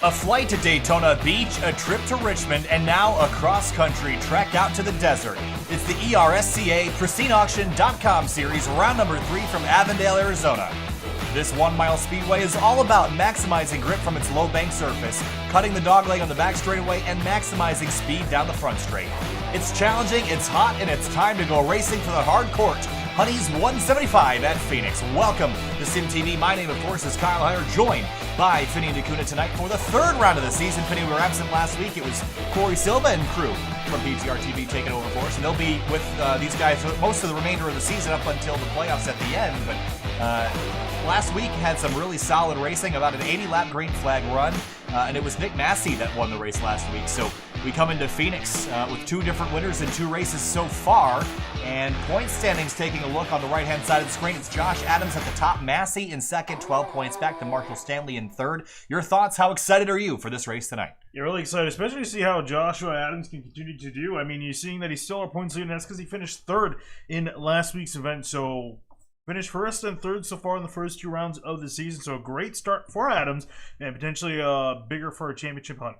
A flight to Daytona Beach, a trip to Richmond, and now a cross-country trek out to the desert. It's the ERSCA PristineAuction.com series, round number 3 from Avondale, Arizona. This 1-mile speedway is all about maximizing grip from its low bank surface, cutting the dogleg on the back straightaway, and maximizing speed down the front straight. It's challenging, it's hot, and it's time to go racing for the hard court. Honey's 175 at Phoenix. Welcome to SimTV. My name, of course, is Kyle Hunter, joined by Finney and DeCuna tonight for the 3rd round of the season. Finney, we were absent last week. It was Corey Silva and crew from PTR TV taking over for us, and they'll be with these guys for most of the remainder of the season up until the playoffs at the end. But last week had some really solid racing, about an 80-lap green flag run, and it was Nick Masse that won the race last week. So we come into Phoenix with 2 different winners in 2 races so far, and point standings taking a look on the right-hand side of the screen. It's Josh Adams at the top, Masse in second, 12 points back to Marshall Stanley in third. Your thoughts, how excited are you for this race tonight? Yeah, really excited, especially to see how Joshua Adams can continue to do. I mean, you're seeing that he's still our points leader, and that's because he finished 3rd in last week's event, so finished 1st and 3rd so far in the first 2 rounds of the season, so a great start for Adams, and potentially bigger for a championship hunt.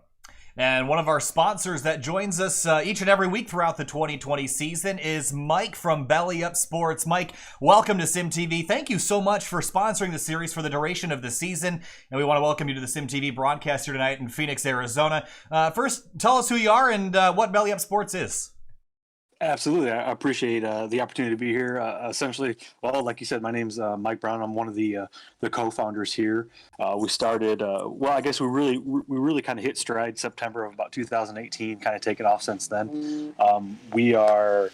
And one of our sponsors that joins us each and every week throughout the 2020 season is Mike from Belly Up Sports. Mike, welcome to SimTV. Thank you so much for sponsoring the series for the duration of the season. And we want to welcome you to the SimTV broadcast here tonight in Phoenix, Arizona. First, tell us who you are and what Belly Up Sports is. Absolutely. I appreciate the opportunity to be here. Essentially, well, like you said, my name's Mike Brown. I'm one of the co-founders here. We started, well, I guess we really kind of hit stride September of about 2018, kind of taken off since then. We are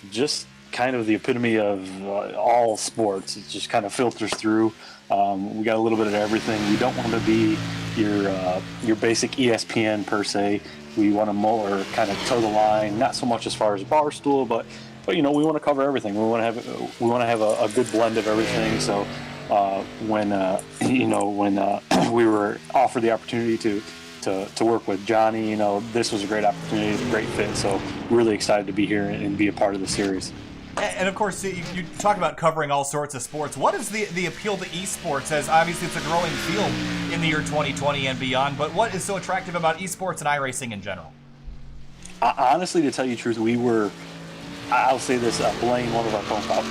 just kind of the epitome of all sports. It just kind of filters through. We got a little bit of everything. We don't want to be your basic ESPN per se. We want to more kind of toe the line, not so much as far as Barstool, but you know, we want to cover everything. We want to have a good blend of everything. So when we were offered the opportunity to work with Johnny, you know, this was a great opportunity, a great fit. So really excited to be here and be a part of the series. And of course, you talk about covering all sorts of sports. What is the appeal to esports? As obviously it's a growing field in the year 2020 and beyond, but what is so attractive about esports and iRacing in general? Honestly, to tell you the truth, I'll say this, Blaine, one of our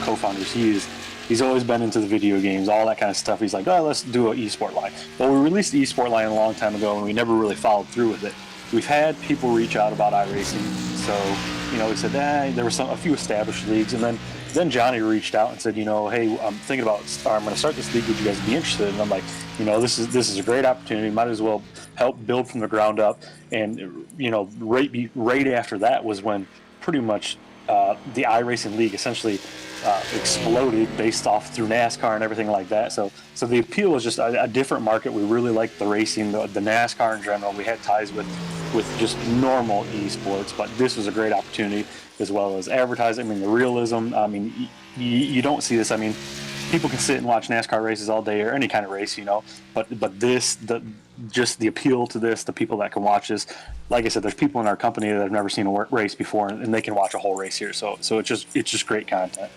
co-founders, he's always been into the video games, all that kind of stuff. He's like, oh, let's do an esport line. Well, we released the esport line a long time ago, and we never really followed through with it. We've had people reach out about iRacing, so you know, we said, there were a few established leagues, and then Johnny reached out and said, you know, hey, I'm thinking about, I'm going to start this league. Would you guys be interested? And I'm like, you know, this is a great opportunity. Might as well help build from the ground up. And you know, right after that was when pretty much the iRacing league essentially exploded based off through NASCAR and everything like that. So the appeal was just a different market. We really liked the racing, the NASCAR in general. We had ties with just normal esports, but this was a great opportunity as well as advertising. I mean, the realism. I mean, you don't see this. I mean, people can sit and watch NASCAR races all day or any kind of race, you know. But just the appeal to this, the people that can watch this. Like I said, there's people in our company that have never seen a race before, and they can watch a whole race here. So it's just great content.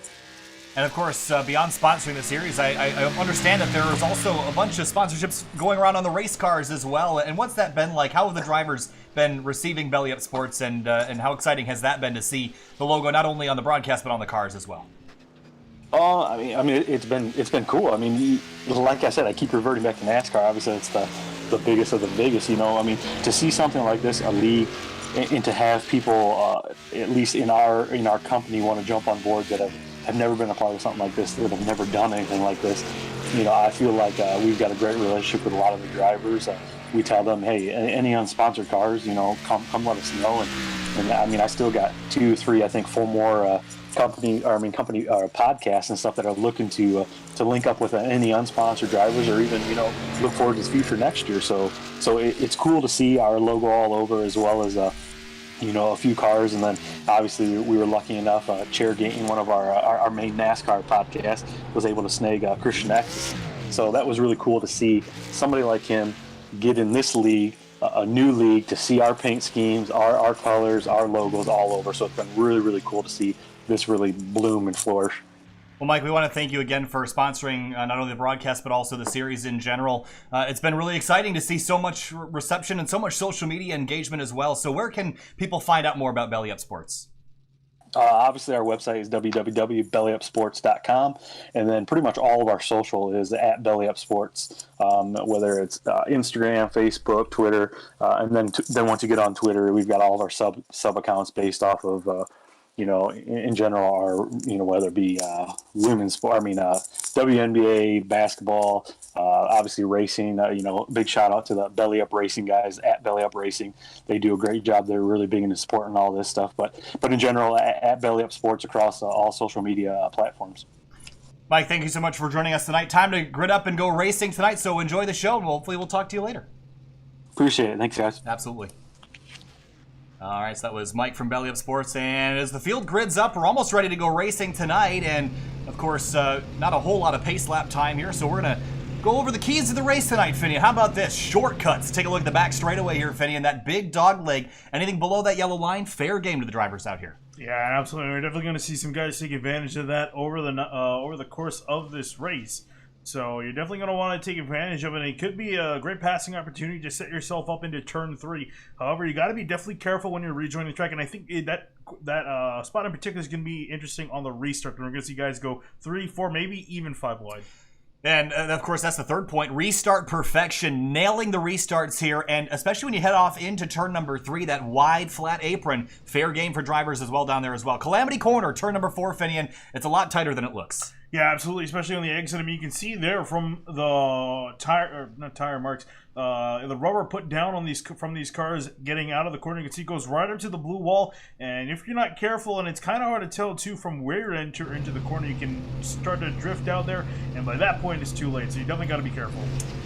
And of course, beyond sponsoring the series, I understand that there is also a bunch of sponsorships going around on the race cars as well. And what's that been like? How have the drivers been receiving Belly Up Sports, and how exciting has that been to see the logo not only on the broadcast but on the cars as well? I mean, it's been cool. I mean, like I said, I keep reverting back to NASCAR. Obviously, it's the biggest of the biggest. You know, I mean, to see something like this, a league, and to have people, at least in our company, want to jump on board that have never been a part of something like this, that have never done anything like this. You know, I feel like we've got a great relationship with a lot of the drivers. We tell them, hey, any unsponsored cars, you know, come let us know. And I mean, I still got 2, 3, I think 4 more company podcasts and stuff that are looking to link up with any unsponsored drivers, or even, you know, look forward to the future next year. So it's cool to see our logo all over, as well as you know, a few cars. And then obviously we were lucky enough, Chairgate, one of our main NASCAR podcast, was able to snag Christian X. So that was really cool to see somebody like him get in this league, a new league, to see our paint schemes, our colors, our logos all over. So it's been really, really cool to see this really bloom and flourish. Well, Mike, we want to thank you again for sponsoring not only the broadcast, but also the series in general. It's been really exciting to see so much reception and so much social media engagement as well. So where can people find out more about Belly Up Sports? Obviously, our website is www.bellyupsports.com, and then pretty much all of our social is at Belly Up Sports, whether it's Instagram, Facebook, Twitter, and then once you get on Twitter, we've got all of our sub accounts based off of in general, our whether it be women's sport, WNBA, basketball, obviously racing. Big shout out to the Belly Up Racing guys at Belly Up Racing. They do a great job. They're really big into supporting all this stuff. But in general, at Belly Up Sports across all social media platforms. Mike, thank you so much for joining us tonight. Time to grit up and go racing tonight. So enjoy the show, and hopefully we'll talk to you later. Appreciate it. Thanks, guys. Absolutely. All right, so that was Mike from Belly Up Sports, and as the field grids up, we're almost ready to go racing tonight, and of course, not a whole lot of pace lap time here, so we're going to go over the keys to the race tonight, Finian. How about this? Shortcuts. Take a look at the back straightaway here, Finian. That big dog leg. Anything below that yellow line, fair game to the drivers out here. Yeah, absolutely. We're definitely going to see some guys take advantage of that over the course of this race. So you're definitely going to want to take advantage of it. It could be a great passing opportunity to set yourself up into turn 3. However, you got to be definitely careful when you're rejoining the track. And I think that spot in particular is going to be interesting on the restart. And we're going to see guys go 3, 4, maybe even 5 wide. And, of course, that's the third point. Restart perfection. Nailing the restarts here. And especially when you head off into turn number 3, that wide, flat apron. Fair game for drivers as well down there as well. Calamity Corner, turn number 4, Finian. It's a lot tighter than it looks. Yeah, absolutely, especially on the exit. You can see there from the tire marks, the rubber put down on from these cars getting out of the corner. You can see it goes right up to the blue wall, and if you're not careful, and it's kind of hard to tell too from where you enter into the corner, you can start to drift out there, and by that point it's too late. So you definitely got to be careful.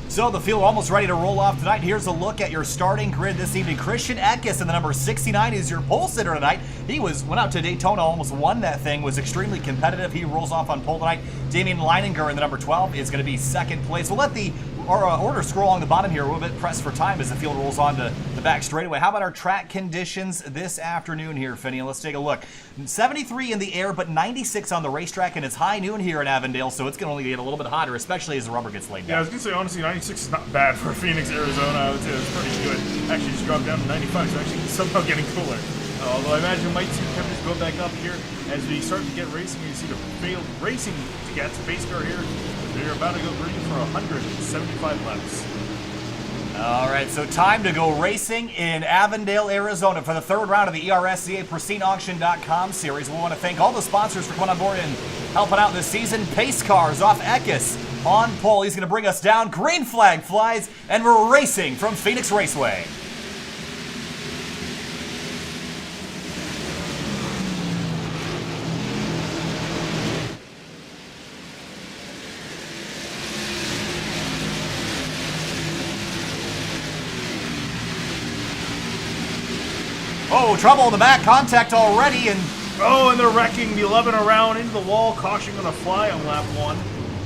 So the field almost ready to roll off tonight. Here's a look at your starting grid this evening. Christian Eckes in the number 69 is your pole sitter tonight. He went out to Daytona, almost won that thing, was extremely competitive. He rolls off on pole tonight. Damian Leininger in the number 12 is going to be second place. We'll let the order scroll along the bottom here. A little bit pressed for time as the field rolls on to the back straightaway. How about our track conditions this afternoon here, Finney? Let's take a look. 73 in the air, but 96 on the racetrack, and it's high noon here in Avondale, so it's going to only get a little bit hotter, especially as the rubber gets laid down. Yeah, I was going to say, honestly, 96 is not bad for Phoenix, Arizona. I would say it's pretty good. Actually, just dropped down to 95, so actually somehow getting cooler. Although I imagine we might see the temperatures go back up here as we start to get racing. You see the failed racing to get space car here. They're about to go green for 175 laps. All right, so time to go racing in Avondale, Arizona for the third round of the ERSCA PristineAuction.com series. We want to thank all the sponsors for coming on board and helping out this season. Pace Cars off Eckes on pole. He's going to bring us down. Green flag flies, and we're racing from Phoenix Raceway. Oh, trouble in the back, contact already, and... Oh, and they're wrecking the 11 around into the wall. Caution going to fly on lap 1.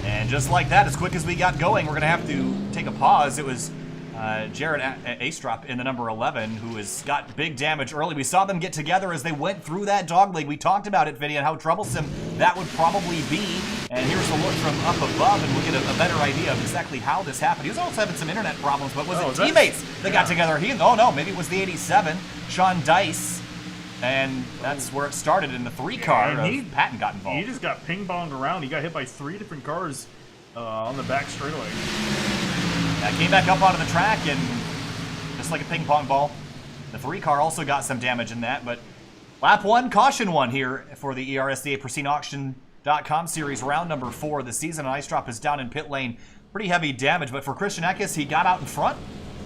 And just like that, as quick as we got going, we're going to have to take a pause. It was Jared Astrop in the number 11 who has got big damage early. We saw them get together as they went through that dogleg. We talked about it, Vinny, and how troublesome that would probably be. And here's a look from up above, and we'll get a better idea of exactly how this happened. He was also having some internet problems, but was it teammates that got together? Oh, no, maybe it was the 87, Sean Dice. And that's where it started in the 3-car. Patton got involved. He just got ping-ponged around. He got hit by 3 different cars on the back straightaway. Came back up onto the track, and just like a ping-pong ball, the 3-car also got some damage in that. But lap 1, caution 1 here for the ERSCA PristineAuction.com series, round number 4 of the season. Istrop is down in pit lane. Pretty heavy damage, but for Christian Eckes, he got out in front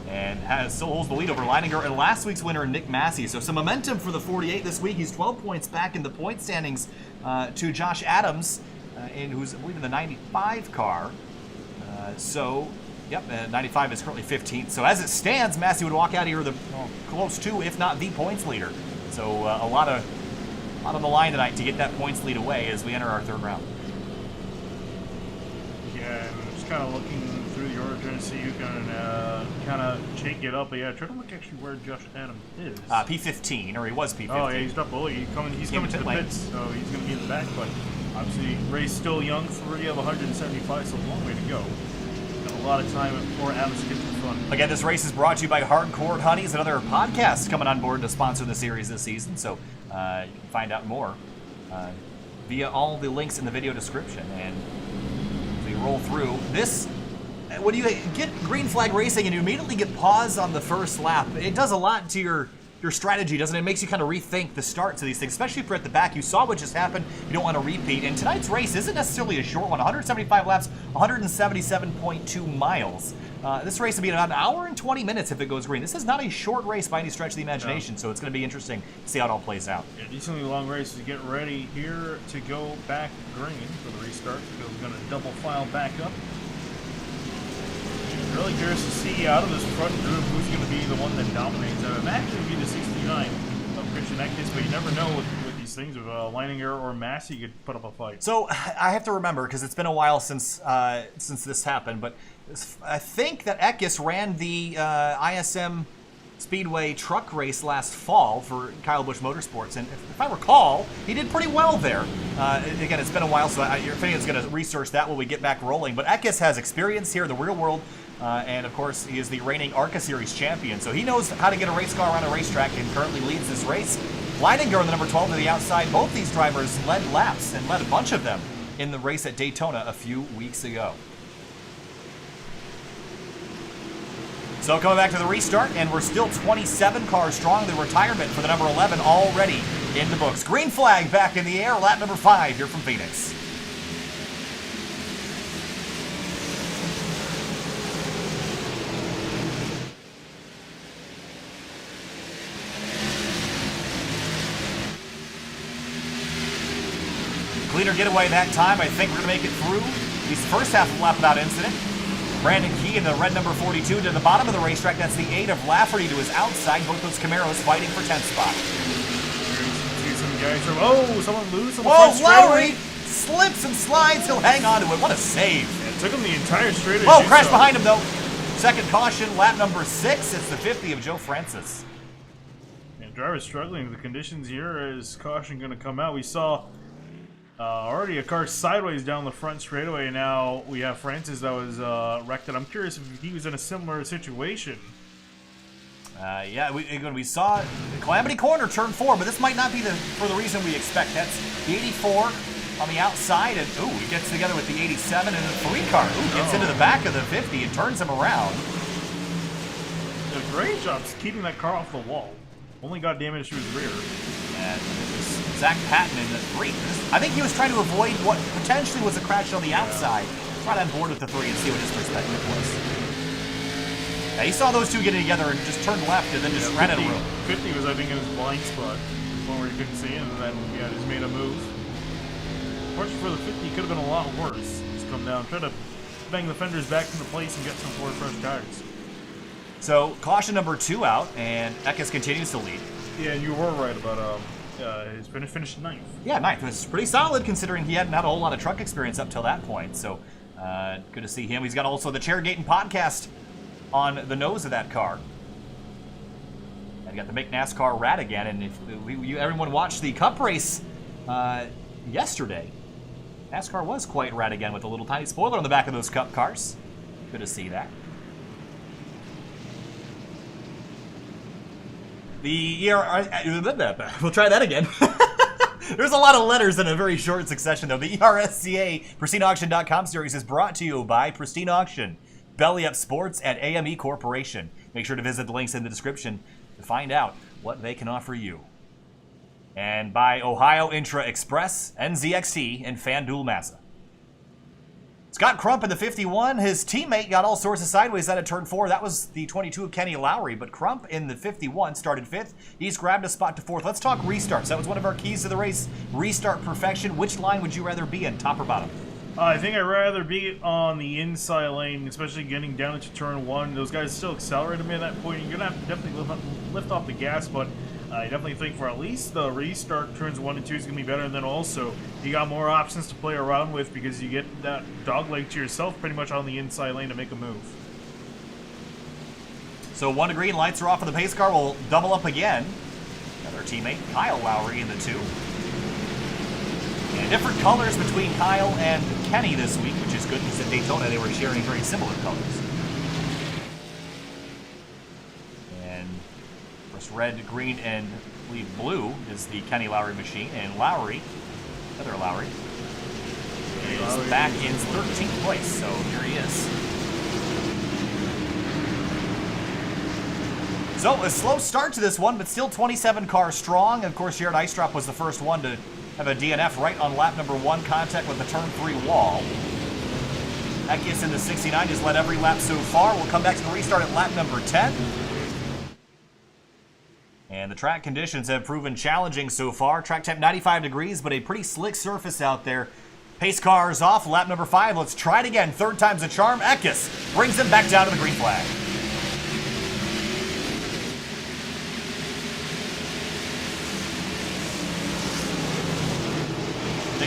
and still holds the lead over Leininger and last week's winner, Nick Masse. So some momentum for the 48 this week. He's 12 points back in the point standings to Josh Adams, who's, I believe, in the 95 car. Yep, 95 is currently 15th. So as it stands, Masse would walk out here close to, if not the points leader. So a lot on the line tonight to get that points lead away as we enter our third round. Yeah, I'm just kind of looking through the order trying to see who can kind of shake it up. But yeah, try to look actually where Josh Adams is. P15, or he was P15. Oh yeah, he's dropped below. He's coming to the pits, so he's going to be in the back. But Obviously, Ray's still young, 30 of 175, so a long way to go. Got a lot of time before Adams gets in front. Again, this race is brought to you by Hardcore Honeys and other podcasts coming on board to sponsor the series this season. So you can find out more via all the links in the video description. And so you roll through this. When you get green flag racing and you immediately get pause on the first lap, it does a lot to your strategy, doesn't it? It makes you kind of rethink the starts of these things, especially if you're at the back. You saw what just happened. You don't want to repeat. And tonight's race isn't necessarily a short one. 175 laps, 177.2 miles. This race will be about an hour and 20 minutes if it goes green. This is not a short race by any stretch of the imagination, so it's going to be interesting to see how it all plays out. Yeah, decently long race to get ready here to go back green for the restart, because we're going to double file back up. Really curious to see out of this front group who's going to be the one that dominates. It might actually be the 69 of Christian Eckes, but you never know with these things. With Leininger or Masse, you could put up a fight. So I have to remember, because it's been a while since this happened, but I think that Eckes ran the ISM Speedway truck race last fall for Kyle Busch Motorsports, and if I recall, he did pretty well there. Again, it's been a while, so your opinion is going to research that when we get back rolling. But Eckes has experience here in the real world. And of course, he is the reigning ARCA Series champion, so he knows how to get a race car around a racetrack and currently leads this race. Leininger in the number 12 to the outside. Both these drivers led laps and led a bunch of them in the race at Daytona a few weeks ago. So coming back to the restart, and we're still 27 cars strong. The retirement for the number 11 already in the books. Green flag back in the air, lap number 5 here from Phoenix. Cleaner getaway that time. I think we're going to make it through this first half of lap without incident. Brandon Key in the red number 42 to the bottom of the racetrack. That's the 8 of Lafferty to his outside. Both those Camaros fighting for 10th spot. See some guys from, someone loose on the Whoa, front Lowry straightaway. slips and slides. He'll hang on to it. What a save. Yeah, it took him the entire straightaway. Whoa, crash behind him, though. Second caution, lap number 6. It's the 50 of Joe Francis. Yeah, driver's struggling with the conditions here. Is caution going to come out? We saw already a car sideways down the front straightaway, and now we have Francis that was wrecked. And I'm curious if he was in a similar situation. Yeah, we saw Calamity Corner turn 4, but this might not be for the reason we expect. That's the 84 on the outside, and he gets together with the 87 and the 3 car. Gets into the back of the 50 and turns him around. A great job keeping that car off the wall. Only got damage to his rear. And it was Zach Patton in the 3. I think he was trying to avoid what potentially was a crash on the outside. Right on board with the 3 and see what his perspective was. Yeah, he saw those two getting together and just turned left and then just ran out of room. 50 was, I think, in his blind spot. One where he couldn't see, and then, just made a move. Fortunately for the 50, could have been a lot worse. Just come down, try to bang the fenders back into place and get some forward fresh tires. So, caution number 2 out, and Eckes continues to lead. Yeah, and you were right about his finished 9th. Yeah, 9th. It was pretty solid considering he hadn't had a whole lot of truck experience up till that point. So, good to see him. He's got also the Chairgating podcast on the nose of that car. And got the Make NASCAR rad again. And if everyone watched the Cup race yesterday, NASCAR was quite rad again with a little tiny spoiler on the back of those Cup cars. Good to see that. We'll try that again. There's a lot of letters in a very short succession, though. The ERSCA PristineAuction.com series is brought to you by Pristine Auction, Belly Up Sports, and AME Corporation. Make sure to visit the links in the description to find out what they can offer you. And by Ohio Intra Express, NZXT, and FanDuel Masse. Scott Crump in the 51. His teammate got all sorts of sideways out of turn 4. That was the 22 of Kenny Lowry, but Crump in the 51 started 5th. He's grabbed a spot to 4th. Let's talk restarts. That was one of our keys to the race. Restart perfection. Which line would you rather be in, top or bottom? I think I'd rather be on the inside lane, especially getting down into turn 1. Those guys still accelerated me at that point. You're going to have to definitely lift off the gas, but I definitely think for at least the restart, turns 1 and 2 is going to be better. And then also, you got more options to play around with because you get that dogleg to yourself pretty much on the inside lane to make a move. So 1 to green, lights are off, and the pace car will double up again. Another teammate, Kyle Lowry in the 2. And different colors between Kyle and Kenny this week, which is good because at Daytona they were sharing very similar colors. And of course, red, green, and I believe blue is the Kenny Lowry machine. And Lowry, other Lowry, is back in 13th place, so here he is. So, a slow start to this one, but still 27 cars strong. Of course, Jared Eistrop was the first one to have a DNF right on lap number 1, contact with the turn 3 wall. Eckes in the 69 has led every lap so far. We'll come back to the restart at lap number 10. And the track conditions have proven challenging so far. Track temp 95 degrees, but a pretty slick surface out there. Pace cars off, lap number 5. Let's try it again. Third time's a charm. Eckes brings him back down to the green flag.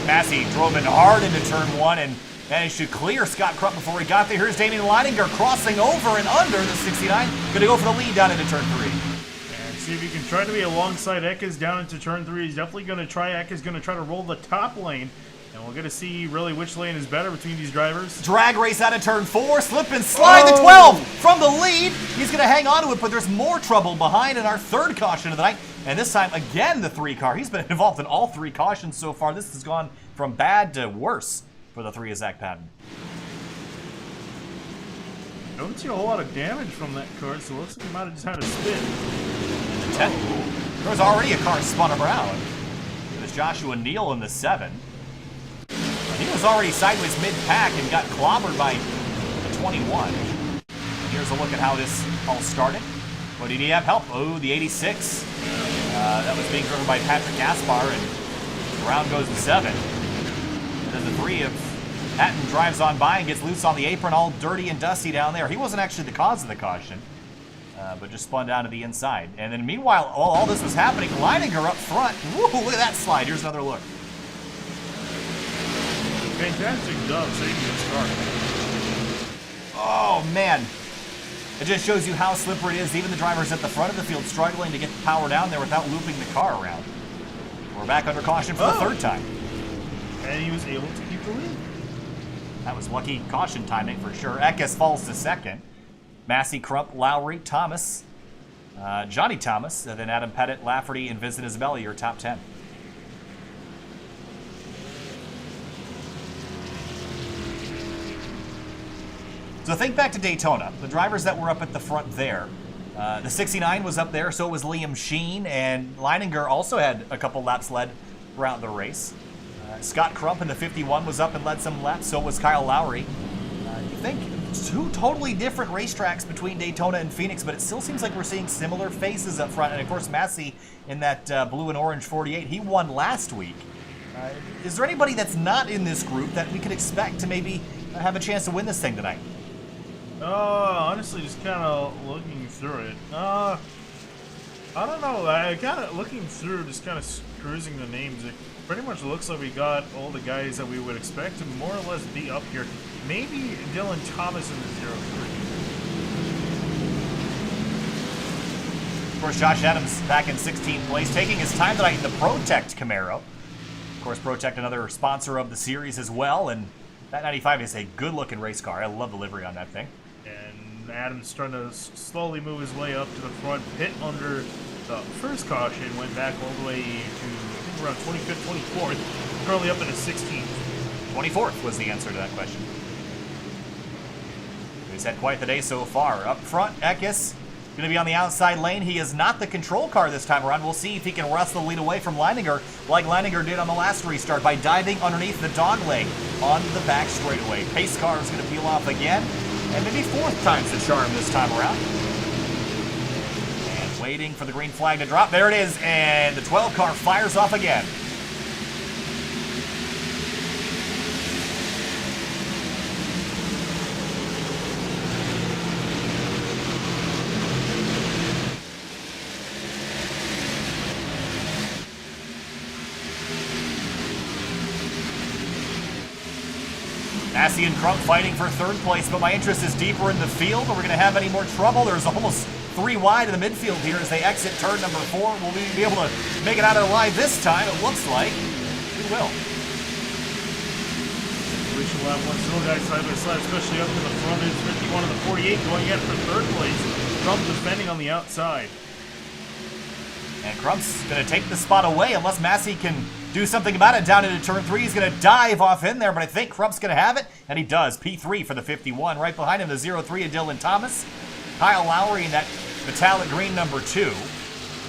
Masse drove in hard into turn 1 and managed to clear Scott Crump before he got there. Here's Damian Leininger crossing over and under the 69. Going to go for the lead down into turn 3. And see if he can try to be alongside Eckes down into turn 3. He's definitely going to try. Eckes going to try to roll the top lane. And we're going to see really which lane is better between these drivers. Drag race out of turn 4. Slip and slide the 12 from the lead. He's going to hang on to it, but there's more trouble behind in our third caution of the night. And this time, again, the 3 car. He's been involved in all 3 cautions so far. This has gone from bad to worse for the 3 of Zach Patton. Don't see a whole lot of damage from that car, so it looks like he might have just had a spin. The 10. There's already a car spun around. There's Joshua Neal in the 7. He was already sideways mid-pack and got clobbered by the 21. And here's a look at how this all started. But did he have help? Oh, the 86. That was being driven by Patrick Gaspar, and around goes the 7. And then the 3 of Patton drives on by and gets loose on the apron, all dirty and dusty down there. He wasn't actually the cause of the caution, but just spun down to the inside. And then meanwhile, all this was happening, Leininger up front. Woo, look at that slide. Here's another look. Fantastic job saving this car. Oh, man. It just shows you how slippery it is. Even the drivers at the front of the field struggling to get the power down there without looping the car around. We're back under caution for the 3rd time. And he was able to keep the lead. That was lucky caution timing for sure. Eckes falls to 2nd. Masse, Crump, Lowry, Thomas, Johnny Thomas, and then Adam Pettit, Lafferty, and Vincent Isabella, your top 10. So think back to Daytona. The drivers that were up at the front there. The 69 was up there, so was Liam Sheen, and Leininger also had a couple laps led throughout the race. Scott Crump in the 51 was up and led some laps, so was Kyle Lowry. You think 2 totally different racetracks between Daytona and Phoenix, but it still seems like we're seeing similar faces up front. And of course, Masse in that blue and orange 48, he won last week. Is there anybody that's not in this group that we could expect to maybe have a chance to win this thing tonight? Honestly, just kind of looking through it. I don't know. I kind of looking through, just kind of cruising the names. It pretty much looks like we got all the guys that we would expect to more or less be up here. Maybe Dylan Thomas in the 03. Of course, Josh Adams back in 16th place, taking his time tonight in the Protect Camaro. Of course, Protect, another sponsor of the series as well, and that 95 is a good-looking race car. I love the livery on that thing. And Adams trying to slowly move his way up to the front, pit under the first caution, went back all the way to, I think, around 25th, 24th, currently up in the 16th. 24th was the answer to that question. He's had quite the day so far. Up front, Eckes going to be on the outside lane. He is not the control car this time around. We'll see if he can wrestle the lead away from Leininger, like Leininger did on the last restart by diving underneath the dog leg onto the back straightaway. Pace car is going to peel off again, and maybe 4th time's the charm this time around. And waiting for the green flag to drop. There it is, and the 12 car fires off again. Masse and Crump fighting for 3rd place, but my interest is deeper in the field. Are we going to have any more trouble? There's almost 3 wide in the midfield here as they exit turn number 4. Will we be able to make it out of the line this time? It looks like we will. official lap. One still guys side by side, especially up to the front. It's 51 and the 48 going at it for third place. Crump defending on the outside. And Crump's going to take the spot away unless Masse can do something about it down into turn 3. He's going to dive off in there, but I think Crump's going to have it, and he does. P3 for the 51. Right behind him, the 03 of Dylan Thomas. Kyle Lowry in that metallic green number 2.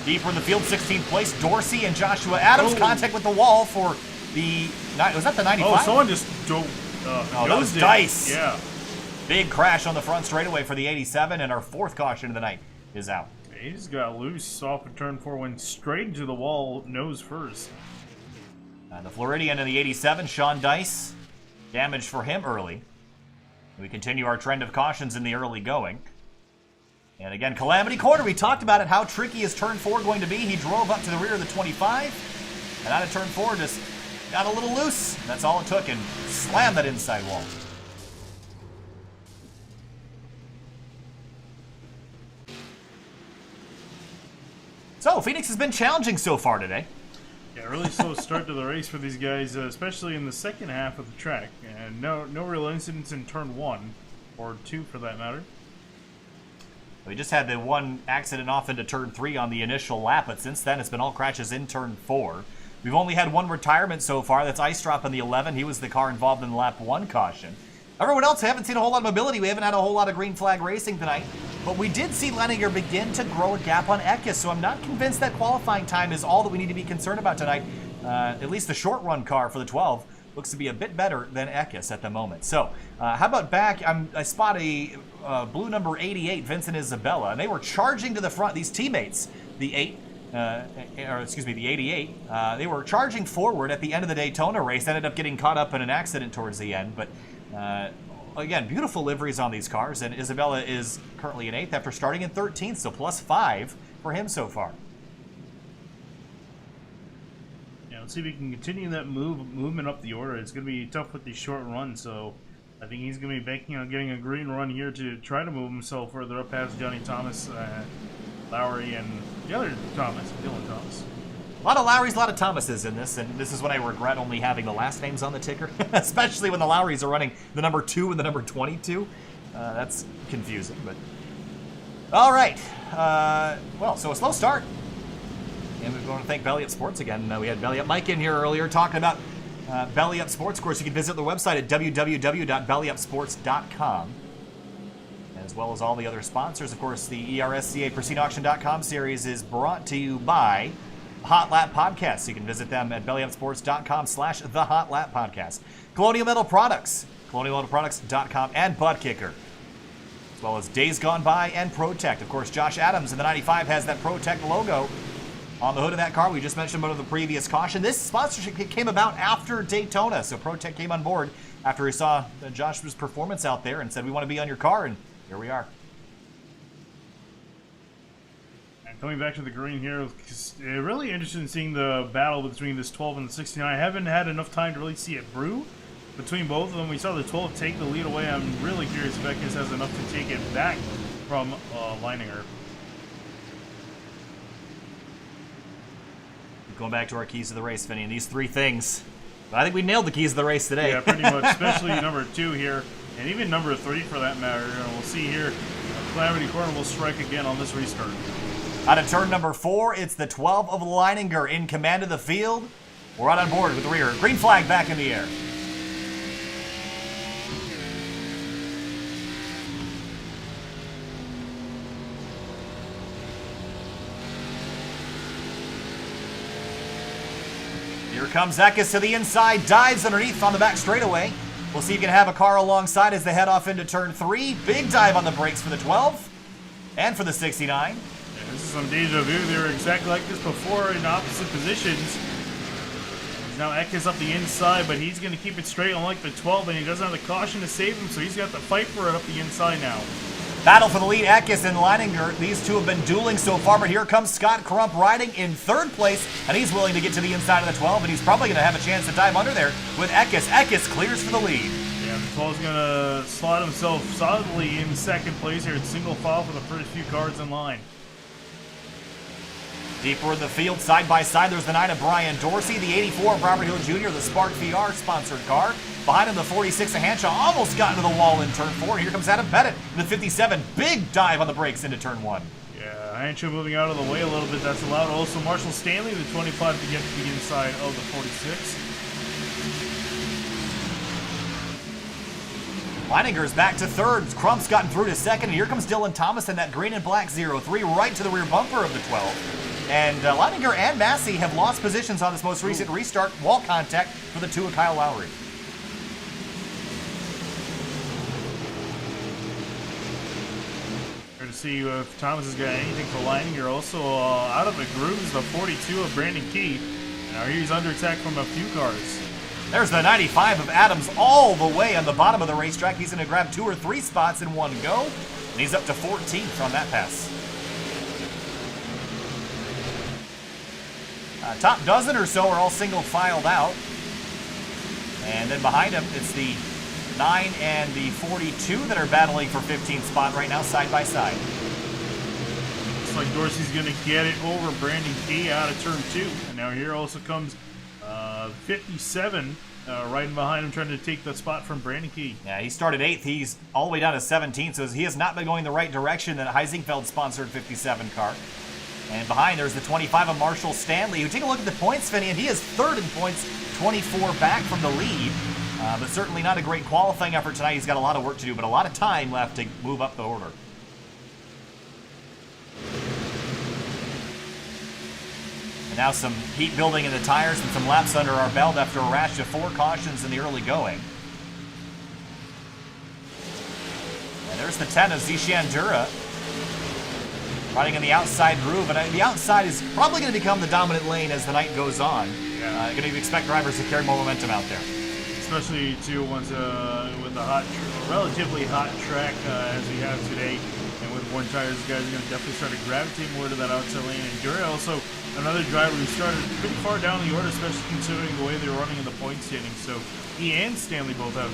Deeper in the field, 16th place, Dorsey and Joshua Adams. Contact with the wall for the... Was that the 95? Oh, someone just drove... that was Dice. Yeah. Big crash on the front straightaway for the 87, and our 4th caution of the night is out. He just got loose off of turn 4, went straight into the wall, nose first. The Floridian in the 87, Sean Dice. Damage for him early. We continue our trend of cautions in the early going. And again, Calamity Corner, we talked about it, how tricky is turn 4 going to be. He drove up to the rear of the 25, and out of turn 4 just got a little loose. That's all it took, and slammed that inside wall. So, Phoenix has been challenging so far today. Yeah, really slow start to the race for these guys, especially in the second half of the track. And no real incidents in turn 1, or 2 for that matter. We just had the one accident off into turn 3 on the initial lap, but since then it's been all crashes in turn 4. We've only had one retirement so far. That's Ice Drop in the 11. He was the car involved in the lap 1 caution. Everyone else, haven't seen a whole lot of mobility. We haven't had a whole lot of green flag racing tonight. But we did see Leininger begin to grow a gap on Eckes, so I'm not convinced that qualifying time is all that we need to be concerned about tonight. At least the short run car for the 12 looks to be a bit better than Eckes at the moment. So, how about back? I spot a blue number 88, Vincent Isabella, and they were charging to the front. These teammates, the 88, they were charging forward at the end of the Daytona race, ended up getting caught up in an accident towards the end, but again, beautiful liveries on these cars, and Isabella is currently in 8th after starting in 13th, so +5 for him so far. Yeah, let's see if he can continue that movement up the order. It's going to be tough with these short runs, so I think he's going to be banking on getting a green run here to try to move himself further up past Johnny Thomas, Lowry, and the other Thomas, Dylan Thomas. A lot of Lowrys, a lot of Thomases in this, and this is what I regret only having the last names on the ticker, especially when the Lowrys are running the number 2 and the number 22. That's confusing, but... All right. Well, so a slow start. And we want to thank Belly Up Sports again. We had Belly Up Mike in here earlier talking about Belly Up Sports. Of course, you can visit the website at www.bellyupsports.com, as well as all the other sponsors. Of course, the ERSCA PristineAuction.com series is brought to you by Hot Lap Podcast. You can visit them at bellyupsports.com/the Hot Lap Podcast. Colonial Metal Products, colonialmetalproducts.com, and Butt Kicker, as well as Days Gone By and Protect. Of course, Josh Adams in the 95 has that Protect logo on the hood of that car. We just mentioned one of the previous caution. This sponsorship came about after Daytona, so Protect came on board after he saw Joshua's performance out there and said, we want to be on your car, and here we are. Coming back to the green here, it's really interested in seeing the battle between this 12 and the 69. I haven't had enough time to really see it brew between both of them. We saw the 12 take the lead away. I'm really curious if Eckes has enough to take it back from Leininger. Going back to our keys of the race, Vinny, and these 3 things. I think we nailed the keys of the race today. Yeah, pretty much, especially number 2 here, and even number 3 for that matter. And we'll see here, Calamity Corner will strike again on this restart. Out of turn number 4, it's the 12 of Leininger in command of the field. We're right on board with the rear. Green flag back in the air. Here comes Eckes to the inside, dives underneath on the back straightaway. We'll see if you can have a car alongside as they head off into turn 3. Big dive on the brakes for the 12 and for the 69. This is some deja vu. They were exactly like this before in opposite positions. Now Eckes up the inside, but he's going to keep it straight unlike the 12, and he doesn't have the caution to save him, so he's got to fight for it up the inside now. Battle for the lead, Eckes and Leininger. These two have been dueling so far, but here comes Scott Crump riding in 3rd place, and he's willing to get to the inside of the 12, and he's probably going to have a chance to dive under there with Eckes. Eckes clears for the lead. Yeah, the 12's going to slot himself solidly in 2nd place here. It's single file for the first few cars in line. Deeper in the field, side by side, there's the 9 of Brian Dorsey, the 84 of Robert Hill Jr., the Spark VR sponsored car. Behind him, the 46 of Hanshaw almost got into the wall in turn 4. Here comes Adam Pettit. The 57, big dive on the brakes into turn 1. Yeah, Hanshaw moving out of the way a little bit. That's allowed. Also, Marshall Stanley, the 25, to get to the inside of the 46. Leininger's back to third. Crump's gotten through to second. And here comes Dylan Thomas in that green and black 03 right to the rear bumper of the 12. And Leininger and Masse have lost positions on this most recent restart. Wall contact for the 2 of Kyle Lowry. Here to see if Thomas has got anything for Leininger. Also out of the grooves, the 42 of Brandon Key. Now he's under attack from a few cars. There's the 95 of Adams all the way on the bottom of the racetrack. He's going to grab 2 or 3 spots in one go. And he's up to 14th on that pass. Top dozen or so are all single filed out. And then behind him, it's the 9 and the 42 that are battling for 15th spot right now, side by side. Looks like Dorsey's going to get it over Brandon Key out of turn 2. And now here also comes 57 right behind him, trying to take the spot from Brandon Key. Yeah, he started 8th. He's all the way down to 17th, so he has not been going the right direction. That Heisingfeld-sponsored 57 car. And behind there's the 25 of Marshall Stanley, who, take a look at the points, Finney, and he is 3rd in points, 24 back from the lead. But certainly not a great qualifying effort tonight. He's got a lot of work to do, but a lot of time left to move up the order. And now some heat building in the tires and some laps under our belt after a rash of 4 cautions in the early going. And there's the 10 of Zishan Dura, riding in the outside groove. And the outside is probably going to become the dominant lane as the night goes on. Yeah. Going to expect drivers to carry more momentum out there. Especially too once with a relatively hot track as we have today, and with worn tires, guys are going to definitely start to gravitate more to that outside lane. And Dura also another driver who started pretty far down the order, especially considering the way they were running in the point standings. So he and Stanley both have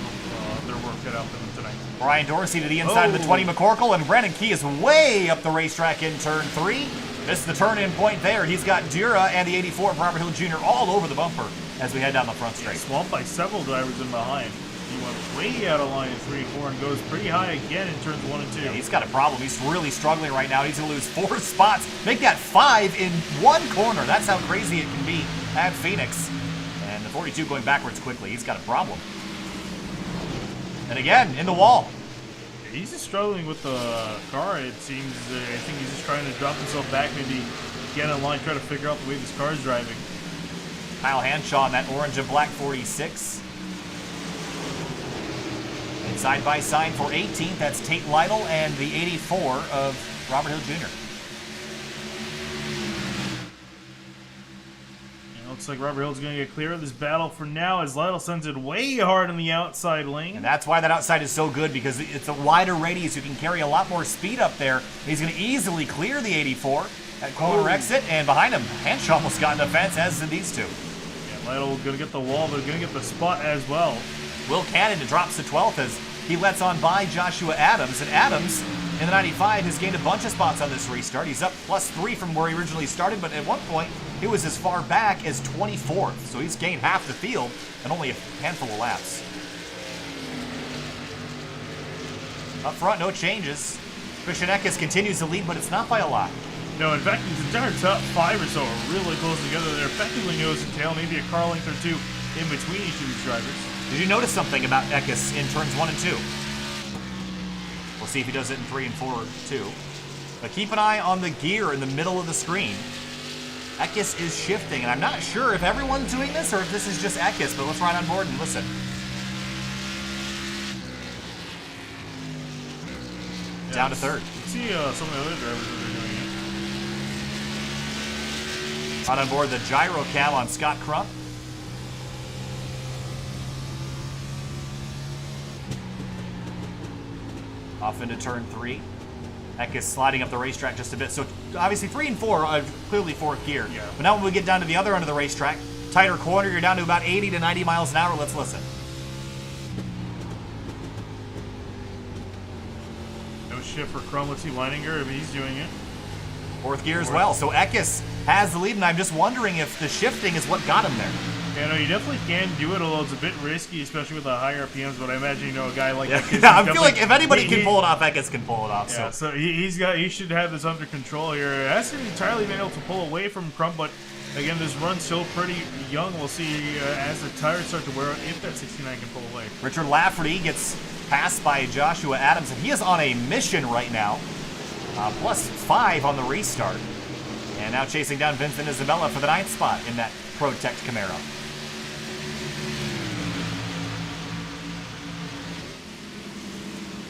their work cut out for them tonight. Brian Dorsey to the inside of the 20 McCorkle, and Brandon Key is way up the racetrack in turn 3. This is the turn-in point there. He's got Dura and the 84 of Robert Hill Jr. all over the bumper as we head down the front straight. Swamped by several drivers in behind. He went way out of line in 3 and 4 and goes pretty high again in turns 1 and 2. Yeah, he's got a problem. He's really struggling right now. He's going to lose 4 spots. Make that 5 in 1 corner. That's how crazy it can be at Phoenix. And the 42 going backwards quickly. He's got a problem. And again, in the wall. He's just struggling with the car, it seems. I think he's just trying to drop himself back, maybe get in line, try to figure out the way this car is driving. Kyle Hanshaw in that orange and black 46. And side by side for 18th, that's Tate Lytle and the 84 of Robert Hill Jr. Looks like Robert Hill's going to get clear of this battle for now as Lytle sends it way hard in the outside lane. And that's why that outside is so good, because it's a wider radius. You can carry a lot more speed up there. He's going to easily clear the 84 at corner exit, and behind him, Hanshaw almost got in the fence, as did these two. Yeah, Lytle going to get the wall, but going to get the spot as well. Will Cannon drops to 12th as he lets on by Joshua Adams, and Adams in the 95 has gained a bunch of spots on this restart. He's up +3 from where he originally started, but at one point, he was as far back as 24th, so he's gained half the field and only a handful of laps. Up front, no changes. Christian Eckes continues to lead, but it's not by a lot. No, in fact, his entire top 5 or so are really close together. They're effectively nose and tail, maybe a car length or 2 in between each of these drivers. Did you notice something about Eckes in turns 1 and 2? We'll see if he does it in 3 and 4 too. But keep an eye on the gear in the middle of the screen. Eckes is shifting, and I'm not sure if everyone's doing this or if this is just Eckes, but let's ride on board and listen. Yeah, down to 3rd. See some of the other drivers that are doing it. Right on board the gyro cam on Scott Crump. Off into turn 3. Eckes sliding up the racetrack just a bit. So obviously 3 and 4 are clearly 4th gear. Yeah. But now when we get down to the other end of the racetrack, tighter corner, you're down to about 80 to 90 miles an hour. Let's listen. No shift for Crum. Let's see Leininger if he's doing it. 4th gear as well. So Eckes has the lead, and I'm just wondering if the shifting is what got him there. Yeah, no, you definitely can do it, although it's a bit risky, especially with the high RPMs. But I imagine, a guy like that. Yeah, I feel like if anybody can pull it off, Eckes can pull it off. Yeah, so he should have this under control here. It hasn't entirely been able to pull away from Crump, but again, this run's still pretty young. We'll see as the tires start to wear out if that 69 can pull away. Richard Lafferty gets passed by Joshua Adams, and he is on a mission right now. +5 on the restart. And now chasing down Vincent Isabella for the 9th spot in that Protect Camaro.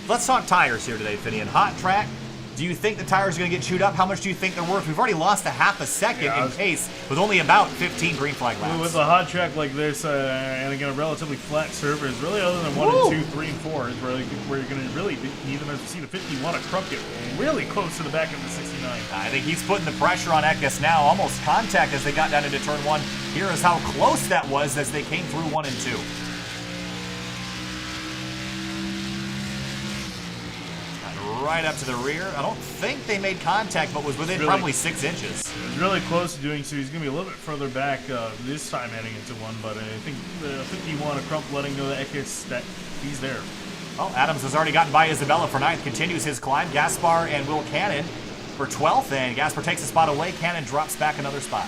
Let's talk tires here today, Finian. Hot track. Do you think the tires are going to get chewed up? How much do you think they're worth? We've already lost a half a second in pace with only about 15 green flag laps. With a hot track like this, and again, a relatively flat surface, really other than 1 and 2, 3 and 4 is where you're going to really need them. As we see the 51 at Crump get really close to the back of the 69. I think he's putting the pressure on Eckes now. Almost contact as they got down into turn 1. Here is how close that was as they came through 1 and 2. Right up to the rear. I don't think they made contact, but was within probably 6 inches. It was really close to doing so. He's going to be a little bit further back this time heading into 1, but I think the 51 of Crump letting know that Eckes that he's there. Well, Adams has already gotten by Isabella for 9th, continues his climb. Gaspar and Will Cannon for 12th, and Gaspar takes a spot away. Cannon drops back another spot.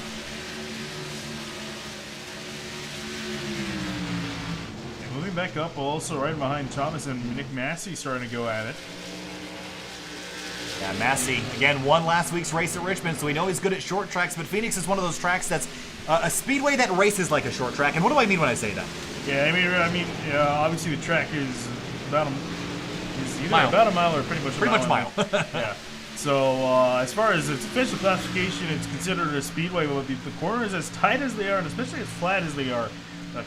And moving back up, also right behind Thomas and Nick Masse starting to go at it. Yeah, Masse, again, won last week's race at Richmond, so we know he's good at short tracks, but Phoenix is one of those tracks that's a speedway that races like a short track. And what do I mean when I say that? Yeah, I mean, obviously the track is about a mile or pretty much a mile. Yeah. So as far as its official classification, it's considered a speedway, but the corners as tight as they are, and especially as flat as they are,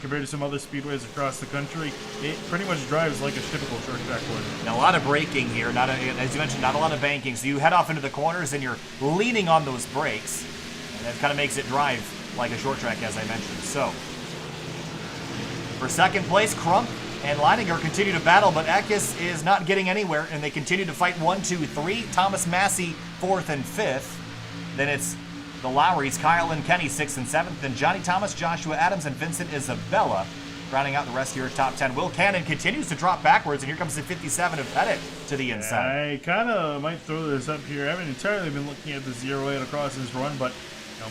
compared to some other speedways across the country, it pretty much drives like a typical short track would. Now, a lot of braking here, as you mentioned, not a lot of banking, so you head off into the corners and you're leaning on those brakes, and that kind of makes it drive like a short track, as I mentioned. So, for second place, Crump and Leininger continue to battle, but Eckes is not getting anywhere, and they continue to fight 1, 2, 3. Thomas Masse 4th and 5th. Then it's the Lowrys, Kyle and Kenny 6th and 7th. Then Johnny Thomas, Joshua Adams, and Vincent Isabella rounding out the rest of your top 10. Will Cannon continues to drop backwards, and here comes the 57 of Pettit to the inside. I kind of might throw this up here. I haven't entirely been looking at the 0-8 across his run, but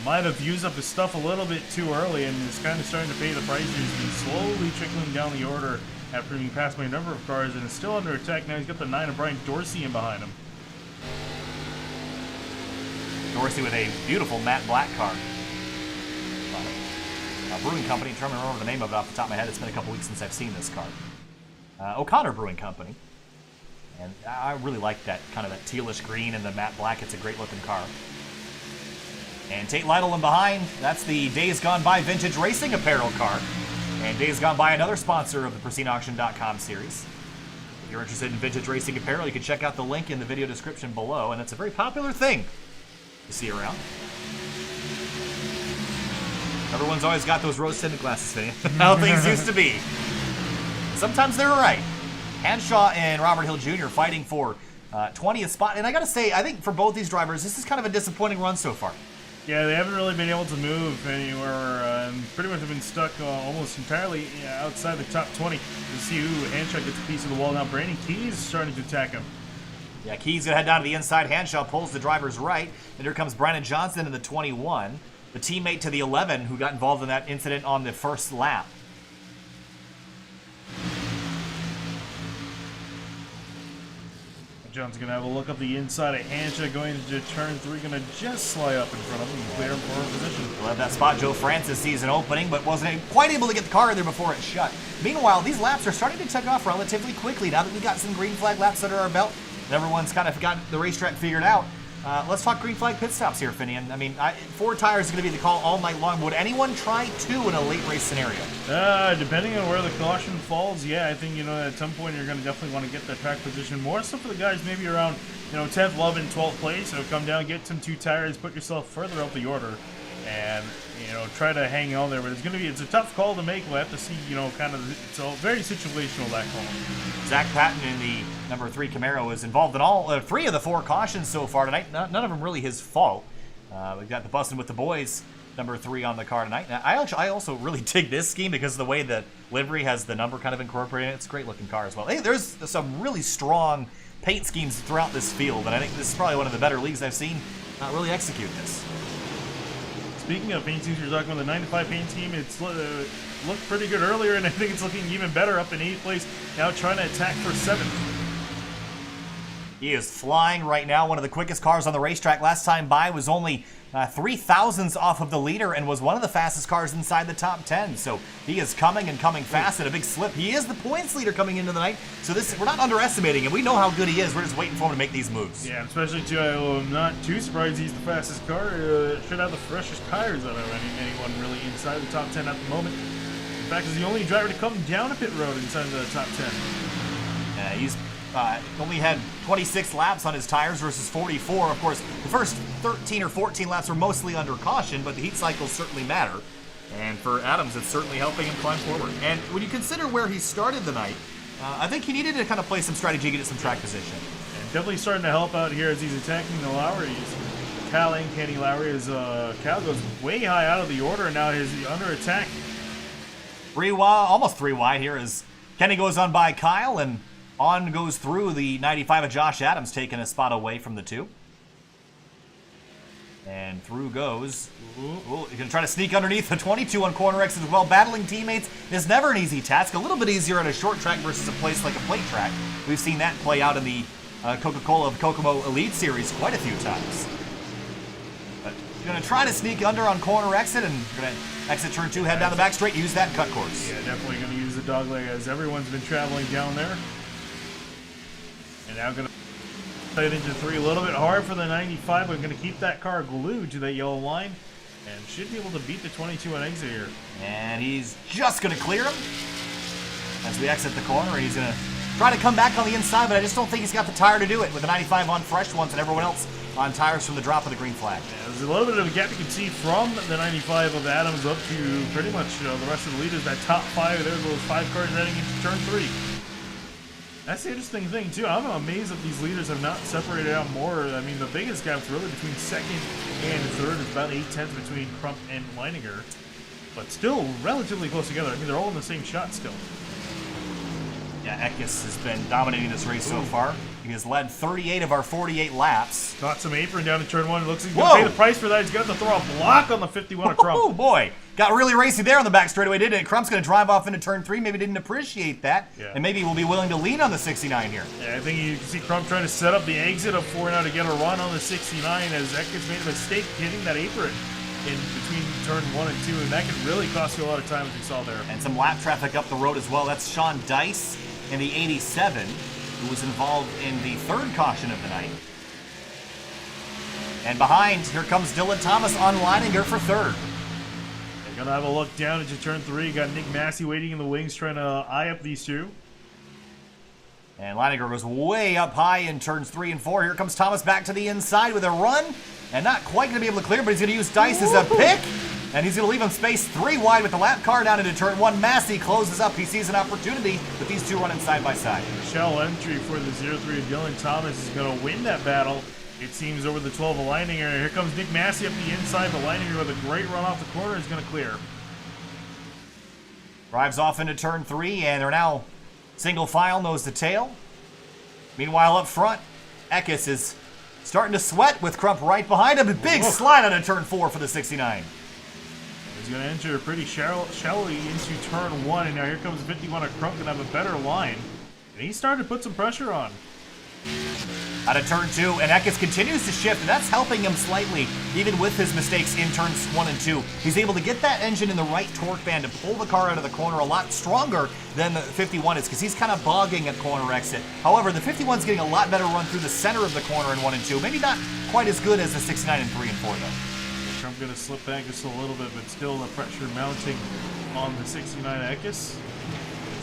might have used up his stuff a little bit too early and is kind of starting to pay the price. He's been slowly trickling down the order after being passed by a number of cars, and is still under attack now. He's got the 9 of Brian Dorsey in behind him. Dorsey with a beautiful matte black car. Brewing Company, I'm trying to remember the name of it off the top of my head. It's been a couple weeks since I've seen this car. O'Connor Brewing Company. And I really like that kind of that tealish green and the matte black. It's a great looking car. And Tate Lytle in behind. That's the Days Gone By Vintage Racing Apparel car. And Days Gone By, another sponsor of the PristineAuction.com series. If you're interested in vintage racing apparel, you can check out the link in the video description below. And it's a very popular thing to see around. Everyone's always got those rose-tinted glasses, how things used to be. Sometimes they're right. Hanshaw and Robert Hill Jr. fighting for 20th spot. And I got to say, I think for both these drivers, this is kind of a disappointing run so far. Yeah, they haven't really been able to move anywhere, and pretty much have been stuck almost entirely outside the top 20. You see who Hanshaw gets a piece of the wall now. Brandon Keys is starting to attack him. Yeah, Keys gonna head down to the inside. Hanshaw pulls the driver's right, and here comes Brandon Johnson in the 21, the teammate to the 11 who got involved in that incident on the first lap. John's going to have a look up the inside of Hanshaw going into turn 3, going to just slide up in front of him and clear him for a position. We'll have that spot. Joe Francis sees an opening, but wasn't quite able to get the car in there before it shut. Meanwhile, these laps are starting to take off relatively quickly now that we got some green flag laps under our belt and everyone's kind of got the racetrack figured out. Let's talk green flag pit stops here, Finian. I mean, 4 tires is going to be the call all night long. Would anyone try 2 in a late race scenario? Depending on where the caution falls, yeah, I think, at some point you're going to definitely want to get that track position. More so for the guys maybe around, 10th, 11th, 12th place. So come down, get some 2 tires, put yourself further up the order, and, try to hang on there. But it's a tough call to make. We'll have to see, it's all very situational, that call. Zach Patton in the number 3 Camaro is involved in all 3 of the 4 cautions so far tonight. None of them really his fault. We've got the busting with the boys number 3 on the car tonight. Now, I also really dig this scheme because of the way the livery has the number kind of incorporated in it. It's a great looking car as well. Hey, there's some really strong paint schemes throughout this field, and I think this is probably one of the better leagues I've seen really execute this. Speaking of paint schemes, you're talking about the 95 paint scheme. It's looked pretty good earlier, and I think it's looking even better up in 8th place. Now trying to attack for 7th. He is flying right now. One of the quickest cars on the racetrack. Last time by was only 3 thousandths off of the leader and was one of the fastest cars inside the top 10. So he is coming and coming fast at a big slip. He is the points leader coming into the night. So we're not underestimating him. We know how good he is. We're just waiting for him to make these moves. Yeah, especially too. I'm not too surprised he's the fastest car. Should have the freshest tires out of anyone really inside the top 10 at the moment. In fact, he's the only driver to come down a pit road inside the top 10. Yeah, he's only had 26 laps on his tires versus 44. Of course, the first 13 or 14 laps were mostly under caution, but the heat cycles certainly matter. And for Adams, it's certainly helping him climb forward. And when you consider where he started the night, I think he needed to kind of play some strategy to get some track position. And definitely starting to help out here as he's attacking the Lowrys. Cal and Kenny Lowry as Cal goes way high out of the order, and now he's under attack. 3 wide, almost 3 wide here as Kenny goes on by Kyle, and on goes through the 95 of Josh Adams, taking a spot away from the 2. And through goes. Ooh, he's going to try to sneak underneath the 22 on corner exit as well. Battling teammates is never an easy task. A little bit easier on a short track versus a place like a plate track. We've seen that play out in the Coca-Cola of Kokomo Elite Series quite a few times. But you're going to try to sneak under on corner exit, and you're going to exit turn 2, head down the back straight, use that cut course. Yeah, definitely going to use the dogleg as everyone's been traveling down there. And now going to play it into 3 a little bit hard for the 95, but going to keep that car glued to that yellow line. And should be able to beat the 22 on exit here. And he's just going to clear him as we exit the corner. He's going to try to come back on the inside, but I just don't think he's got the tire to do it with the 95 on fresh ones and everyone else on tires from the drop of the green flag. Yeah, there's a little bit of a gap you can see from the 95 of Adams up to pretty much the rest of the leaders. That top 5, there's those 5 cars heading into turn 3. That's the interesting thing, too. I'm amazed that these leaders have not separated out more. I mean, the biggest gap really between 2nd and 3rd is about 8/10 between Crump and Leininger. But still relatively close together. I mean, they're all in the same shot still. Yeah, Eckes has been dominating this race so far. He has led 38 of our 48 laps. Got some apron down to turn 1. It looks like he's going to pay the price for that. He's got to throw a block on the 51 of Crump. Oh, boy. Got really racy there on the back straightaway, didn't it? Crump's going to drive off into turn 3. Maybe didn't appreciate that. Yeah. And maybe will be willing to lean on the 69 here. Yeah, I think you can see Crump trying to set up the exit of 4 now to get a run on the 69 as Eckes made a mistake hitting that apron in between turn 1 and 2. And that could really cost you a lot of time, as we saw there. And some lap traffic up the road as well. That's Sean Dice in the 87, who was involved in the 3rd caution of the night. And behind, here comes Dylan Thomas on Leininger for 3rd. They're going to have a look down into turn 3. Got Nick Massey waiting in the wings trying to eye up these 2. And Leininger goes way up high in turns 3 and 4. Here comes Thomas back to the inside with a run. And not quite going to be able to clear, but he's going to use Dice as a pick. And he's going to leave him space 3 wide with the lap car down into turn 1. Massey closes up. He sees an opportunity with these 2 running side by side. Shell entry for the 0-3 of Dylan Thomas is going to win that battle. It seems over the 12 of Leininger. Here comes Nick Massey up the inside, but Leininger with a great run off the corner is going to clear. Drives off into turn 3, and they're now single file, nose to tail. Meanwhile, up front, Eckes is starting to sweat with Crump right behind him. A big slide onto turn 4 for the 69. He's going to enter pretty shallowly into turn 1, and now here comes 51 of Crump, going to have a better line. And he's starting to put some pressure on. Out of turn 2, and Eckes continues to shift, and that's helping him slightly, even with his mistakes in turns 1 and 2. He's able to get that engine in the right torque band to pull the car out of the corner a lot stronger than the 51 is, because he's kind of bogging at corner exit. However, the 51 is getting a lot better run through the center of the corner in 1 and 2. Maybe not quite as good as the 69 in 3 and 4, though. Crump going to slip back just a little bit, but still the pressure mounting on the 69 Eckes.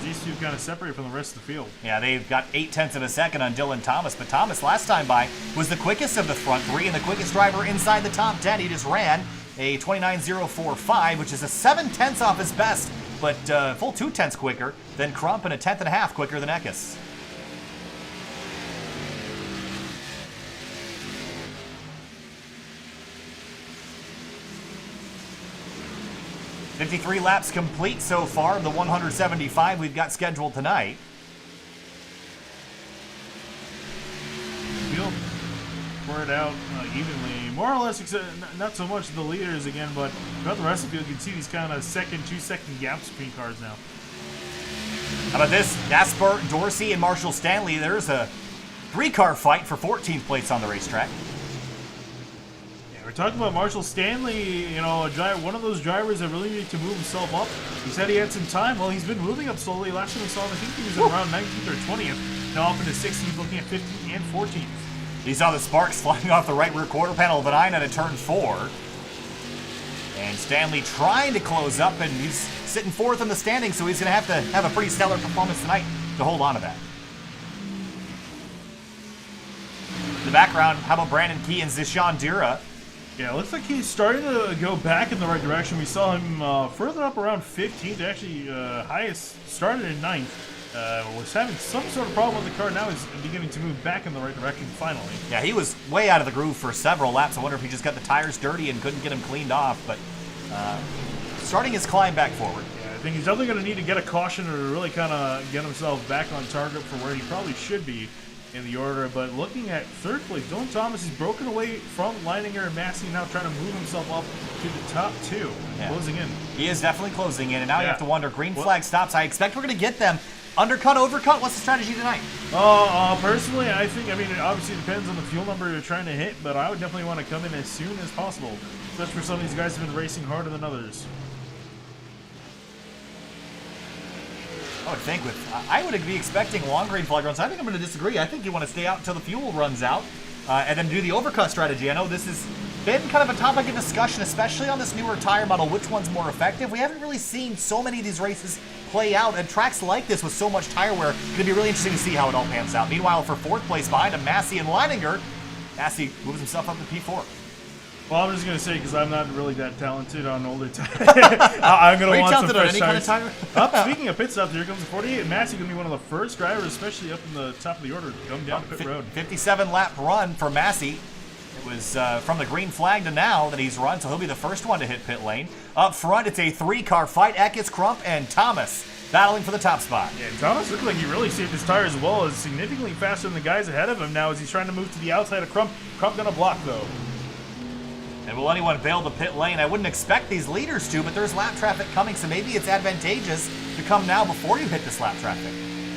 These 2 kind of separate from the rest of the field. Yeah, they've got 0.8 of a second on Dylan Thomas, but Thomas last time by was the quickest of the front 3 and the quickest driver inside the top 10. He just ran a 29.045, which is a 0.7 off his best, but full 0.2 quicker than Crump and a 1.5 quicker than Eckes. 53 laps complete so far of the 175 we've got scheduled tonight. Field spread out evenly, more or less, except not so much the leaders again, but throughout the rest of the field, you can see these kind of 2-second gaps between cars now. How about this? Gaspar, Dorsey, and Marshall Stanley. There's a 3-car fight for 14th place on the racetrack. Yeah, we're talking about Marshall Stanley, you know, one of those drivers that really needed to move himself up. He said he had some time. Well, he's been moving up slowly. Last time we saw him, I think he was around 19th or 20th. Now up into 16th, looking at 15th and 14th. You saw the sparks flying off the right rear quarter panel of the 9 out of turn 4. And Stanley trying to close up, and he's sitting 4th in the standings, so he's going to have a pretty stellar performance tonight to hold on to that. In the background, how about Brandon Key and Zishan Dura? Yeah, it looks like he's starting to go back in the right direction. We saw him further up around 15th, actually highest started in 9th. Was having some sort of problem with the car. Now he's beginning to move back in the right direction finally. Yeah, he was way out of the groove for several laps. I wonder if he just got the tires dirty and couldn't get them cleaned off, but starting his climb back forward. Yeah, I think he's definitely going to need to get a caution or really kind of get himself back on target for where he probably should be in the order. But looking at 3rd place, Dylan Thomas is broken away from Leininger and Masse, now trying to move himself up to the top 2, closing in. He is definitely closing in, and now you have to wonder, green flag stops. I expect we're going to get them. Undercut, overcut, what's the strategy tonight? Personally, I think, it obviously depends on the fuel number you're trying to hit, but I would definitely want to come in as soon as possible, especially for some of these guys who have been racing harder than others. I would be expecting long green flag runs. I think I'm going to disagree. I think you want to stay out until the fuel runs out and then do the overcut strategy. I know this has been kind of a topic of discussion, especially on this newer tire model, which one's more effective. We haven't really seen so many of these races play out at tracks like this with so much tire wear. It's going to be really interesting to see how it all pans out. Meanwhile, for 4th place behind him, Masse and Leininger, Masse moves himself up to P4. Well, I'm just going to say, because I'm not really that talented on older tires, I'm going to want some fresh tires. Kind of tire? Speaking of pit stops, here comes the 48. Masse going to be one of the first drivers, especially up in the top of the order, to come down to pit road. 57-lap run for Masse. It was from the green flag to now that he's run, so he'll be the first one to hit pit lane. Up front, it's a 3-car fight. Eckes, Crump, and Thomas battling for the top spot. Yeah, Thomas looked like he really saved his tires as well, as significantly faster than the guys ahead of him now as he's trying to move to the outside of Crump. Crump gonna block, though. And will anyone bail the pit lane? I wouldn't expect these leaders to, but there's lap traffic coming, so maybe it's advantageous to come now before you hit this lap traffic.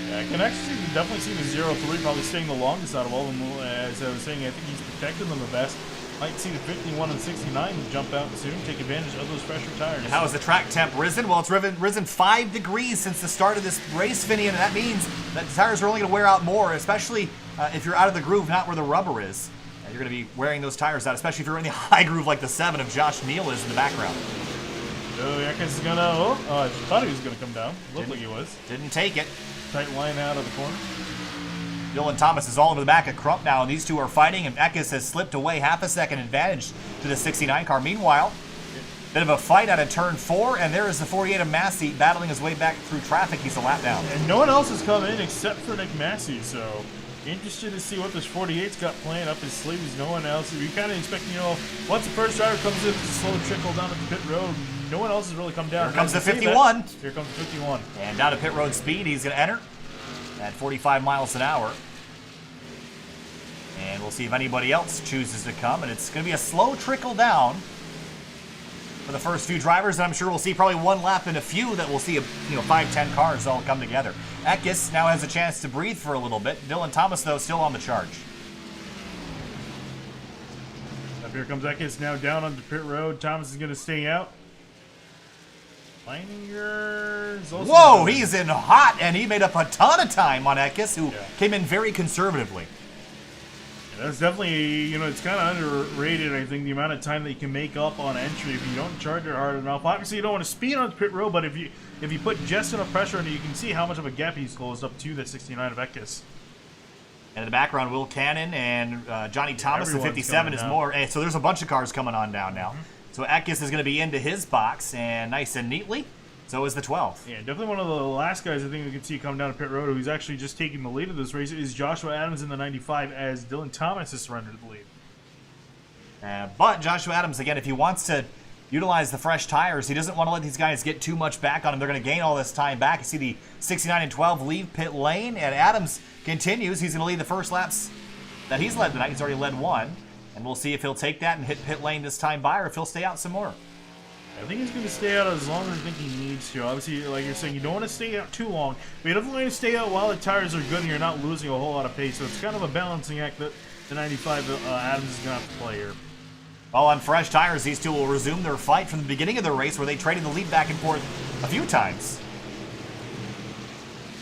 Yeah, I can actually definitely see the 0-3 probably staying the longest out of all of them. As I was saying, I think he's protecting them the best. Might see the 51 and 69 jump out soon, take advantage of those fresher tires. And how has the track temp risen? Well, it's risen 5 degrees since the start of this race, Finian, and that means that the tires are only going to wear out more, especially if you're out of the groove, not where the rubber is. You're going to be wearing those tires out, especially if you're in the high groove like the 7 of Josh Neal is in the background. Oh, Eckes is going to... I thought he was going to come down. Looked like he was. Didn't take it. Tight line out of the corner. Dylan Thomas is all over the back of Crump now, and these two are fighting, and Eckes has slipped away half a second advantage to the 69 car. Meanwhile, bit of a fight out of turn 4, and there is the 48 of Masse battling his way back through traffic. He's a lap down. And no one else has come in except for Nick Masse, so interested to see what this 48's got playing up his sleeves. No one else. We kind of expect, once the first driver comes in, it's a slow trickle down at the pit road. No one else has really come down. Here comes the 51. Here comes the 51. And down to pit road speed, he's going to enter at 45 miles an hour. And we'll see if anybody else chooses to come. And it's going to be a slow trickle down for the first few drivers. And I'm sure we'll see probably one lap in a few that we'll see 5-10 cars all come together. Eckes now has a chance to breathe for a little bit. Dylan Thomas, though, still on the charge. Up here comes Eckes now down onto pit road. Thomas is going to stay out. Whoa, he's in hot, and he made up a ton of time on Eckes, who came in very conservatively. Yeah, that's definitely, it's kind of underrated, I think, the amount of time that you can make up on entry if you don't charge it hard enough. Obviously, you don't want to speed on the pit road, but if you put just enough pressure on it, you can see how much of a gap he's closed up to the 69 of Eckes. And in the background, Will Cannon and Johnny Thomas, the 57 is more. Hey, so there's a bunch of cars coming on down now. So Eckes is going to be into his box, and nice and neatly. So is the 12th. Yeah, definitely one of the last guys I think we can see come down to pit road who's actually just taking the lead of this race is Joshua Adams in the 95 as Dylan Thomas has surrendered the lead. But Joshua Adams, again, if he wants to utilize the fresh tires. He doesn't want to let these guys get too much back on him. They're going to gain all this time back. You see the 69 and 12 leave pit lane, and Adams continues. He's going to lead the first laps that he's led tonight. He's already led one, and we'll see if he'll take that and hit pit lane this time by, or if he'll stay out some more. I think he's going to stay out as long as I think he needs to. Obviously, like you're saying, you don't want to stay out too long, but you definitely want to stay out while the tires are good and you're not losing a whole lot of pace. So it's kind of a balancing act that the 95 Adams is going to have to play here. Well, on fresh tires, these two will resume their fight from the beginning of the race, where they traded the lead back and forth a few times.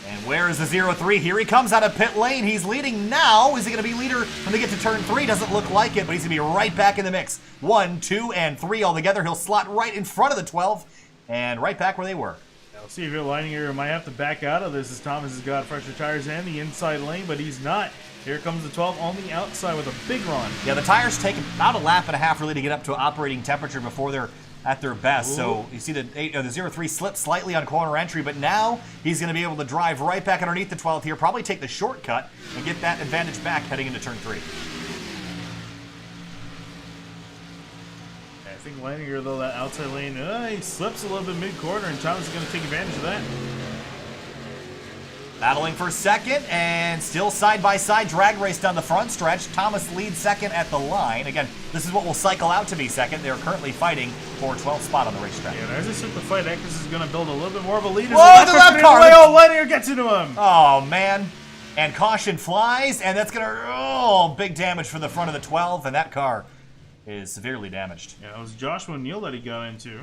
And where is the 0-3? Here he comes out of pit lane. He's leading now. Is he going to be leader when they get to turn 3? Doesn't look like it, but he's going to be right back in the mix. 1, 2, and 3 all together. He'll slot right in front of the 12 and right back where they were. I'll see if your lining area might have to back out of this, as Thomas has got fresher tires and the inside lane, but he's not. Here comes the 12 on the outside with a big run. Yeah, the tires take about a lap and a half really to get up to operating temperature before they're at their best. Ooh. So you see the 0-3 slip slightly on corner entry, but now he's going to be able to drive right back underneath the 12th here, probably take the shortcut and get that advantage back heading into turn 3. I think landing here, though, that outside lane, he slips a little bit mid-corner, and Thomas is going to take advantage of that. Battling for second, and still side-by-side drag race down the front stretch. Thomas leads second at the line. Again, this is what will cycle out to be second. They're currently fighting for 12th spot on the racetrack. Yeah, and as I said, the fight, Eckes is going to build a little bit more of a lead. Whoa, the left car! Oh, Lanier gets into him! Oh, man. And caution flies, and that's going to, big damage for the front of the 12, and that car is severely damaged. Yeah, it was Joshua Neal that he got into.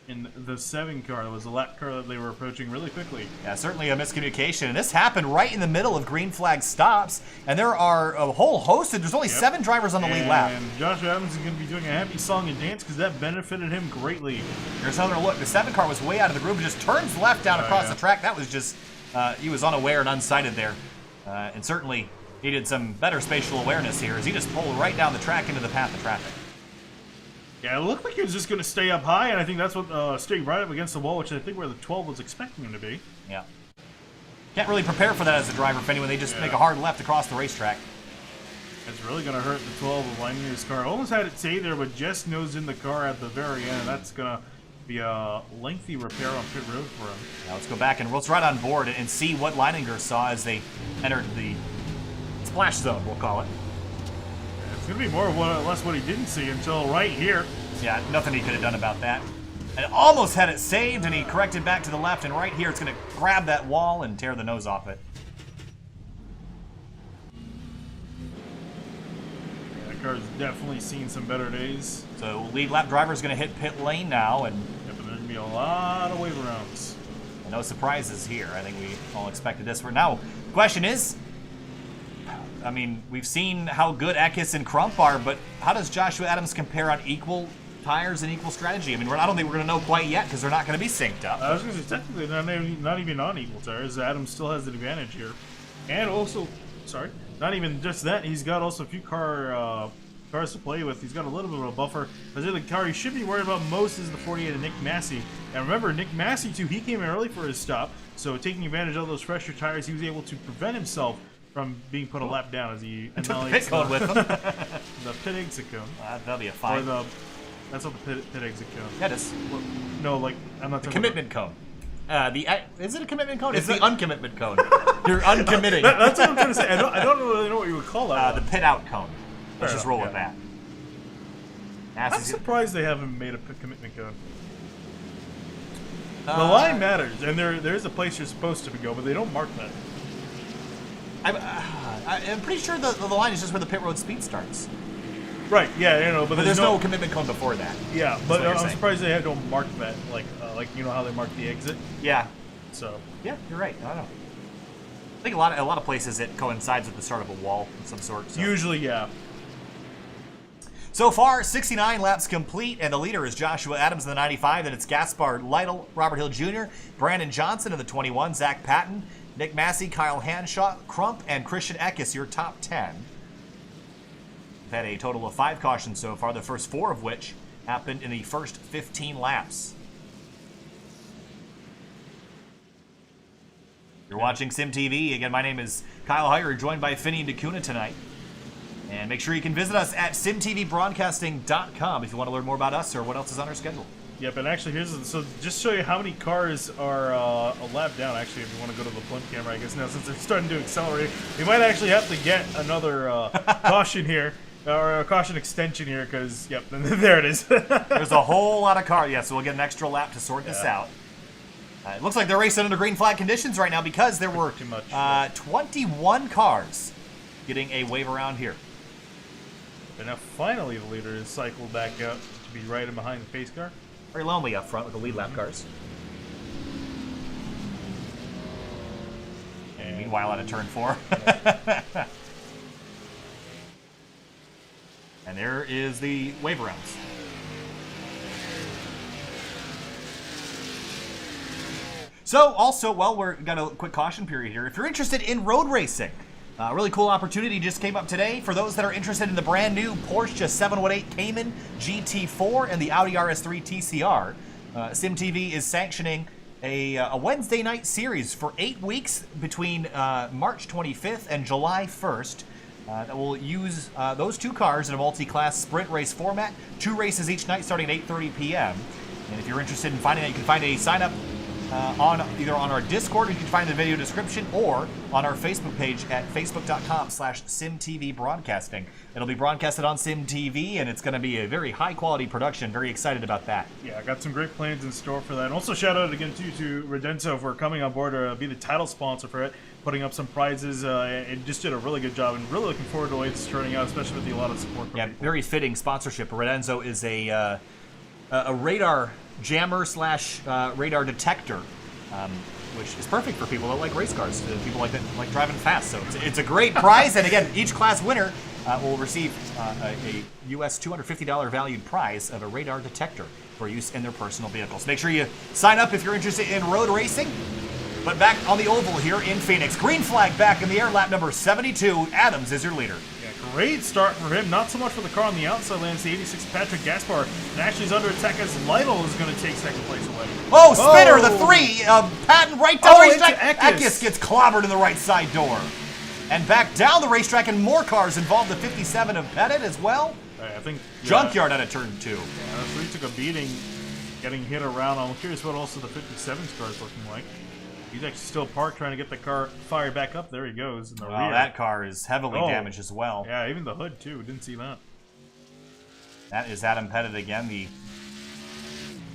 In the 7 car, it was a lap car that they were approaching really quickly. Yeah, certainly a miscommunication. And this happened right in the middle of green flag stops. And there are a whole host there's only 7 drivers on the lead lap. And Joshua Adams is going to be doing a happy song and dance because that benefited him greatly. Here's another look. The 7 car was way out of the groove and just turns left down across the track. That was just, he was unaware and unsighted there. And certainly needed some better spatial awareness here as he just pulled right down the track into the path of traffic. Yeah, it looked like he was just going to stay up high, and I think that's what stayed right up against the wall, which I think where the 12 was expecting him to be. Yeah. Can't really prepare for that as a driver, Penny, when they just make a hard left across the racetrack. It's really going to hurt the 12 of lining his car. Almost had it stay there, but just nosed in the car at the very end. That's going to be a lengthy repair on pit road for him. Now let's go back and let's right on board and see what Leininger saw as they entered the splash zone, we'll call it. It's going to be more or less what he didn't see until right here. Yeah, nothing he could have done about that. And almost had it saved, and he corrected back to the left, and right here it's going to grab that wall and tear the nose off it. Yeah, that car's definitely seen some better days. So lead lap driver is going to hit pit lane now, and But there's going to be a lot of wave arounds. no surprises here. I think we all expected this. For now, the question is, I mean, we've seen how good Eckes and Crump are, but how does Joshua Adams compare on equal tires and equal strategy? I mean, I don't think we're going to know quite yet because they're not going to be synced up. I was going to say, technically, not even on equal tires. Adams still has the advantage here. And also, not even just that, he's got also a few cars to play with. He's got a little bit of a buffer. I think the car he should be worried about most is the 48 of Nick Masse. And remember, Nick Masse, too, he came in early for his stop, so taking advantage of those fresher tires, he was able to prevent himself from being put a lap down as he took the pit cone with him. The pit exit cone. That'll be a fine. Or that's not the pit exit cone. Yeah, it is. No, like, I'm not talking Commitment cone. Is it a commitment cone? It's the uncommitment cone. You're uncommitting. That's what I'm trying to say. I don't really know what you would call that. The pit out cone. Let's just roll with yeah. that. I'm surprised they haven't made a commitment code. The line matters, and there's a place you're supposed to go, but they don't mark that. I'm pretty sure the line is just where the pit road speed starts. Right, yeah, but there's no commitment cone before that. Yeah, but I'm saying. surprised they don't mark that, like you know how they mark the exit. Yeah. So. Yeah, you're right. I don't know. I think a lot of places it coincides with the start of a wall of some sort. So. Usually, yeah. So far, 69 laps complete, and the leader is Joshua Adams in the 95. Then it's Gaspar Lytle, Robert Hill Jr., Brandon Johnson in the 21, Zach Patton, Nick Masse, Kyle Hanshaw, Crump, and Christian Eckes, your top 10. We've had a total of 5 cautions so far, the first 4 of which happened in the first 15 laps. You're watching Sim TV. Again, my name is Kyle Heyer, joined by Finney and DeCuna tonight. And make sure you can visit us at simtvbroadcasting.com if you want to learn more about us or what else is on our schedule. Yep, and actually, so just show you how many cars are a lap down. Actually, if you want to go to the front camera, I guess now since they're starting to accelerate, we might actually have to get another caution here, or a caution extension here, because yep, there it is. There's a whole lot of cars. Yeah, so we'll get an extra lap to sort this out. It looks like they're racing under green flag conditions right now because there were 21 cars getting a wave around here. And now finally the leader is cycled back out to be right in behind the pace car. Very lonely up front with the lead lap cars. And meanwhile, out of turn 4. And there is the wave rounds. So, also, well, we've got a quick caution period here. If you're interested in road racing, a really cool opportunity just came up today for those that are interested in the brand new Porsche 718 Cayman GT4 and the Audi RS3 TCR. SimTV is sanctioning a Wednesday night series for 8 weeks between March 25th and July 1st that will use those 2 cars in a multi-class sprint race format. 2 races each night starting at 8:30 p.m. And if you're interested in finding that, you can find a sign-up either on our Discord, you can find the video description, or on our Facebook page at facebook.com/SimTVBroadcasting. It'll be broadcasted on SimTV, and it's going to be a very high-quality production. Very excited about that. Yeah, I got some great plans in store for that. And also shout out again to Redenso for coming on board to be the title sponsor for it, putting up some prizes, and just did a really good job. And really looking forward to the way it's turning out, especially with a lot of support from people. Very fitting sponsorship. Redenso is a radar jammer / radar detector, which is perfect for people that like race cars, people like driving fast. So it's a great prize, and again, each class winner will receive a US $250 valued prize of a radar detector for use in their personal vehicles. Make sure you sign up if you're interested in road racing. But back on the oval here in Phoenix, green flag back in the air, lap number 72. Adams is your leader. Great start for him. Not so much for the car on the outside lands. The 86 Patrick Gaspar. And actually is under attack as Lytle is going to take second place away. Oh, spinner, the 3. Patton right down the racetrack. Eckes gets clobbered in the right side door. And back down the racetrack, and more cars involved. The 57 of Pettit as well. I think Junkyard out of turn 2. Yeah, the 3 took a beating getting hit around. I'm curious what also the 57's car is looking like. He's actually still parked trying to get the car fired back up. There he goes in the rear. That car is heavily damaged as well. Yeah, even the hood too. Didn't see that. That is Adam Pettit again, the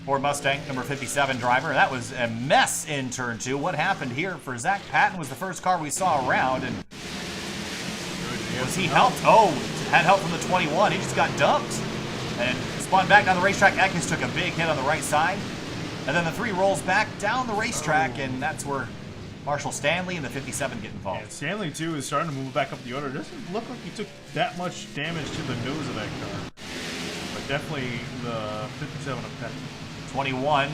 Ford Mustang number 57 driver. That was a mess in turn 2. What happened here for Zach Patton was the first car we saw around, and was he helped? Oh, had help from the 21. He just got dumped and spun back down the racetrack. Eckes took a big hit on the right side. And then the 3 rolls back down the racetrack, and that's where Marshall Stanley and the 57 get involved. Yeah, Stanley, too, is starting to move back up the order. It doesn't look like he took that much damage to the nose of that car. But definitely the 57 of Pettit. 21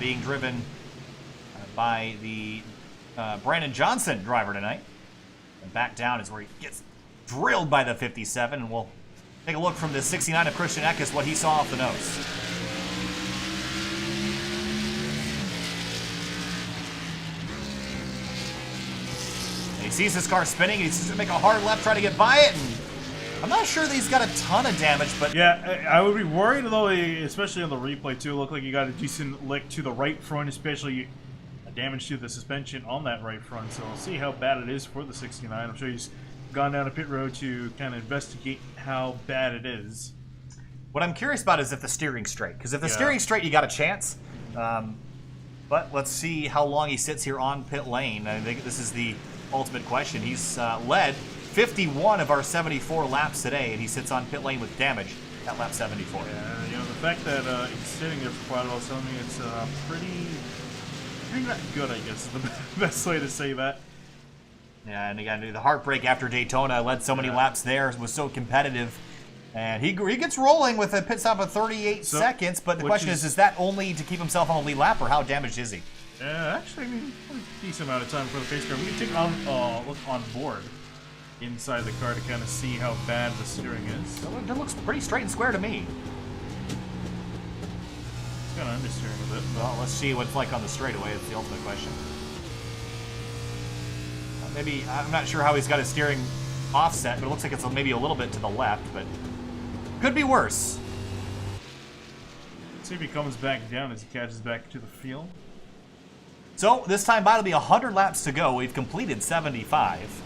being driven by the Brandon Johnson driver tonight. And back down is where he gets drilled by the 57, and we'll take a look from the 69 of Christian Eckes, what he saw off the nose. He sees his car spinning, he sees it make a hard left, try to get by it, and I'm not sure that he's got a ton of damage, but... Yeah, I would be worried, though, especially on the replay, too. It looked like he got a decent lick to the right front, especially damage to the suspension on that right front, so we'll see how bad it is for the 69. I'm sure he's gone down to pit road to kind of investigate how bad it is. What I'm curious about is if the steering's straight, because if the steering's straight, you got a chance. But let's see how long he sits here on pit lane. I think this is the ultimate question. He's led 51 of our 74 laps today, and he sits on pit lane with damage at lap 74. Yeah, you know, the fact that he's sitting there for quite a while is telling me it's pretty not good, I guess, is the best way to say that. Yeah, and again, the heartbreak after Daytona, led so many laps there, was so competitive. And he gets rolling with a pit stop of 38 seconds, but the question is that only to keep himself on the lead lap, or how damaged is he? Yeah, actually, I mean, a decent amount of time for the pace car. We can take a look on board inside the car to kind of see how bad the steering is. That looks pretty straight and square to me. It's kind of understeering a bit. Well, let's see what it's like on the straightaway. It's the ultimate question. Maybe, I'm not sure how he's got his steering offset, but it looks like it's maybe a little bit to the left, but could be worse. See if he comes back down as he catches back to the field. So this time by, it'll be 100 laps to go. We've completed 75.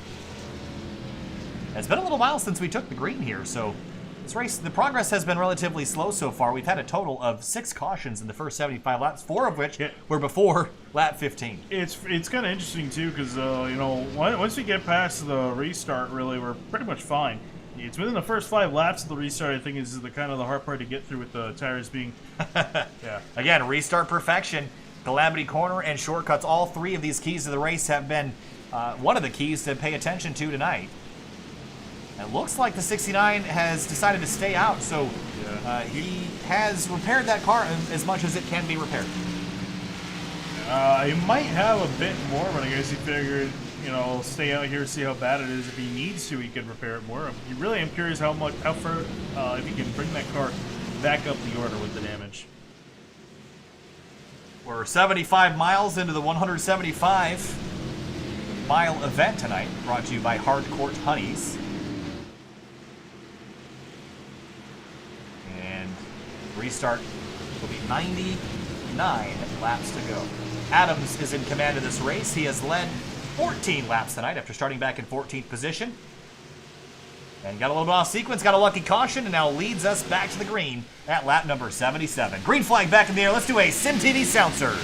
It's been a little while since we took the green here, so this race, the progress has been relatively slow so far. We've had a total of 6 cautions in the first 75 laps, 4 of which were before lap 15. It's kind of interesting too, because you know, once we get past the restart, really, we're pretty much fine. It's within the first 5 laps of the restart, I think, is the kind of the hard part to get through with the tires being. Yeah. Again, restart perfection, Calamity Corner, and shortcuts. All 3 of these keys to the race have been one of the keys to pay attention to tonight. It looks like the 69 has decided to stay out, so he has repaired that car as much as it can be repaired. He might have a bit more, but I guess he figured, you know, stay out here, see how bad it is. If he needs to, he can repair it more. I really am curious how far, if he can bring that car back up the order with the damage. We're 75 miles into the 175 mile event tonight, brought to you by Hardcourt Honeys. Restart will be 99 laps to go. Adams is in command of this race. He has led 14 laps tonight after starting back in 14th position. And got a little bit off sequence, got a lucky caution, and now leads us back to the green at lap number 77. Green flag back in the air. Let's do a SimTV sound surge.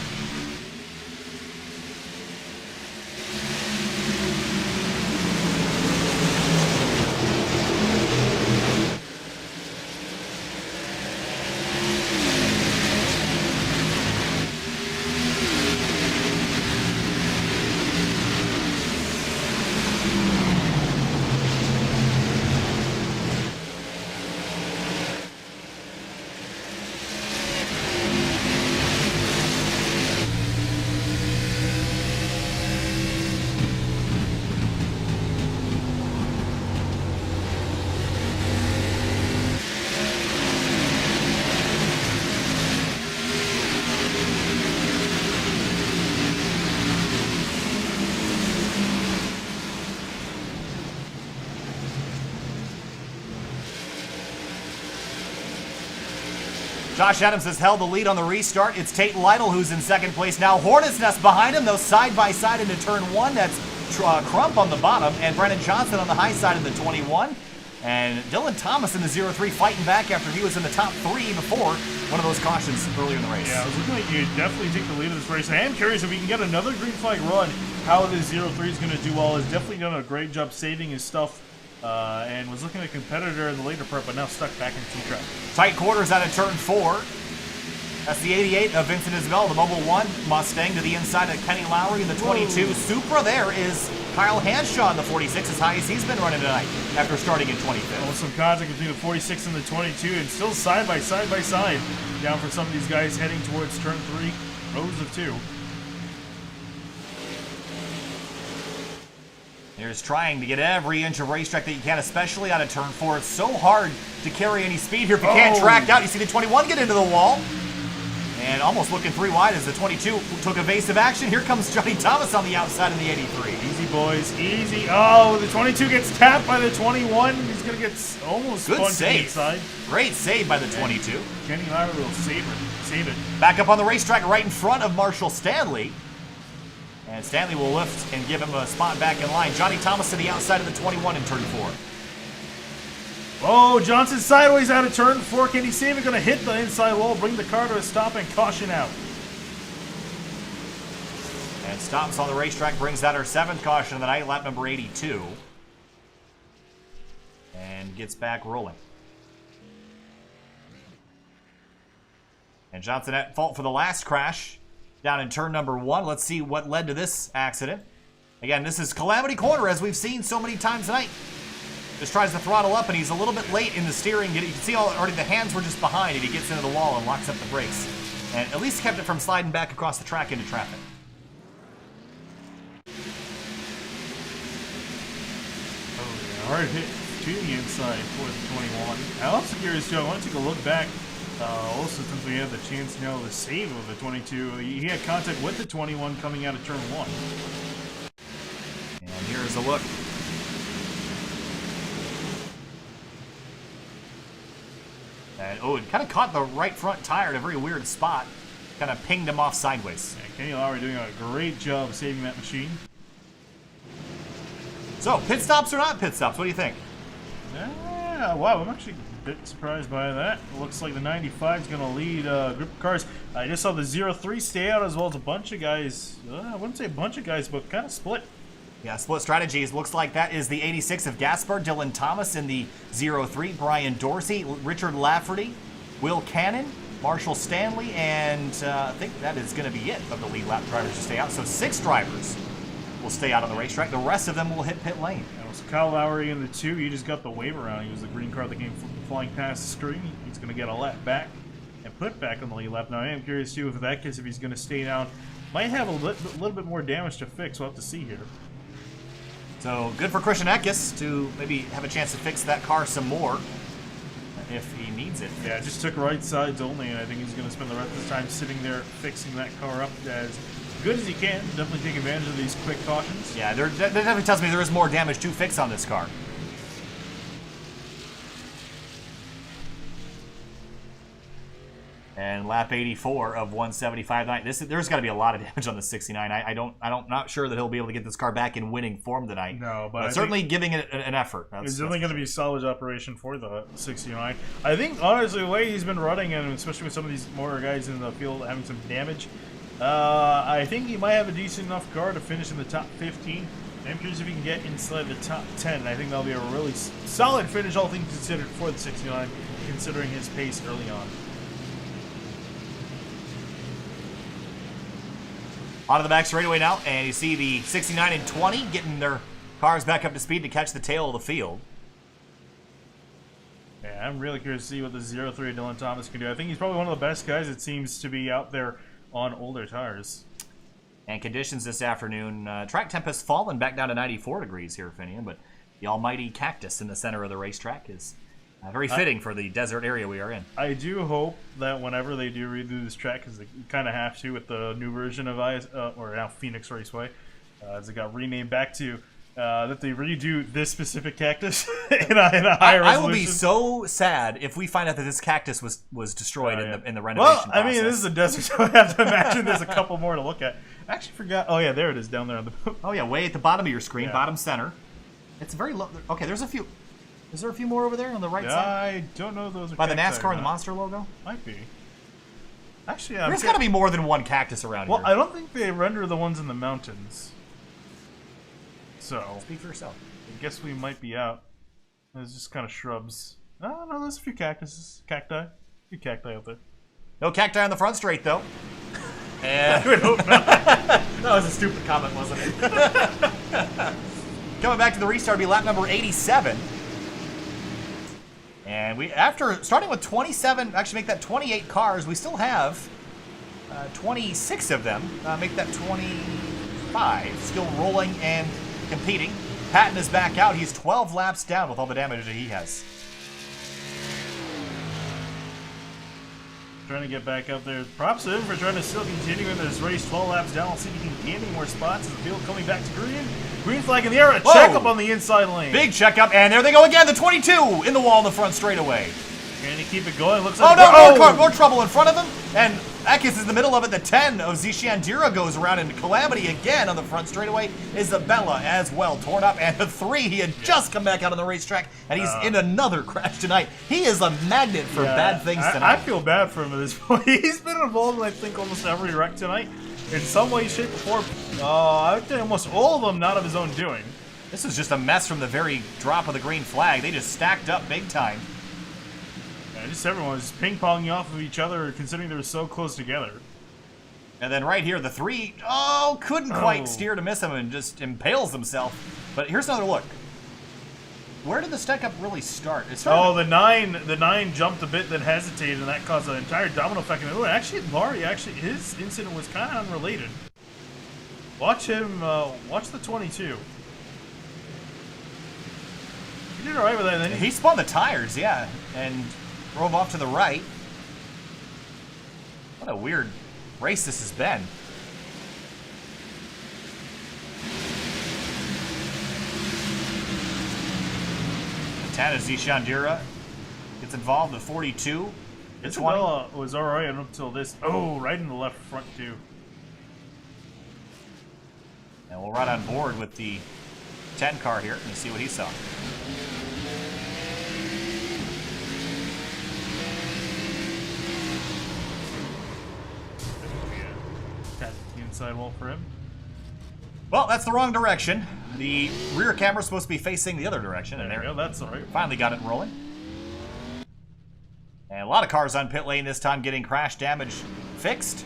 Josh Adams has held the lead on the restart. It's Tate Lytle who's in second place now. Hornet's Nest behind him, though, side by side into turn 1. That's Crump on the bottom, and Brennan Johnson on the high side in the 21. And Dylan Thomas in the 0-3 fighting back after he was in the top 3 before one of those cautions earlier in the race. Yeah, I was looking like you definitely take the lead of this race. I am curious if we can get another green flag run, how this 0-3 is going to do well. He's definitely done a great job saving his stuff. And was looking at a competitor in the later part, but now stuck back in T-track. Tight quarters out of turn 4. That's the 88 of Vincent Isabel, the Mobile 1 Mustang to the inside of Kenny Lowry in the 22. Whoa. Supra there is Kyle Hanshaw in the 46, as high as he's been running tonight after starting in 25th. Well, some contact between the 46 and the 22, and still side by side down for some of these guys heading towards turn 3, rows of 2. Here's trying to get every inch of racetrack that you can, especially out of turn 4. It's so hard to carry any speed here if you can't track out. You see the 21 get into the wall. And almost looking 3 wide as the 22 took evasive action. Here comes Johnny Thomas on the outside in the 83. Easy, boys. Easy. Oh, the 22 gets tapped by the 21. He's going to get almost good spun save. to the inside. Great save by the 22. Kenny Lowry will save it. Back up on the racetrack right in front of Marshall Stanley. And Stanley will lift and give him a spot back in line. Johnny Thomas to the outside of the 21 in turn 4. Oh, Johnson sideways out of turn 4. Can he save it? Going to hit the inside wall, bring the car to a stop, and caution out. And stops on the racetrack, brings out our 7th caution of the night, lap number 82. And gets back rolling. And Johnson at fault for the last crash down in turn number 1. Let's see what led to this accident. Again, this is Calamity Corner, as we've seen so many times tonight. Just tries to throttle up, and he's a little bit late in the steering. You can see already the hands were just behind it. He gets into the wall and locks up the brakes. And at least kept it from sliding back across the track into traffic. Oh, yeah. Hard hit to the inside for the 21. I'm also curious, too. I want to take a look back. Also, since we have the chance now to save of the 22, he had contact with the 21 coming out of turn 1. And here's a look. And, oh, it kind of caught the right front tire in a very weird spot. Kind of pinged him off sideways. Yeah, Kenny Lowry doing a great job saving that machine. So, pit stops or not pit stops? What do you think? Yeah, wow, I'm actually a bit surprised by that. It looks like the 95 is going to lead a group of cars. I just saw the 03 stay out as well as a bunch of guys. I wouldn't say a bunch of guys, but kind of split. Yeah, split strategies. Looks like that is the 86 of Gaspar, Dylan Thomas in the 03, Brian Dorsey, Richard Lafferty, Will Cannon, Marshall Stanley, and I think that is going to be it of the lead lap drivers to stay out. So 6 drivers will stay out on the racetrack. The rest of them will hit pit lane. So Kyle Lowry in the 2, he just got the wave around. He was the green car that came flying past the screen. He's going to get a lap back and put back on the lead lap. Now I am curious too if that case, if he's going to stay down. Might have a little bit more damage to fix. We'll have to see here. So good for Christian Eckes to maybe have a chance to fix that car some more if he needs it. Yeah, just took right sides only, and I think he's going to spend the rest of the time sitting there fixing that car up as good as he can. Definitely take advantage of these quick cautions. Yeah, that definitely tells me there is more damage to fix on this car. And lap 84 of 175.9. There's got to be a lot of damage on the 69. I'm not sure that he'll be able to get this car back in winning form tonight. No, but certainly giving it an effort. It's definitely going to be a salvage operation for the 69. I think honestly the way he's been running, and especially with some of these more guys in the field having some damage, I think he might have a decent enough car to finish in the top 15. I'm curious if he can get inside the top 10. I think that'll be a really solid finish, all things considered, for the 69, considering his pace early on. Onto the back straightaway now, and you see the 69 and 20 getting their cars back up to speed to catch the tail of the field. Yeah, I'm really curious to see what the 03 Dylan Thomas can do. I think he's probably one of the best guys that seems to be out there on older tires. And conditions this afternoon, track temp has fallen back down to 94 degrees here, Finian, but the almighty cactus in the center of the racetrack is very fitting for the desert area we are in. I do hope that whenever they do redo this track, because they kind of have to with the new version of or now Phoenix Raceway, as it got renamed back to, that they redo this specific cactus in a higher resolution. I will be so sad if we find out that this cactus was destroyed in the renovation process. I mean, this is a desert, so I have to imagine there's a couple more to look at. I actually forgot. Oh, yeah, there it is down there on the... Oh, yeah, way at the bottom of your screen, yeah. Bottom center. It's very low. Okay, there's a few... Is there a few more over there on the right side? I don't know if those are by the NASCAR and the Monster logo? Might be. Actually, there's got to be more than one cactus around here. Well, I don't think they render the ones in the mountains. So... Speak for yourself. I guess we might be out. There's just kind of shrubs. Oh, no, there's a few cactuses. Cacti. A few cacti out there. No cacti on the front straight, though. And I would hope not. That was a stupid comment, wasn't it? Coming back to the restart, will be lap number 87. And we, after starting with 27, actually make that 28 cars, we still have 26 of them. Make that 25. Still rolling and competing. Patton is back out. He's 12 laps down with all the damage that he has. Trying to get back up there. Props to him for trying to still continue in this race. 12 laps down. I'll see if he can gain any more spots as the field coming back to green. Green flag in the air. A checkup on the inside lane. Big checkup, and there they go again. The 22 in the wall in the front straightaway. Can he keep it going? Looks like more trouble in front of him. And Eckes is in the middle of it. The 10 of Zishandira goes around into calamity again on the front straightaway. Isabella as well torn up. And the 3, he had just come back out on the racetrack, and he's in another crash tonight. He is a magnet for bad things tonight. I feel bad for him at this point. He's been involved in, I think, almost every wreck tonight. In some way, shape, or form. I would say almost all of them not of his own doing. This is just a mess from the very drop of the green flag. They just stacked up big time. Yeah, just everyone was ping-ponging off of each other, considering they were so close together. And then right here, the 3, couldn't quite steer to miss him and just impales himself. But here's another look. Where did the stack-up really start? The 9 jumped a bit, then hesitated, and that caused an entire domino effect. And actually, Laurie, his incident was kind of unrelated. Watch him, watch the 22. He did alright with that. Then he spun the tires, yeah, and drove off to the right. What a weird race this has been. Tana Zishandira gets involved. The 42. The 20. Isabella was alright up until this. Oh, right in the left front, too. And we'll ride on board with the 10 car here and see what he saw. That's the inside wall for him. Well, that's the wrong direction. The rear camera's supposed to be facing the other direction. And There we go, that's alright. finally got it rolling. And a lot of cars on pit lane this time getting crash damage fixed.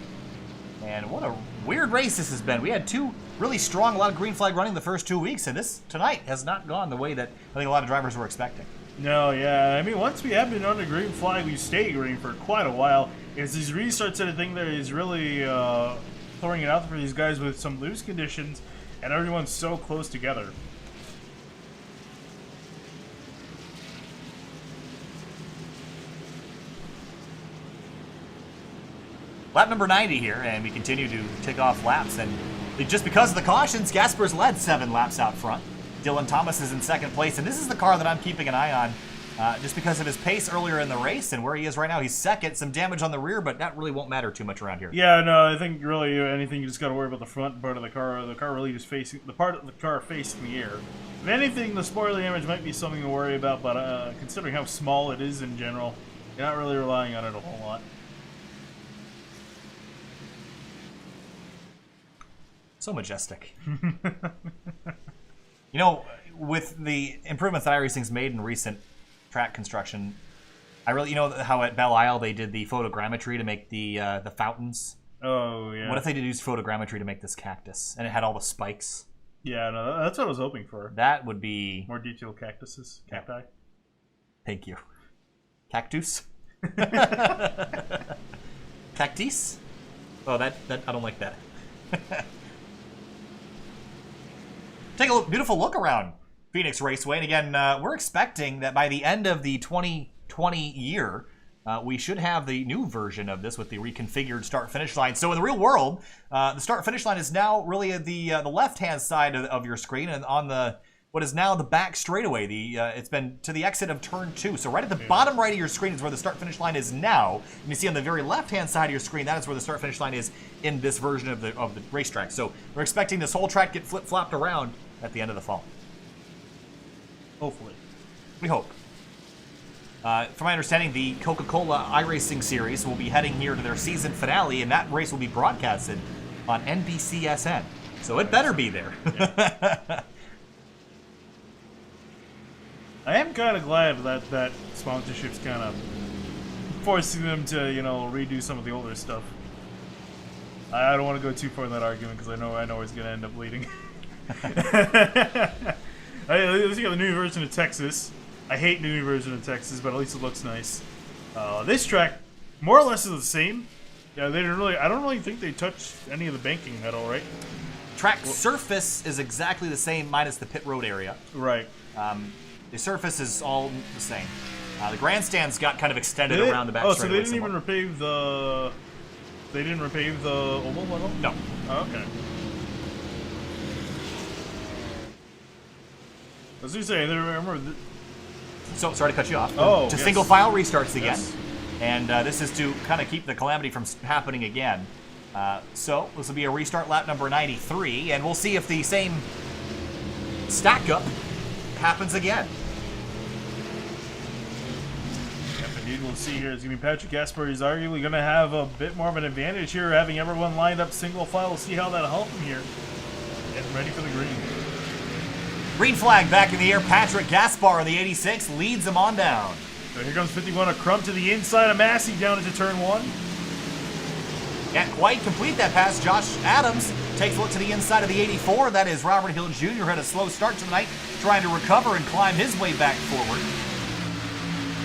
And what a weird race this has been. We had two really strong, a lot of green flag running the first 2 weeks, and this tonight has not gone the way that I think a lot of drivers were expecting. No, yeah. I mean, once we have been on the green flag, we stayed green for quite a while. It's these restarts that I think that is really throwing it out for these guys with some loose conditions, and everyone's so close together. Lap number 90 here, and we continue to tick off laps. And just because of the cautions, Gasper's led 7 laps out front. Dylan Thomas is in second place, and this is the car that I'm keeping an eye on just because of his pace earlier in the race and where he is right now. He's second, some damage on the rear, but that really won't matter too much around here. Yeah, no, I think really anything you just got to worry about the front part of the car. The car really just facing the part of the car facing the air. If anything, the spoiler damage might be something to worry about, but considering how small it is in general, you're not really relying on it a whole lot. So majestic. You know, with the improvements that iRacing's made in recent track construction, I really, you know how at Belle Isle they did the photogrammetry to make the fountains? Oh, yeah. What if they did use photogrammetry to make this cactus, and it had all the spikes? Yeah, no, that's what I was hoping for. That would be... More detailed cactuses. Cacti. Thank you. Cactus? Cactus? Oh, that I don't like that. Take a beautiful look around Phoenix Raceway. And again, we're expecting that by the end of the 2020 year, we should have the new version of this with the reconfigured start-finish line. So in the real world, the start-finish line is now really at the left-hand side of your screen, and on the what is now the back straightaway. It's been to the exit of turn 2. So right at the bottom right of your screen is where the start-finish line is now. And you see on the very left-hand side of your screen, that is where the start-finish line is in this version of the racetrack. So we're expecting this whole track to get flip-flopped around at the end of the fall. Hopefully. We hope. From my understanding, the Coca-Cola iRacing series will be heading here to their season finale, and that race will be broadcasted on NBCSN. So it better be there. Yeah. I am kind of glad that sponsorship's kind of forcing them to, you know, redo some of the older stuff. I don't want to go too far in that argument because I know it's going to end up leading. At least you got the new version of Texas. I hate the new version of Texas, but at least it looks nice. This track, more or less, is the same. Yeah, they didn't really. I don't really think they touched any of the banking at all, right? Track surface is exactly the same, minus the pit road area. Right. The surface is all the same. The grandstands got kind of extended around the back. Oh, so they didn't even repave the. They didn't repave the oval level? No. Oh, okay. As you say, remember. So sorry to cut you off. Oh, to yes. single file restarts again, Yes. and this is to kind of keep the calamity from happening again. So this will be a restart lap number 93, and we'll see if the same stack up happens again. Yep, indeed, we'll see here. It's going to be Patrick Gasper. He's arguably going to have a bit more of an advantage here, having everyone lined up single file. We'll see how that'll help him here. Getting ready for the green. Green flag back in the air. Patrick Gaspar in the 86 leads them on down. So here comes 51, a crump to the inside of Masse down into turn 1. Can't quite complete that pass. Josh Adams takes a look to the inside of the 84. That is Robert Hill Jr. who had a slow start tonight, trying to recover and climb his way back forward.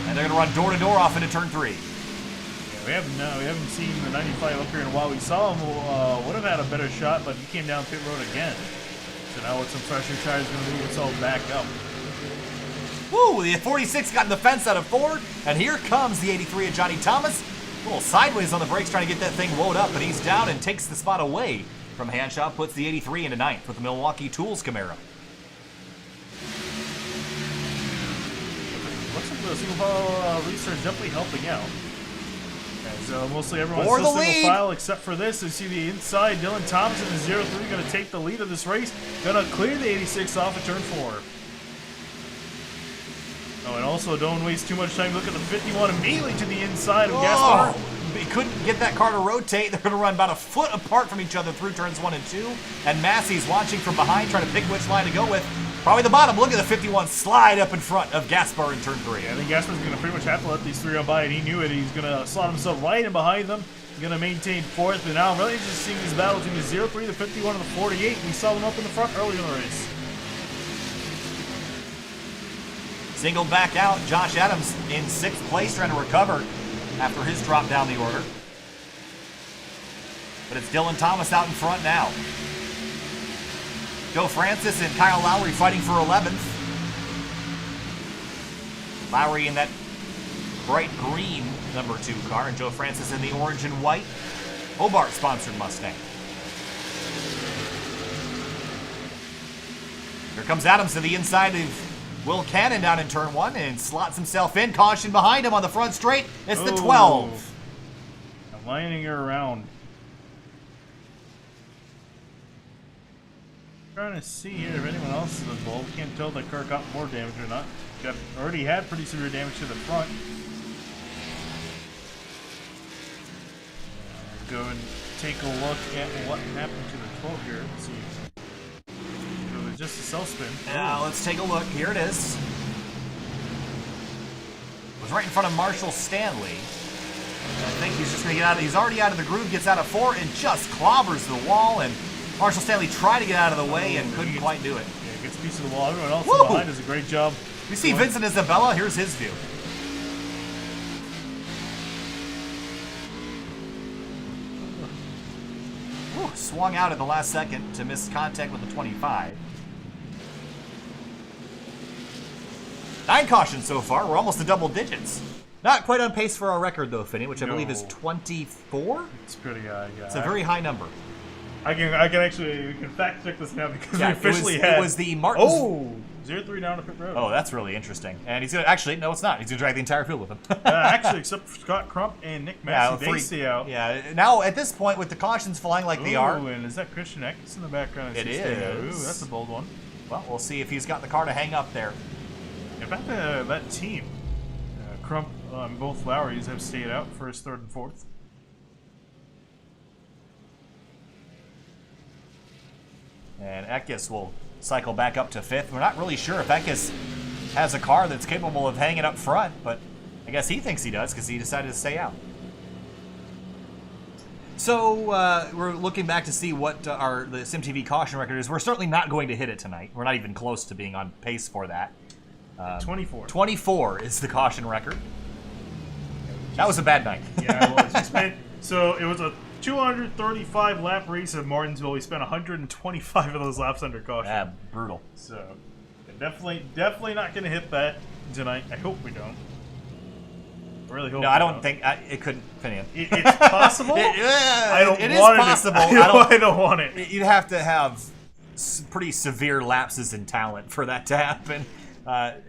And they're going to run door-to-door off into turn 3. Yeah, we haven't seen the 95 up here in a while. We saw him, would have had a better shot, but he came down pit road again. So now with some fresher tires, going to move himself back up. Woo! The 46 got in the fence out of Ford, and here comes the 83 of Johnny Thomas. A little sideways on the brakes trying to get that thing woed up, but he's down and takes the spot away from Hanshaw, puts the 83 into 9th with the Milwaukee Tools Camaro. looks like the single file restart is definitely helping out. So mostly everyone's For still the single lead. file except for this. You see the inside. Dylan Thompson is 0-3, going to take the lead of this race. Going to clear the 86 off at turn 4. Oh, and also don't waste too much time. Look at the 51 immediately to the inside of Gaspar. He couldn't get that car to rotate. They're going to run about a foot apart from each other through turns 1 and 2. And Masse's watching from behind, trying to pick which line to go with. Probably the bottom. Look at the 51 slide up in front of Gaspar in turn 3. I think Gaspar's going to pretty much have to let these three go by, and he knew it. He's going to slot himself right in behind them. He's going to maintain 4th, and now I'm really just seeing this battle between the 0-3, the 51, and the 48. We saw them up in the front early in the race. Singled back out. Josh Adams in 6th place, trying to recover after his drop down the order. But it's Dylan Thomas out in front now. Joe Francis and Kyle Lowry fighting for 11th. Lowry in that bright green number 2 car, and Joe Francis in the orange and white Hobart-sponsored Mustang. Here comes Adams to the inside of Will Cannon down in turn 1 and slots himself in. Caution behind him on the front straight. It's the 12. Lining her around. Trying to see here if anyone else is involved. Can't tell if that car got more damage or not. Already had pretty severe damage to the front. Go and take a look at what happened to the 12 here. Let's see. So it's just a self spin. Now let's take a look. Here it is. It was right in front of Marshall Stanley. I think he's just going to get out of, he's already out of the groove, gets out of 4 and just clobbers the wall, and Marshall Stanley tried to get out of the way and couldn't quite do it. Yeah, gets a piece of the wall. Everyone else Woo! behind does a great job. We see Vincent Isabella. Here's his view. Woo, swung out at the last second to miss contact with the 25. 9 cautions so far. We're almost to double digits. Not quite on pace for our record, though, Finney, which I believe is 24? It's pretty high, yeah. It's a very high number. I can actually, we can fact check this now because Yeah, we officially had. It was the Martins. Oh! 0-3 down to pit road. Oh, that's really interesting. And he's going to, actually, no, it's not. He's going to drag the entire field with him. Actually, except for Scott Crump and Nick Massey, they stay out. Yeah, now at this point, with the cautions flying like they are. And is that Christian Eckes in the background? It is. Ooh, that's a bold one. Well, we'll see if he's got the car to hang up there. In fact, that team, Crump and both Lowrys have stayed out first, 3rd, and 4th. And Eckes will cycle back up to 5th. We're not really sure if Eckes has a car that's capable of hanging up front, but I guess he thinks he does because he decided to stay out. So we're looking back to see what the SimTV caution record is. We're certainly not going to hit it tonight. We're not even close to being on pace for that. 24. 24 is the caution record. That was a bad night. Yeah, it was. So it was a 235 lap race at Martinsville. We spent 125 of those laps under caution. Yeah, brutal. So definitely not going to hit that tonight. I hope we don't. I really hope. No, I don't think it couldn't. Finian. It's possible. I don't it want is possible. I don't want it. You'd have to have pretty severe lapses in talent for that to happen.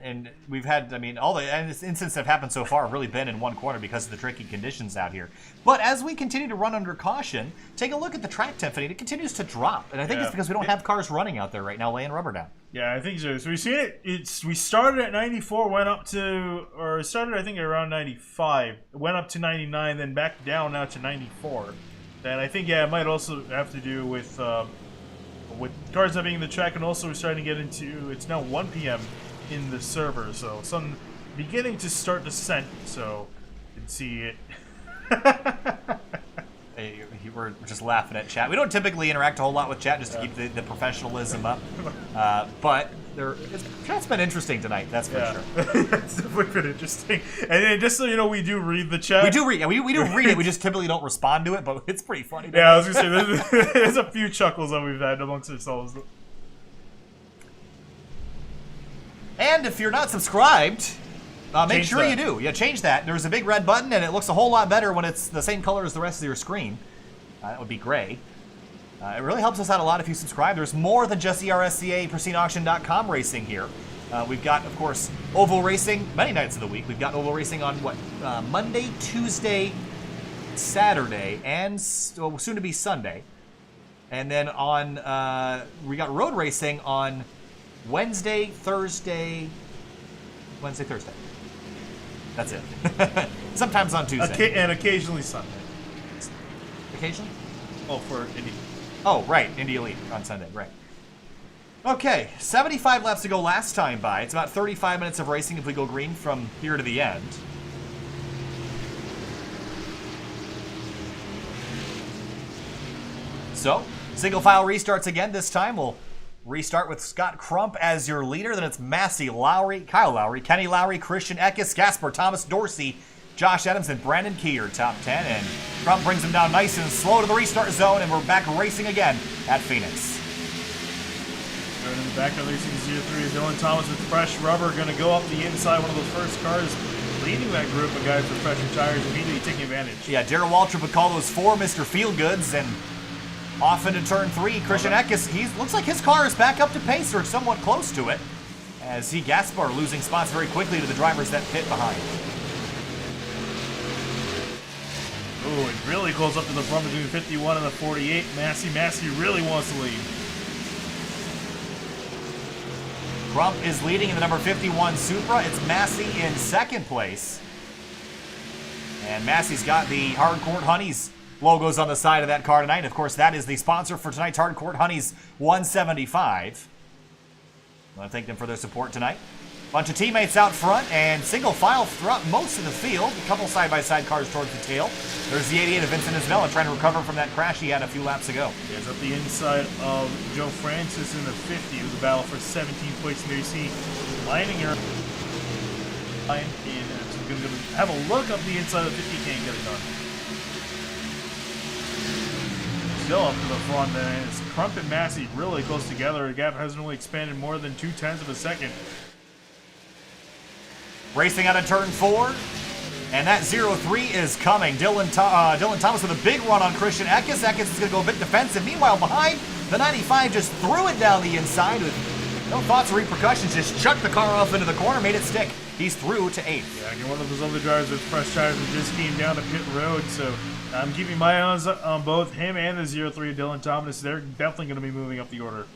And we've had, I mean, all the incidents that have happened so far have really been in one corner because of the tricky conditions out here. But as we continue to run under caution, take a look at the track temp, and it continues to drop. And I think it's because we don't have cars running out there right now laying rubber down. Yeah, I think so. So we see it. We started at 94, went up to, or started I think around 95, went up to 99, then back down now to 94. And I think it might also have to do with cars not being in the track, and also we're starting to get into. It's now 1 p.m. in the server, so sun beginning to start descent. So you can see it. Hey, we're just laughing at chat. We don't typically interact a whole lot with chat just to keep the professionalism up. But chat's been interesting tonight, that's for sure. It's definitely been interesting. And then just so you know, we do read the chat. We do read. Yeah, we do read it. We just typically don't respond to it, but it's pretty funny. Yeah, I was gonna say there's a few chuckles that we've had amongst ourselves. And if you're not subscribed, make sure that. you do. Yeah, change that. There's a big red button, and it looks a whole lot better when it's the same color as the rest of your screen. That would be gray. It really helps us out a lot if you subscribe. There's more than just ERSCA, PristineAuction.com racing here. We've got, of course, oval racing many nights of the week. We've got oval racing on Monday, Tuesday, Saturday, and soon to be Sunday. And then on we got road racing on Wednesday, Thursday. That's it. Sometimes on Tuesday. And occasionally Sunday. Occasionally? Oh, for Indy. Oh, right. Indy Elite on Sunday. Right. Okay. 75 laps to go last time by. It's about 35 minutes of racing if we go green from here to the end. So, single file restarts again. This time we'll restart with Scott Crump as your leader. Then it's Masse, Lowry, Kyle Lowry, Kenny Lowry, Christian Eckes, Gasper, Thomas Dorsey, Josh Adams, and Brandon Keir, top 10. And Crump brings him down nice and slow to the restart zone, and we're back racing again at Phoenix. Right in the back of racing 03 is Dylan Thomas with fresh rubber, going to go up the inside, one of those first cars leading that group of guys with fresher tires, immediately taking advantage. Yeah, Darrell Waltrip would call those 4 Mr. Feelgoods, and off into turn 3, Christian Eckes, looks like his car is back up to pace, or somewhat close to it, as Gaspar losing spots very quickly to the drivers that pit behind. Oh, it really close up to the front between 51 and the 48. Masse really wants to lead. Crump is leading in the number 51 Supra. It's Masse in second place. And Masse's got the Hardcourt Honeys logos on the side of that car tonight. Of course, that is the sponsor for tonight's Hardcourt Honeys 175. I want to thank them for their support tonight. Bunch of teammates out front and single file throughout most of the field. A couple side-by-side cars towards the tail. There's the 88 of Vincent Isabella trying to recover from that crash he had a few laps ago. Yeah, it's up the inside of Joe Francis in the 50. It was a battle for 17th place. And there you see lining her line, and it's going to have a look up the inside of the 50. Can't get it done. Still up to the front, and it's Crump and Masse really close together. The gap hasn't really expanded more than 0.2 of a second. Racing out of turn 4, and that 03 is coming. Dylan Thomas with a big run on Christian Eckes. Eckes is going to go a bit defensive. Meanwhile, behind, the 95 just threw it down the inside with no thoughts or repercussions. Just chucked the car off into the corner, made it stick. He's through to 8th. Yeah, again, one of those other drivers with fresh tires that just came down to pit road, so I'm keeping my eyes on both him and the 03 Dylan Thomas. They're definitely going to be moving up the order.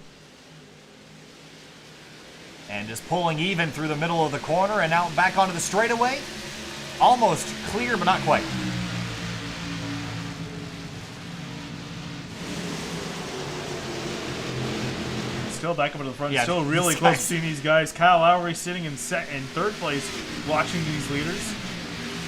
And just pulling even through the middle of the corner and out back onto the straightaway. Almost clear, but not quite. Still back up to the front. Yeah, Still really close to seeing these guys. Kyle Lowry sitting in third place, watching these leaders.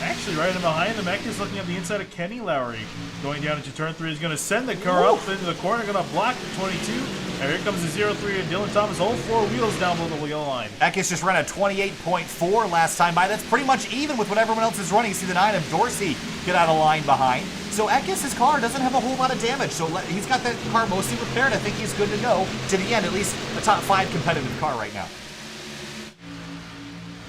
Actually, right in behind them, Eckes looking at the inside of Kenny Lowry. Going down into turn 3, he's going to send the car up into the corner, going to block the 22. And here comes the 03 and Dylan Thomas, all 4 wheels down below the wheel line. Eckes just ran a 28.4 last time by. That's pretty much even with what everyone else is running. You see the 9 of Dorsey get out of line behind. So Eckes' car doesn't have a whole lot of damage. So he's got that car mostly repaired. I think he's good to go to the end, at least a top 5 competitive car right now.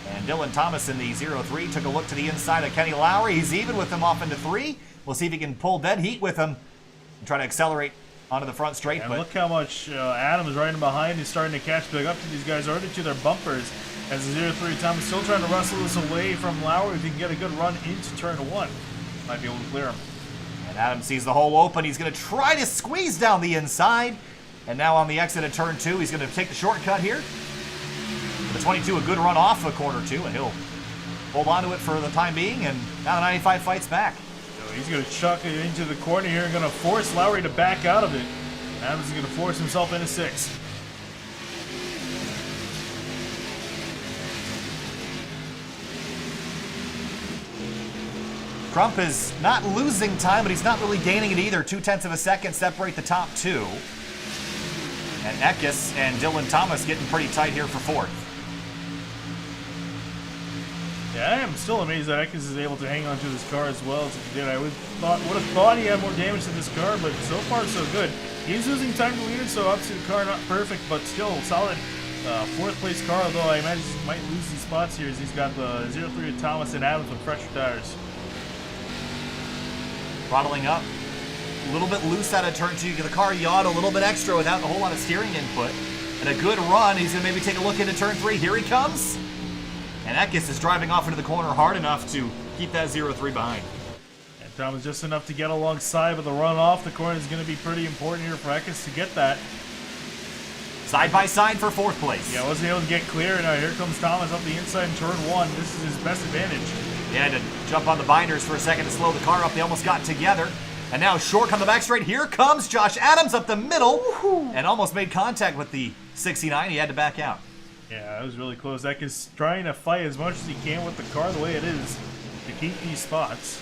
And Dylan Thomas in the 03 took a look to the inside of Kenny Lowry. He's even with him off into 3. We'll see if he can pull dead heat with him and try to accelerate onto the front straight. And look how much Adams right in behind is starting to catch back up to these guys, already to their bumpers. As the 03 Thomas still trying to wrestle this away from Lowry. If he can get a good run into turn 1, might be able to clear him. And Adams sees the hole open. He's going to try to squeeze down the inside. And now on the exit of turn 2, he's going to take the shortcut here. The 22, a good run off of corner 2, and he'll hold on to it for the time being, and now the 95 fights back. So he's going to chuck it into the corner here and going to force Lowry to back out of it. Adams is going to force himself into 6th. Crump is not losing time, but he's not really gaining it either. 0.2 of a second separate the top 2. And Eckes and Dylan Thomas getting pretty tight here for 4th. Yeah, I am still amazed that Eckes is able to hang on to this car as well as he did. I would have thought he had more damage to this car, but so far so good. He's losing time to lead it, so obviously the car not perfect, but still solid 4th place car, although I imagine he might lose some spots here as he's got the 03 of Thomas and Adams with fresher tires. Throttling up. A little bit loose out of turn 2. The car yawed a little bit extra without a whole lot of steering input. And a good run. He's going to maybe take a look into turn 3. Here he comes. And Eckes is driving off into the corner hard enough to keep that 0-3 behind. And Thomas just enough to get alongside, but the run off the corner is going to be pretty important here for Eckes to get that. Side by side for 4th place. Yeah, wasn't able to get clear. Now here comes Thomas up the inside in turn 1. This is his best advantage. He had to jump on the binders for a second to slow the car up. They almost got together. And now short on the back straight. Here comes Josh Adams up the middle. And almost made contact with the 69. He had to back out. Yeah, that was really close. Eckes trying to fight as much as he can with the car the way it is to keep these spots.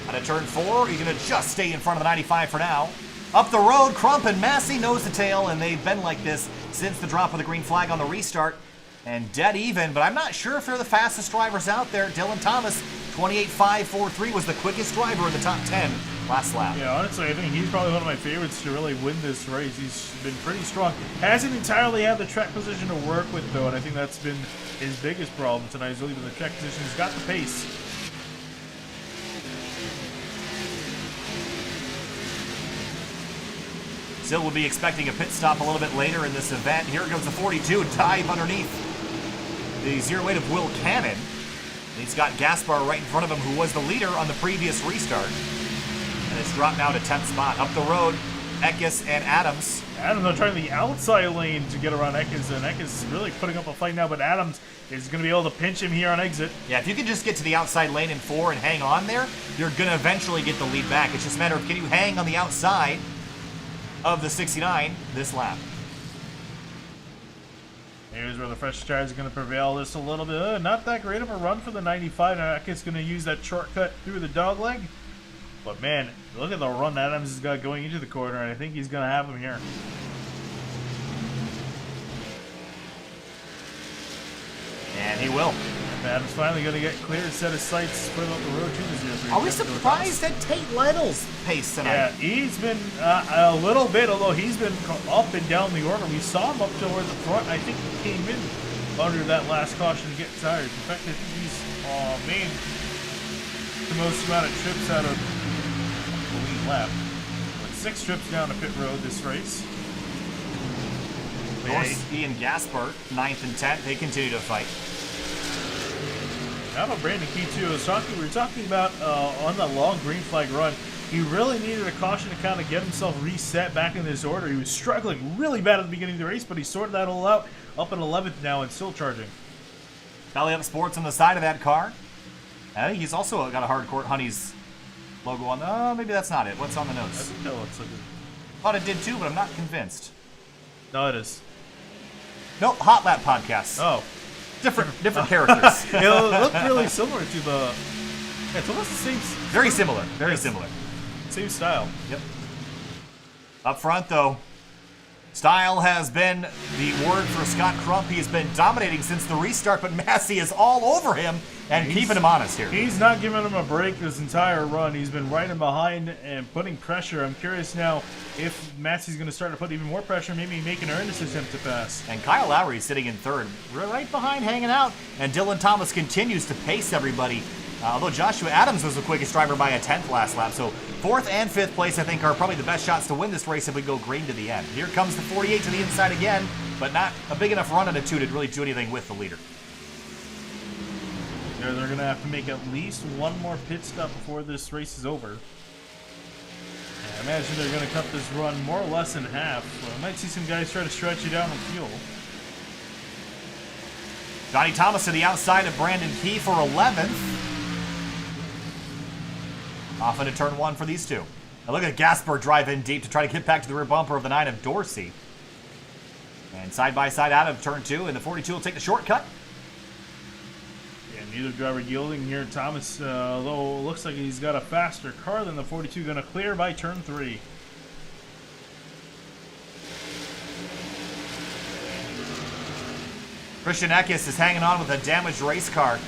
Out of turn 4, he's going to just stay in front of the 95 for now. Up the road, Crump and Masse nose to tail, and they've been like this since the drop of the green flag on the restart. And dead even, but I'm not sure if they're the fastest drivers out there. Dylan Thomas, 28.543, was the quickest driver in the top 10 last lap. Yeah, honestly, I think he's probably one of my favorites to really win this race. He's been pretty strong. Hasn't entirely had the track position to work with, though, and I think that's been his biggest problem tonight. He's really been the track position. He's got the pace. Still will be expecting a pit stop a little bit later in this event. Here goes the 42, dive underneath the 08 of Will Cannon. He's got Gaspar right in front of him, who was the leader on the previous restart. And it's dropped now to 10th spot. Up the road, Eckes and Adams. Adams are trying the outside lane to get around Eckes, and Eckes is really putting up a fight now, but Adams is going to be able to pinch him here on exit. Yeah, if you can just get to the outside lane in 4 and hang on there, you're going to eventually get the lead back. It's just a matter of can you hang on the outside of the 69 this lap. Here's where the fresh tires are going to prevail just a little bit. Not that great of a run for the 95. Now Eckes going to use that shortcut through the dogleg. But man, look at the run Adams has got going into the corner, and I think he's going to have him here. And he will. Adams finally going to get clear and set his sights further up the road to the 0-3. Are we surprised at Tate Little's pace tonight? Yeah, he's been a little bit, although he's been up and down the order. We saw him up toward the front. I think he came in under that last caution to get tires. In fact, I think he's made the most amount of trips out of the lead lap. With 6 trips down the pit road this race. Of course, Ian Gaspar, 9th and 10th, they continue to fight. How about Brandon Key too? We were talking about on that long green flag run, he really needed a caution to kind of get himself reset back in this order. He was struggling really bad at the beginning of the race, but he sorted that all out. Up in 11th now and still charging. Belly Up Sports on the side of that car. I think he's also got a Hardcourt Honey's logo on. Oh, maybe that's not it. What's on the I nose? think that looks like it. Thought it did too, but I'm not convinced. No, it is. Nope, Hot Lap Podcast. Oh. Different characters. It looked really similar to the... Yeah, it's almost the same... Very similar. Very similar. Same style. Yep. Up front, though, style has been the word for Scott Crump. He has been dominating since the restart, but Masse is all over him and keeping him honest here. He's not giving him a break this entire run. He's been right in behind and putting pressure. I'm curious now if Masse's going to start to put even more pressure, maybe make an earnest attempt to pass. And Kyle Lowry sitting in 3rd, right behind, hanging out. And Dylan Thomas continues to pace everybody. Although Joshua Adams was the quickest driver by a 10th last lap. So 4th and 5th place, I think, are probably the best shots to win this race if we go green to the end. Here comes the 48 to the inside again, but not a big enough run into 2 to really do anything with the leader. They're going to have to make at least one more pit stop before this race is over. I imagine they're going to cut this run more or less in half. So I might see some guys try to stretch it out on fuel. Johnny Thomas to the outside of Brandon Key for 11th. Off into turn 1 for these two. Now look at Gaspar drive in deep to try to get back to the rear bumper of the 9 of Dorsey. And side by side out of turn 2, and the 42 will take the shortcut. Yeah, neither driver yielding here. Thomas, though, looks like he's got a faster car than the 42, going to clear by turn 3. Christian Eckes is hanging on with a damaged race car.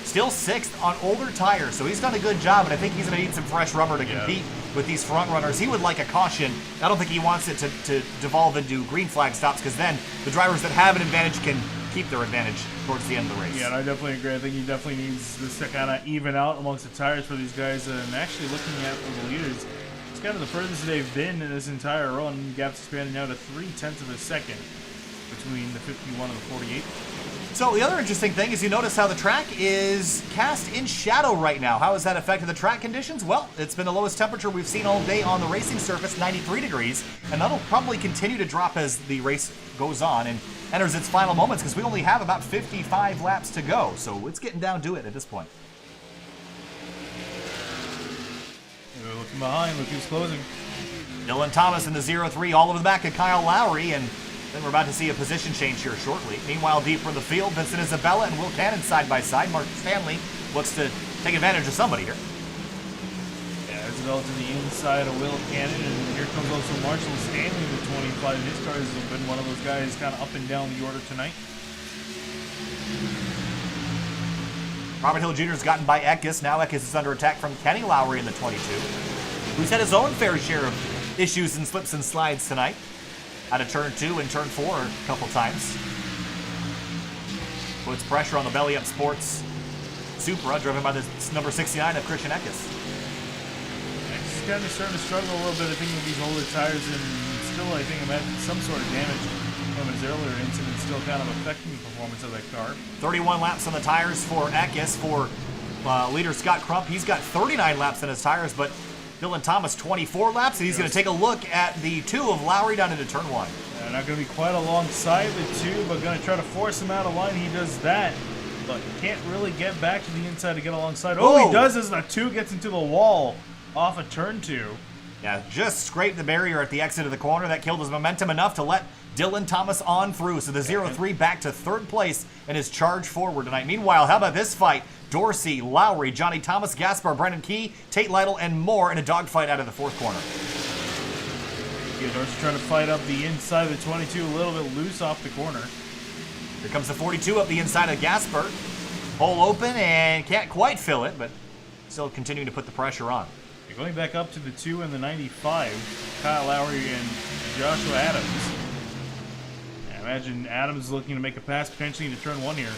Still 6th on older tires, so he's done a good job, and I think he's going to need some fresh rubber to compete with these front runners. He would like a caution. I don't think he wants it to devolve into green flag stops, because then the drivers that have an advantage can keep their advantage towards the end of the race. Yeah, and I definitely agree. I think he definitely needs this to kind of even out amongst the tires for these guys. And actually looking at the leaders, kind of the furthest they've been in this entire run. Gap's expanded now to 0.3 of a second between the 51 and the 48. So the other interesting thing is you notice how the track is cast in shadow right now. How has that affected the track conditions? Well, it's been the lowest temperature we've seen all day on the racing surface, 93 degrees, and that'll probably continue to drop as the race goes on and enters its final moments because we only have about 55 laps to go. So it's getting down to it at this point. We're looking behind, look who's closing. Dylan Thomas in the 0-3 all over the back of Kyle Lowry, and then we're about to see a position change here shortly. Meanwhile, deeper in the field, Vincent Isabella and Will Cannon side by side. Mark Stanley looks to take advantage of somebody here. Yeah, Isabella to the inside of Will Cannon, and here comes also Marshall Stanley, the 25. His car has been one of those guys kind of up and down the order tonight. Robert Hill Jr. has gotten by Eckes. Now Eckes is under attack from Kenny Lowry in the 22, who's had his own fair share of issues and slips and slides tonight. Out of turn 2 and turn 4 a couple times. Puts pressure on the Belly Up Sports Supra, driven by the number 69 of Christian Eckes. He's kind of starting to struggle a little bit, I think, with these older tires, and still, I think, imagine some sort of damage from his earlier incident still kind of affecting the performance of that car. 31 laps on the tires for Eckes. For leader Scott Crump, he's got 39 laps on his tires, but Dylan Thomas 24 laps, and he's going to take a look at the 2 of Lowry down into turn 1. Not going to be quite alongside the 2, but going to try to force him out of line. He does that, but can't really get back to the inside to get alongside. Oh, he does as the 2 gets into the wall off of turn 2. Yeah, just scraped the barrier at the exit of the corner. That killed his momentum enough to let Dylan Thomas on through. So the 0-3 back to 3rd place in his charge forward tonight. Meanwhile, how about this fight? Dorsey, Lowry, Johnny Thomas, Gaspar, Brendan Key, Tate Lytle, and more in a dogfight out of the 4th corner. Yeah, Dorsey trying to fight up the inside of the 22, a little bit loose off the corner. Here comes the 42 up the inside of Gaspar. Hole open and can't quite fill it, but still continuing to put the pressure on. You're going back up to the 2 and the 95, Kyle Lowry and Joshua Adams. I imagine Adams is looking to make a pass potentially into turn 1 here.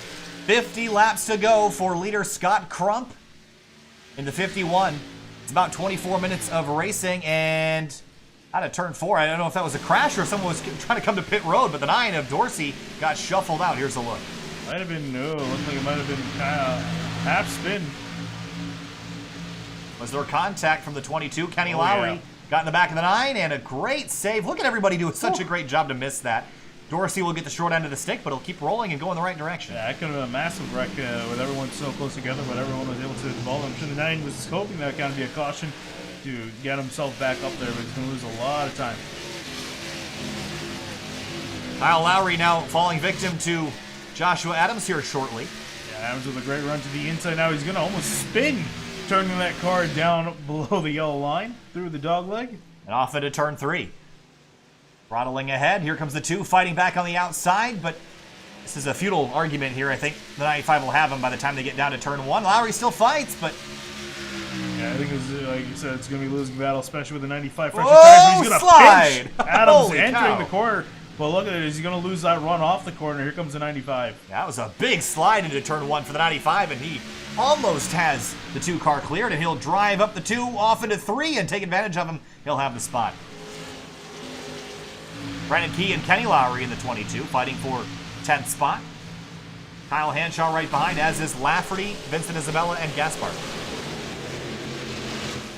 50 laps to go for leader Scott Crump in the 51. It's about 24 minutes of racing, and out of turn 4, I don't know if that was a crash or if someone was trying to come to pit road, but the 9 of Dorsey got shuffled out. Here's a look. Might have been, no, looked like it might have been kind of half spin. Was there contact from the 22? Kenny Lowry got in the back of the 9, and a great save. Look at everybody doing such a great job to miss that. Dorsey will get the short end of the stick, but he'll keep rolling and go in the right direction. Yeah, that could have been a massive wreck with everyone so close together, but everyone was able to involve him. I'm sure the 9 was hoping that kind of be a caution to get himself back up there, but he's going to lose a lot of time. Kyle Lowry now falling victim to Joshua Adams here shortly. Yeah, Adams with a great run to the inside. Now he's going to almost spin, turning that car down below the yellow line, through the dog leg. And off into turn 3. Throttling ahead. Here comes the 2 fighting back on the outside, but this is a futile argument here. I think the 95 will have him by the time they get down to turn 1. Lowry still fights, but... Yeah, I think it was, like you said, it's going to be a losing battle, especially with the 95 French tires. He's going to Slide! pinch Adams Holy entering cow. the corner. But look at it, he's going to lose that run off the corner. Here comes the 95. That was a big slide into turn 1 for the 95, and he almost has the 2 car cleared, and he'll drive up the 2 off into 3 and take advantage of him. He'll have the spot. Brendan Key and Kenny Lowry in the 22, fighting for 10th spot. Kyle Hanshaw right behind, as is Lafferty, Vincent Isabella, and Gaspar.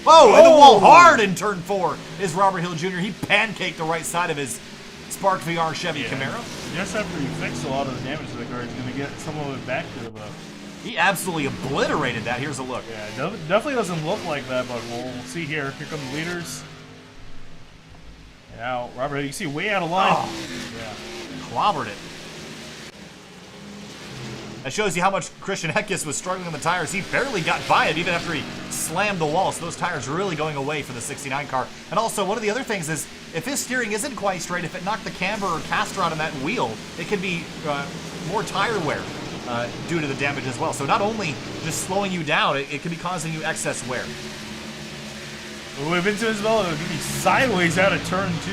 Whoa, and the wall hard in turn 4 is Robert Hill Jr. He pancaked the right side of his Spark VR Chevy Camaro. Just after he fixed a lot of the damage to the car, he's going to get some of it back to the... He absolutely obliterated that. Here's a look. Yeah, definitely doesn't look like that, but we'll see here. Here come the leaders. Now, Robert, you see way out of line. Yeah. Clobbered it. That shows you how much Christian Eckes was struggling on the tires. He barely got by it even after he slammed the wall. So those tires are really going away for the 69 car. And also, one of the other things is, if his steering isn't quite straight, if it knocked the camber or caster out on that wheel, it could be more tire wear due to the damage as well. So not only just slowing you down, it could be causing you excess wear. We've been to Isabella, going to be sideways out of turn 2.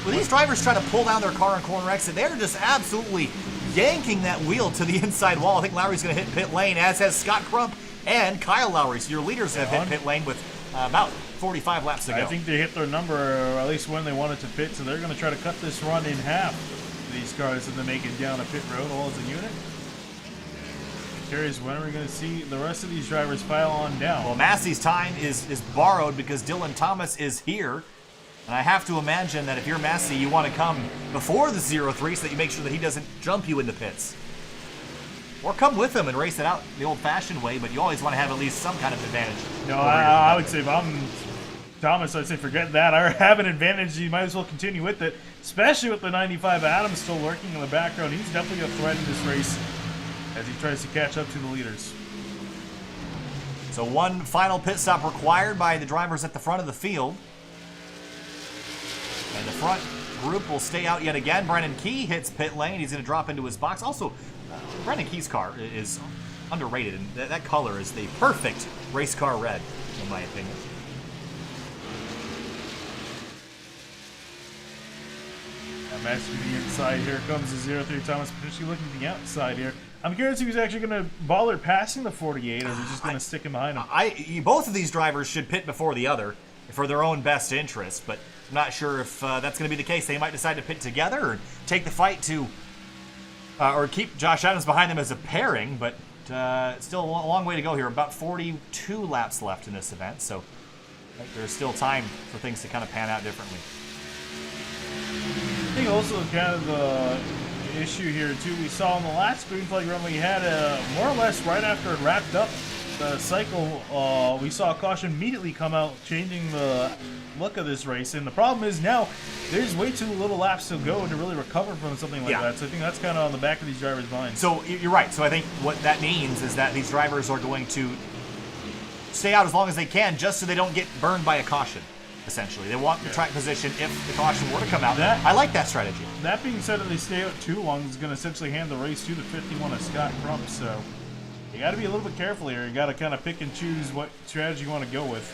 When these drivers try to pull down their car on corner exit, they're just absolutely yanking that wheel to the inside wall. I think Lowry's going to hit pit lane, as has Scott Crump and Kyle Lowry. So your leaders have hit pit lane with about 45 laps to go. I think they hit their number, or at least when they wanted to pit, so they're going to try to cut this run in half. These cars as they make it down a pit road all as a unit. Curious when are we going to see the rest of these drivers file on down? Well, Masse's time is borrowed because Dylan Thomas is here. And I have to imagine that if you're Masse, you want to come before the 03 so that you make sure that he doesn't jump you in the pits. Or come with him and race it out the old-fashioned way, but you always want to have at least some kind of advantage. No, I would say if I'm Thomas, I'd say forget that. I have an advantage. You might as well continue with it, especially with the 95 Adams still lurking in the background. He's definitely a threat in this race as he tries to catch up to the leaders. So one final pit stop required by the drivers at the front of the field. And the front group will stay out yet again. Brennan Key hits pit lane. He's going to drop into his box. Also, Brennan Key's car is underrated, and that color is the perfect race car red, in my opinion. Masse to the inside. Here comes the 03 Thomas, potentially looking to the outside here. I'm curious if he's actually going to bother passing the 48, or is he just going to stick him behind him? Both of these drivers should pit before the other for their own best interest, but I'm not sure if that's going to be the case. They might decide to pit together or take the fight to, or keep Josh Adams behind them as a pairing, but still a long way to go here. About 42 laps left in this event, so I think there's still time for things to kind of pan out differently. I think also kind of the issue here too, we saw in the last green flag run we had more or less right after it wrapped up the cycle, we saw a caution immediately come out, changing the look of this race. And the problem is now there's way too little laps to go to really recover from something like that. So I think that's kind of on the back of these drivers' minds. So you're right. So I think what that means is that these drivers are going to stay out as long as they can, just so they don't get burned by a caution. Essentially, they want the track position if the caution were to come out. I like that strategy. That being said, if they stay out too long, it's going to essentially hand the race to the 51 of Scott Crump. So you got to be a little bit careful here. You got to kind of pick and choose what strategy you want to go with.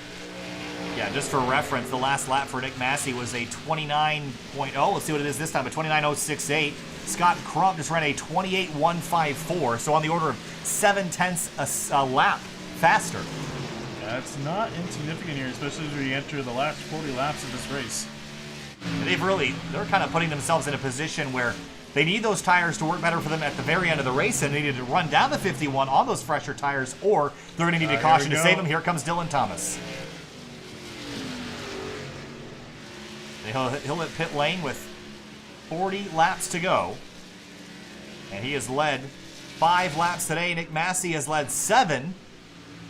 Yeah, just for reference, the last lap for Nick Masse was a 29.0. Let's see what it is this time, a 29.068. Scott Crump just ran a 28.154, so on the order of 0.7 a lap faster. That's not insignificant here, especially as we enter the last 40 laps of this race. They're kind of putting themselves in a position where they need those tires to work better for them at the very end of the race, and they need to run down the 51 on those fresher tires, or they're going to need a caution to save them. Here comes Dylan Thomas. He'll hit pit lane with 40 laps to go, and he has led 5 laps today. Nick Masse has led 7.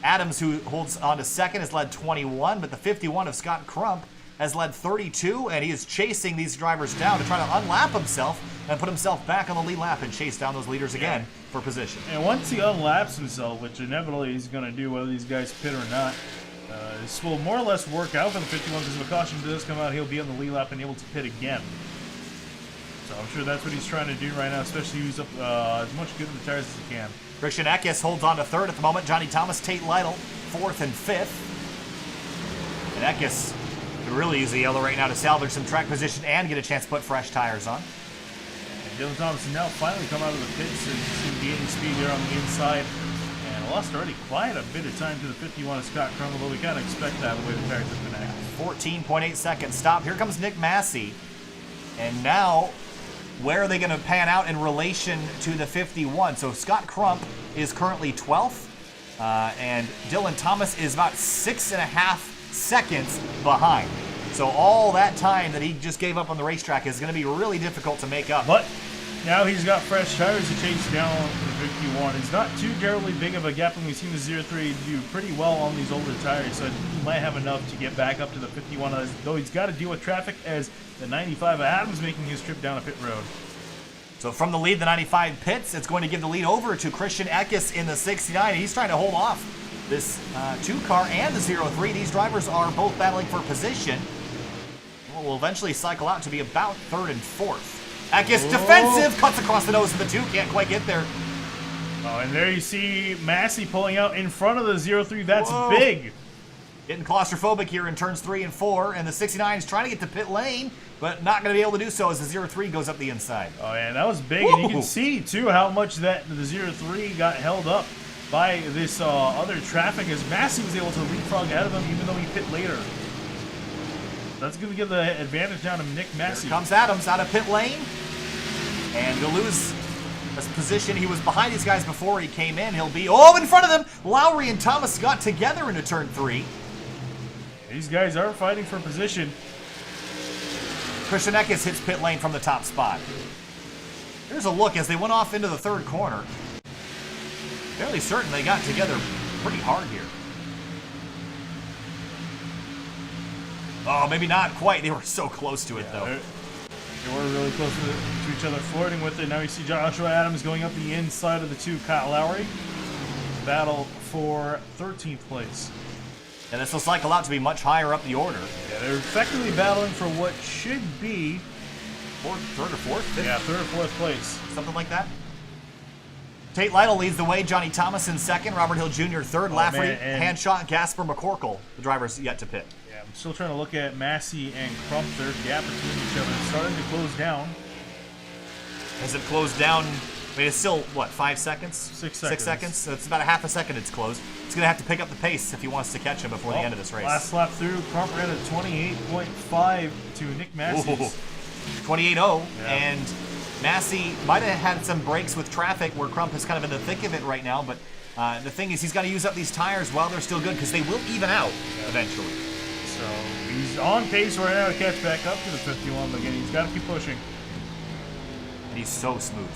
Adams, who holds on to second, has led 21, but the 51 of Scott Crump has led 32, and he is chasing these drivers down to try to unlap himself and put himself back on the lead lap and chase down those leaders again for position. And once he unlaps himself, which inevitably he's going to do whether these guys pit or not, this will more or less work out for the 51 because if a caution does come out, he'll be on the lead lap and able to pit again. So I'm sure that's what he's trying to do right now, especially use up as much good of the tires as he can. Christian Eckes holds on to third at the moment. Johnny Thomas, Tate Lytle, fourth and fifth. And Eckes could really use the yellow right now to salvage some track position and get a chance to put fresh tires on. And Dylan Thomas has now finally come out of the pits and seems to be gaining speed there on the inside. And lost already quite a bit of time to the 51 of Scott Crump, although we kind of expect that the way the tires have been acting. 14.8 second stop. Here comes Nick Masse. And now, where are they going to pan out in relation to the 51? So Scott Crump is currently 12th, and Dylan Thomas is about 6.5 seconds behind. So all that time that he just gave up on the racetrack is going to be really difficult to make up. But now he's got fresh tires to chase down the 51. It's not too terribly big of a gap, and we've seen the 03 do pretty well on these older tires, so he might have enough to get back up to the 51, though he's got to deal with traffic as the 95 of Adams making his trip down a pit road. So from the lead, the 95 pits, it's going to give the lead over to Christian Eckes in the 69. He's trying to hold off this 2-car and the 03. These drivers are both battling for position. Will eventually cycle out to be about third and fourth. Eckes defensive, cuts across the nose of the 2, can't quite get there. Oh, and there you see Masse pulling out in front of the 03. That's big. Getting claustrophobic here in turns 3 and 4, and the 69 is trying to get to pit lane, but not going to be able to do so as the 03 goes up the inside. Oh, yeah, that was big, and you can see, too, how much that the 03 got held up by this other traffic as Masse was able to leapfrog out of him even though he pit later. That's going to give the advantage down to Nick Masse. Here comes Adams out of pit lane. And he'll lose his position. He was behind these guys before he came in. He'll be, in front of them. Lowry and Thomas got together into turn 3. These guys are fighting for position. Christian Eckes hits pit lane from the top spot. Here's a look as they went off into the third corner. Fairly certain they got together pretty hard here. Oh, maybe not quite. They were so close to it, though. They were really close to each other, flirting with it. Now you see Joshua Adams going up the inside of the 2, Kyle Lowry. Battle for 13th place. And this looks like a lot to be much higher up the order. Yeah, they're effectively battling for what should be... third or fourth? Fifth? Yeah, 3rd or 4th place. Something like that. Tate Lytle leads the way. Johnny Thomas in 2nd. Robert Hill Jr. 3rd. Lafferty, Handshot, Gasper McCorkle. The driver's yet to pit. Yeah, I'm still trying to look at Masse and Crump. Their gap between each other. It's starting to close down. Has it closed down? I mean, it's still, what, 5 seconds? 6 seconds. 6 seconds? So it's about a half a second it's closed. It's going to have to pick up the pace if he wants to catch him before the end of this race. Last lap through, Crump ran at 28.5 to Nick Masse's. 28.0, and Masse might have had some breaks with traffic where Crump is kind of in the thick of it right now, but the thing is he's got to use up these tires while they're still good because they will even out eventually. So he's on pace right now to catch back up to the 51, but again, he's got to keep pushing. And he's so smooth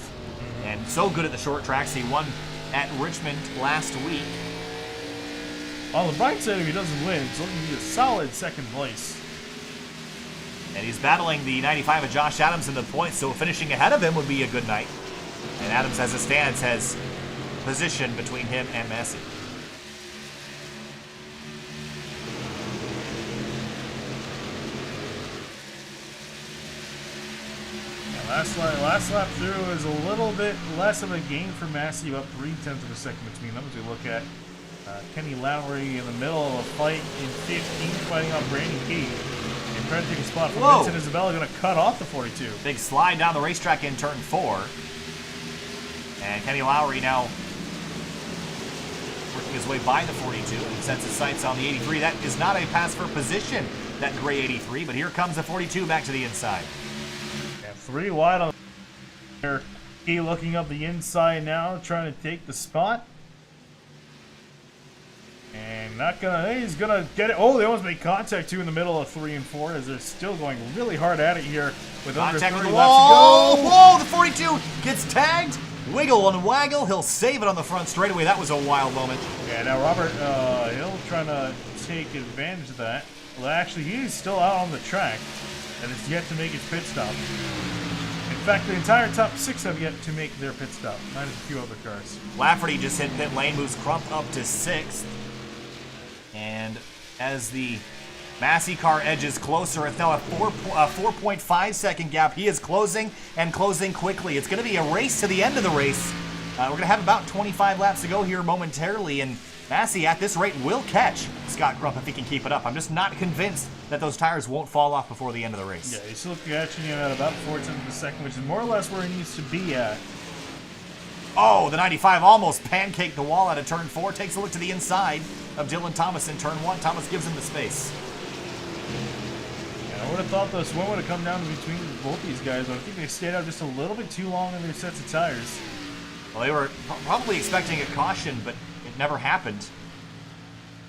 and so good at the short tracks. He won at Richmond last week. On the bright side, if he doesn't win, it's looking to be a solid 2nd place. And he's battling the 95 of Josh Adams in the points, so finishing ahead of him would be a good night. And Adams, as it stands, has position between him and Masse. Last lap through is a little bit less of a gain for Masse, about 0.3 of a second between them as we look at Kenny Lowry in the middle of a fight in 15, fighting off Brandon Key. And trying to take a spot from Vincent Isabella, going to cut off the 42. Big slide down the racetrack in turn 4. And Kenny Lowry now working his way by the 42 and sets his sights on the 83. That is not a pass for position, that gray 83, but here comes the 42 back to the inside. 3 wide on there. Key looking up the inside now, trying to take the spot. And not gonna, he's gonna get it. Oh, they almost made contact too in the middle of 3 and 4 as they're still going really hard at it here with under 30 laps to go. Whoa, the 42 gets tagged. Wiggle and waggle. He'll save it on the front straightaway. That was a wild moment. Yeah, now Robert Hill trying to take advantage of that. Well, actually, he's still out on the track and is yet to make his pit stop. In fact, the entire top 6 have yet to make their pit stop, minus a few other cars. Lafferty just hit pit lane, moves Crump up to 6th. And as the Masse car edges closer, it's now a 4.5 second gap. He is closing and closing quickly. It's going to be a race to the end of the race. We're going to have about 25 laps to go here momentarily, and Masse at this rate will catch Scott Crump if he can keep it up. I'm just not convinced that those tires won't fall off before the end of the race. Yeah, he's still catching him at about 4/10 of a second, which is more or less where he needs to be at. Oh, the 95 almost pancaked the wall out of turn 4. Takes a look to the inside of Dylan Thomas in turn 1. Thomas gives him the space. And I would have thought the swim would have come down between both these guys, but I think they stayed out just a little bit too long in their sets of tires. Well, they were probably expecting a caution, but it never happened.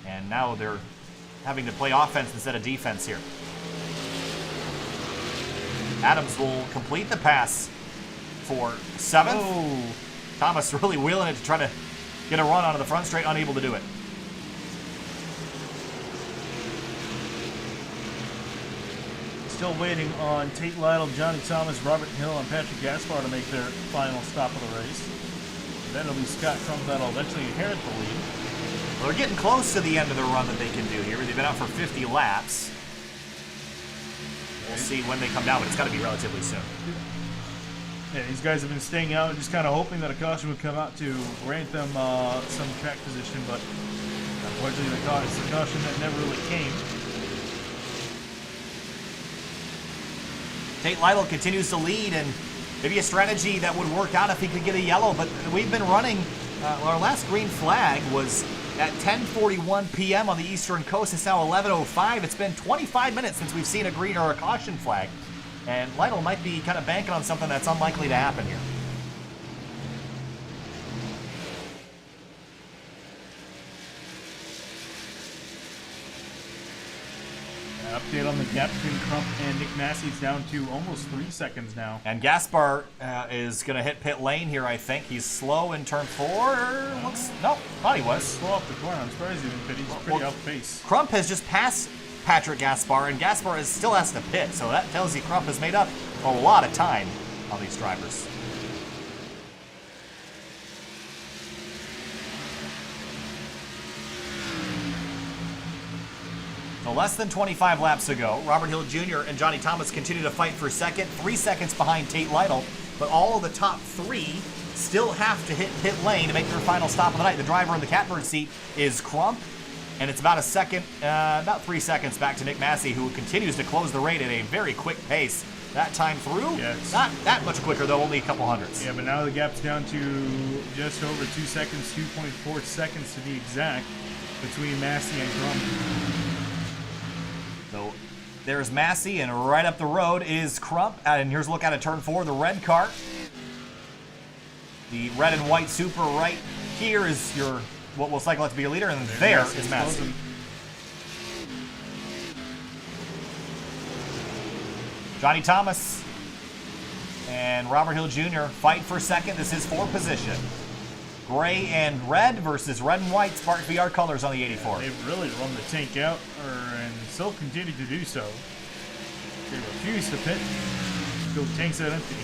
And now they're having to play offense instead of defense here. Adams will complete the pass for 7th. Oh. Thomas really wheeling it to try to get a run onto the front straight, unable to do it. Still waiting on Tate Lytle, Johnny Thomas, Robert Hill, and Patrick Gaspar to make their final stop of the race. Then it'll be Scott Crump that'll eventually inherit the lead. Well, they're getting close to the end of the run that they can do here. They've been out for 50 laps. We'll see when they come down, but it's got to be relatively soon. Yeah, these guys have been staying out and just kind of hoping that a caution would come out to grant them some track position, but unfortunately it's the caution that never really came. Tate Lytle continues to lead, and maybe a strategy that would work out if he could get a yellow, but we've been running our last green flag was at 10:41 p.m. on the Eastern Coast. It's now 11:05. It's been 25 minutes since we've seen a green or a caution flag. And Lytle might be kind of banking on something that's unlikely to happen here. Update on the gap between Crump and Nick Masse. It's down to almost 3 seconds now. And Gaspar is going to hit pit lane here, I think. He's slow in turn 4. Nope, thought he was. Slow up the corner. I'm surprised he didn't pit. He's pretty off pace. Crump has just passed Patrick Gaspar, and Gaspar still has to pit. So that tells you Crump has made up a lot of time on these drivers. So less than 25 laps ago, Robert Hill Jr. and Johnny Thomas continue to fight for second, 3 seconds behind Tate Lytle, but all of the top 3 still have to hit pit lane to make their final stop of the night. The driver in the catbird seat is Crump, and it's about a second, about 3 seconds back to Nick Masse, who continues to close the rate at a very quick pace. That time through, not that much quicker though, only a couple hundreds. Yeah, but now the gap's down to just over 2 seconds, 2.4 seconds to be exact, between Masse and Crump. So there's Masse, and right up the road is Crump. And here's a look out of turn 4, the red car. The red and white Super right here is your what will cycle out to be your leader, and there is Masse. Johnny Thomas and Robert Hill Jr. fight for second. This is for position. Gray and red versus red and white Spark VR colors on the 84. They've really run the tank out, and still continue to do so. They refuse to pit. Go tanks out empty.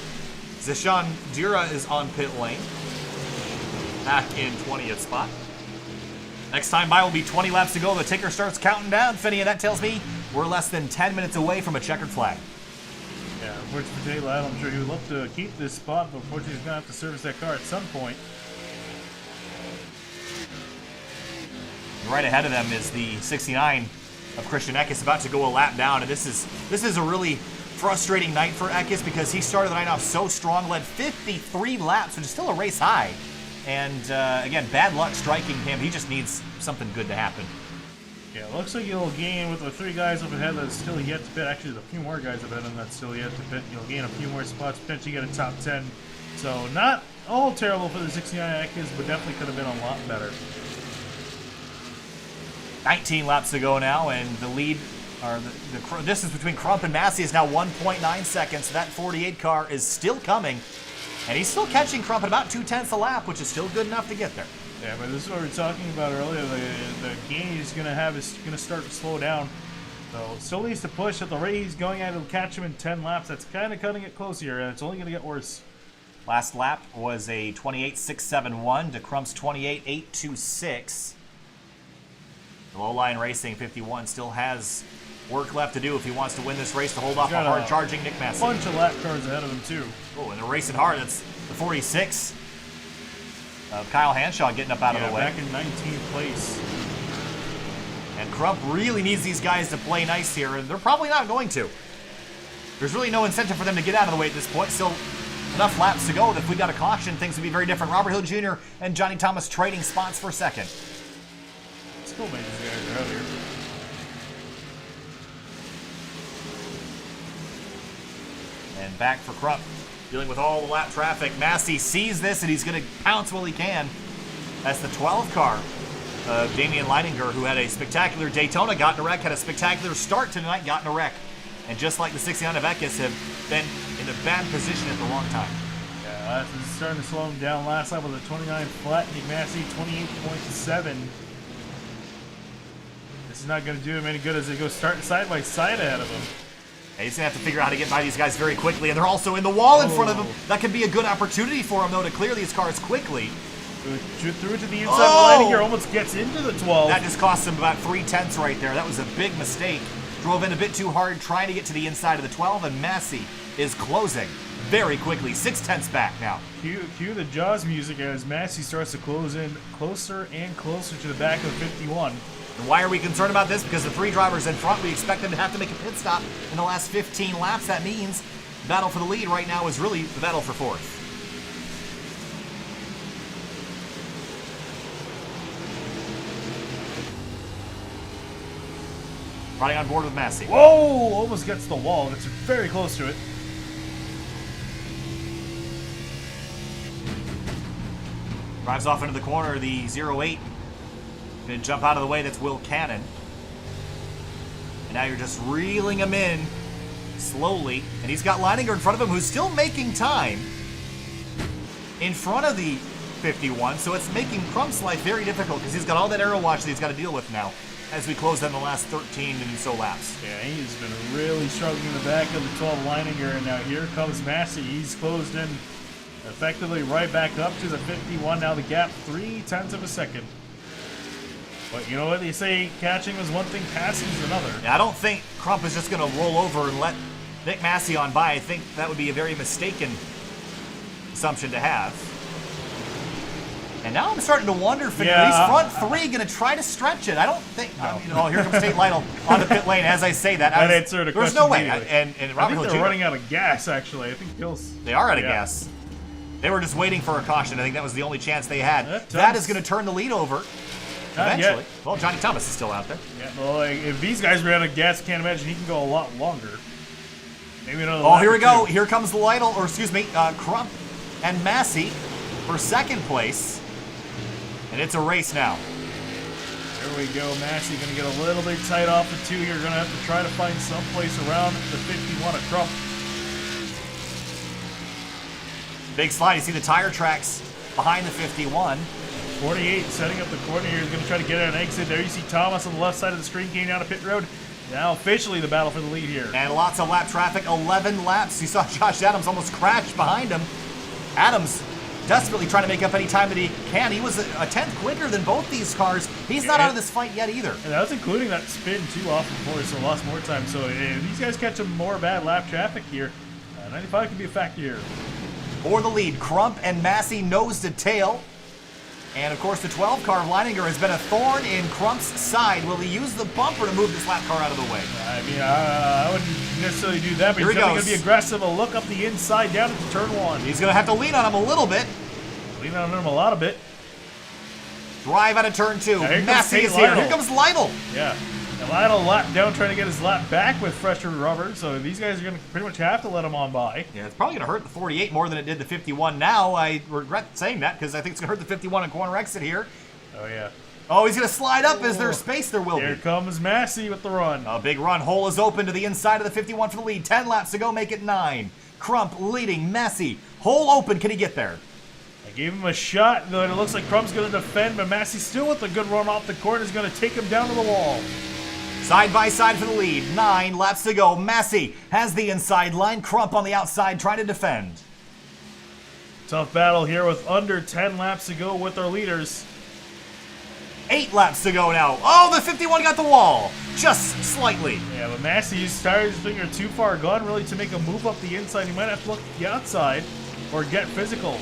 Zishan Dura is on pit lane. Back in 20th spot. Next time by will be 20 laps to go. The ticker starts counting down, Finney, and that tells me we're less than 10 minutes away from a checkered flag. Yeah, unfortunately for Tate Lytle, I'm sure he would love to keep this spot, but unfortunately he's going to have to service that car at some point. Right ahead of them is the 69 of Christian Eckes, about to go a lap down, and this is a really frustrating night for Eckes because he started the night off so strong, led 53 laps, which is still a race high. And again, bad luck striking him. He just needs something good to happen. Yeah, it looks like he'll gain with the 3 guys up ahead that's still yet to pit. Actually, there's a few more guys up ahead of him that's still yet to pit. He'll gain a few more spots, potentially get a top 10. So not all terrible for the 69 Eckes, but definitely could have been a lot better. 19 laps to go now, and the lead, or the distance between Crump and Masse is now 1.9 seconds. So that 48 car is still coming, and he's still catching Crump at about 2/10 a lap, which is still good enough to get there. Yeah, but this is what we were talking about earlier. The gain he's going to have is going to start to slow down. So still needs to push at the rate he's going at. He'll catch him in 10 laps. That's kind of cutting it close here, and it's only going to get worse. Last lap was a 28.671 to Crump's 28.826. The Lowline Racing 51 still has work left to do if he wants to win this race to hold off a hard-charging Nick Masse. A bunch of lap cars ahead of him, too. Oh, and they're racing hard. That's the 46 of Kyle Hanshaw getting up out of the way. Back in 19th place. And Crump really needs these guys to play nice here, and they're probably not going to. There's really no incentive for them to get out of the way at this point. Still enough laps to go that if we got a caution, things would be very different. Robert Hill Jr. and Johnny Thomas trading spots for second. Still made these guys earlier. And back for Crump, dealing with all the lap traffic. Masse sees this, and he's going to pounce while he can. That's the 12 car of Damian Leininger, who had a spectacular Daytona, got in a wreck, had a spectacular start tonight, got in a wreck. And just like the 69 of Eckes, have been in a bad position at the wrong time. Yeah, this is starting to slow him down. Last lap was a 29 flat. Nick Masse 28.7. This is not going to do him any good as they go starting side by side ahead of him. Yeah, he's going to have to figure out how to get by these guys very quickly, and they're also in the wall in front of him. That could be a good opportunity for him, though, to clear these cars quickly. Through to the inside of Leininger, almost gets into the 12. That just cost him about 3/10 right there. That was a big mistake. Drove in a bit too hard, trying to get to the inside of the 12, and Masse is closing very quickly. 6/10 back now. Cue the Jaws music as Masse starts to close in closer and closer to the back of 51. And why are we concerned about this? Because the 3 drivers in front, we expect them to have to make a pit stop in the last 15 laps. That means the battle for the lead right now is really the battle for 4th. Riding on board with Masse. Whoa! Almost gets the wall. It's very close to it. Drives off into the corner, the 08. Gonna jump out of the way, that's Will Cannon. And now you're just reeling him in slowly. And he's got Leininger in front of him, who's still making time in front of the 51. So it's making Crump's life very difficult because he's got all that aero watch that he's got to deal with now as we close down the last 13 and so laps. Yeah, he's been really struggling in the back of the 12 Leininger. And now here comes Masse. He's closed in effectively right back up to the 51. Now the gap 0.3 of a second. But you know what they say, catching is one thing, passing is another. Yeah, I don't think Crump is just going to roll over and let Nick Masse on by. I think that would be a very mistaken assumption to have. And now I'm starting to wonder if these front three going to try to stretch it. I don't think. No. Oh, here comes Tate Lytle on the pit lane. As I say that, there's no way. And I Robert think Hill they're Jr. running out of gas. Actually, I think Hill's. They are out of gas. They were just waiting for a caution. I think that was the only chance they had. That is going to turn the lead over. Eventually. Yet. Well, Johnny Thomas is still out there. Yeah, well, if these guys ran out of gas, I can't imagine he can go a lot longer. Maybe another. Oh, here we go. Here comes the Lytle, or excuse me, Crump and Masse for second place. And it's a race now. There we go. Masse going to get a little bit tight off the 2. You're going to have to try to find some place around the 51 of Crump. Big slide. You see the tire tracks behind the 51. 48 setting up the corner here. He's going to try to get an exit. There you see Thomas on the left side of the screen getting down to pit road. Now officially the battle for the lead here. And lots of lap traffic. 11 laps. You saw Josh Adams almost crash behind him. Adams desperately trying to make up any time that he can. He was a tenth quicker than both these cars. He's not out of this fight yet either. And that was including that spin too off before, so lost more time. So if these guys catch some more bad lap traffic here, 95 could be a factor here. For the lead, Crump and Masse nose to tail. And of course the 12 car of Leininger has been a thorn in Crump's side. Will he use the bumper to move this lap car out of the way? I mean, I wouldn't necessarily do that, but Here he's he going goes. to be aggressive. A look up the inside down into turn 1. He's going to have to lean on him a little bit. Lean on him a lot of bit. Drive out of turn 2. Now, here Masse comes is here. Lytle. Here comes Lytle. Yeah. And Lytle lap down trying to get his lap back with fresher rubber, so these guys are going to pretty much have to let him on by. Yeah, it's probably going to hurt the 48 more than it did the 51 now. I regret saying that because I think it's going to hurt the 51 on corner exit here. Oh, yeah. Oh, he's going to slide up. Is there space? There will Here be. comes Masse with the run. A big run. Hole is open to the inside of the 51 for the lead. 10 laps to go, make it 9. Crump leading Masse. Hole open. Can he get there? I gave him a shot, though it looks like Crump's going to defend, but Masse still with a good run off the corner is going to take him down to the wall. Side by side for the lead. 9 laps to go. Masse has the inside line. Crump on the outside trying to defend. Tough battle here with under 10 laps to go with our leaders. 8 laps to go now. Oh, the 51 got the wall. Just slightly. Yeah, but Massey's tires are too far gone really to make a move up the inside. He might have to look at the outside or get physical.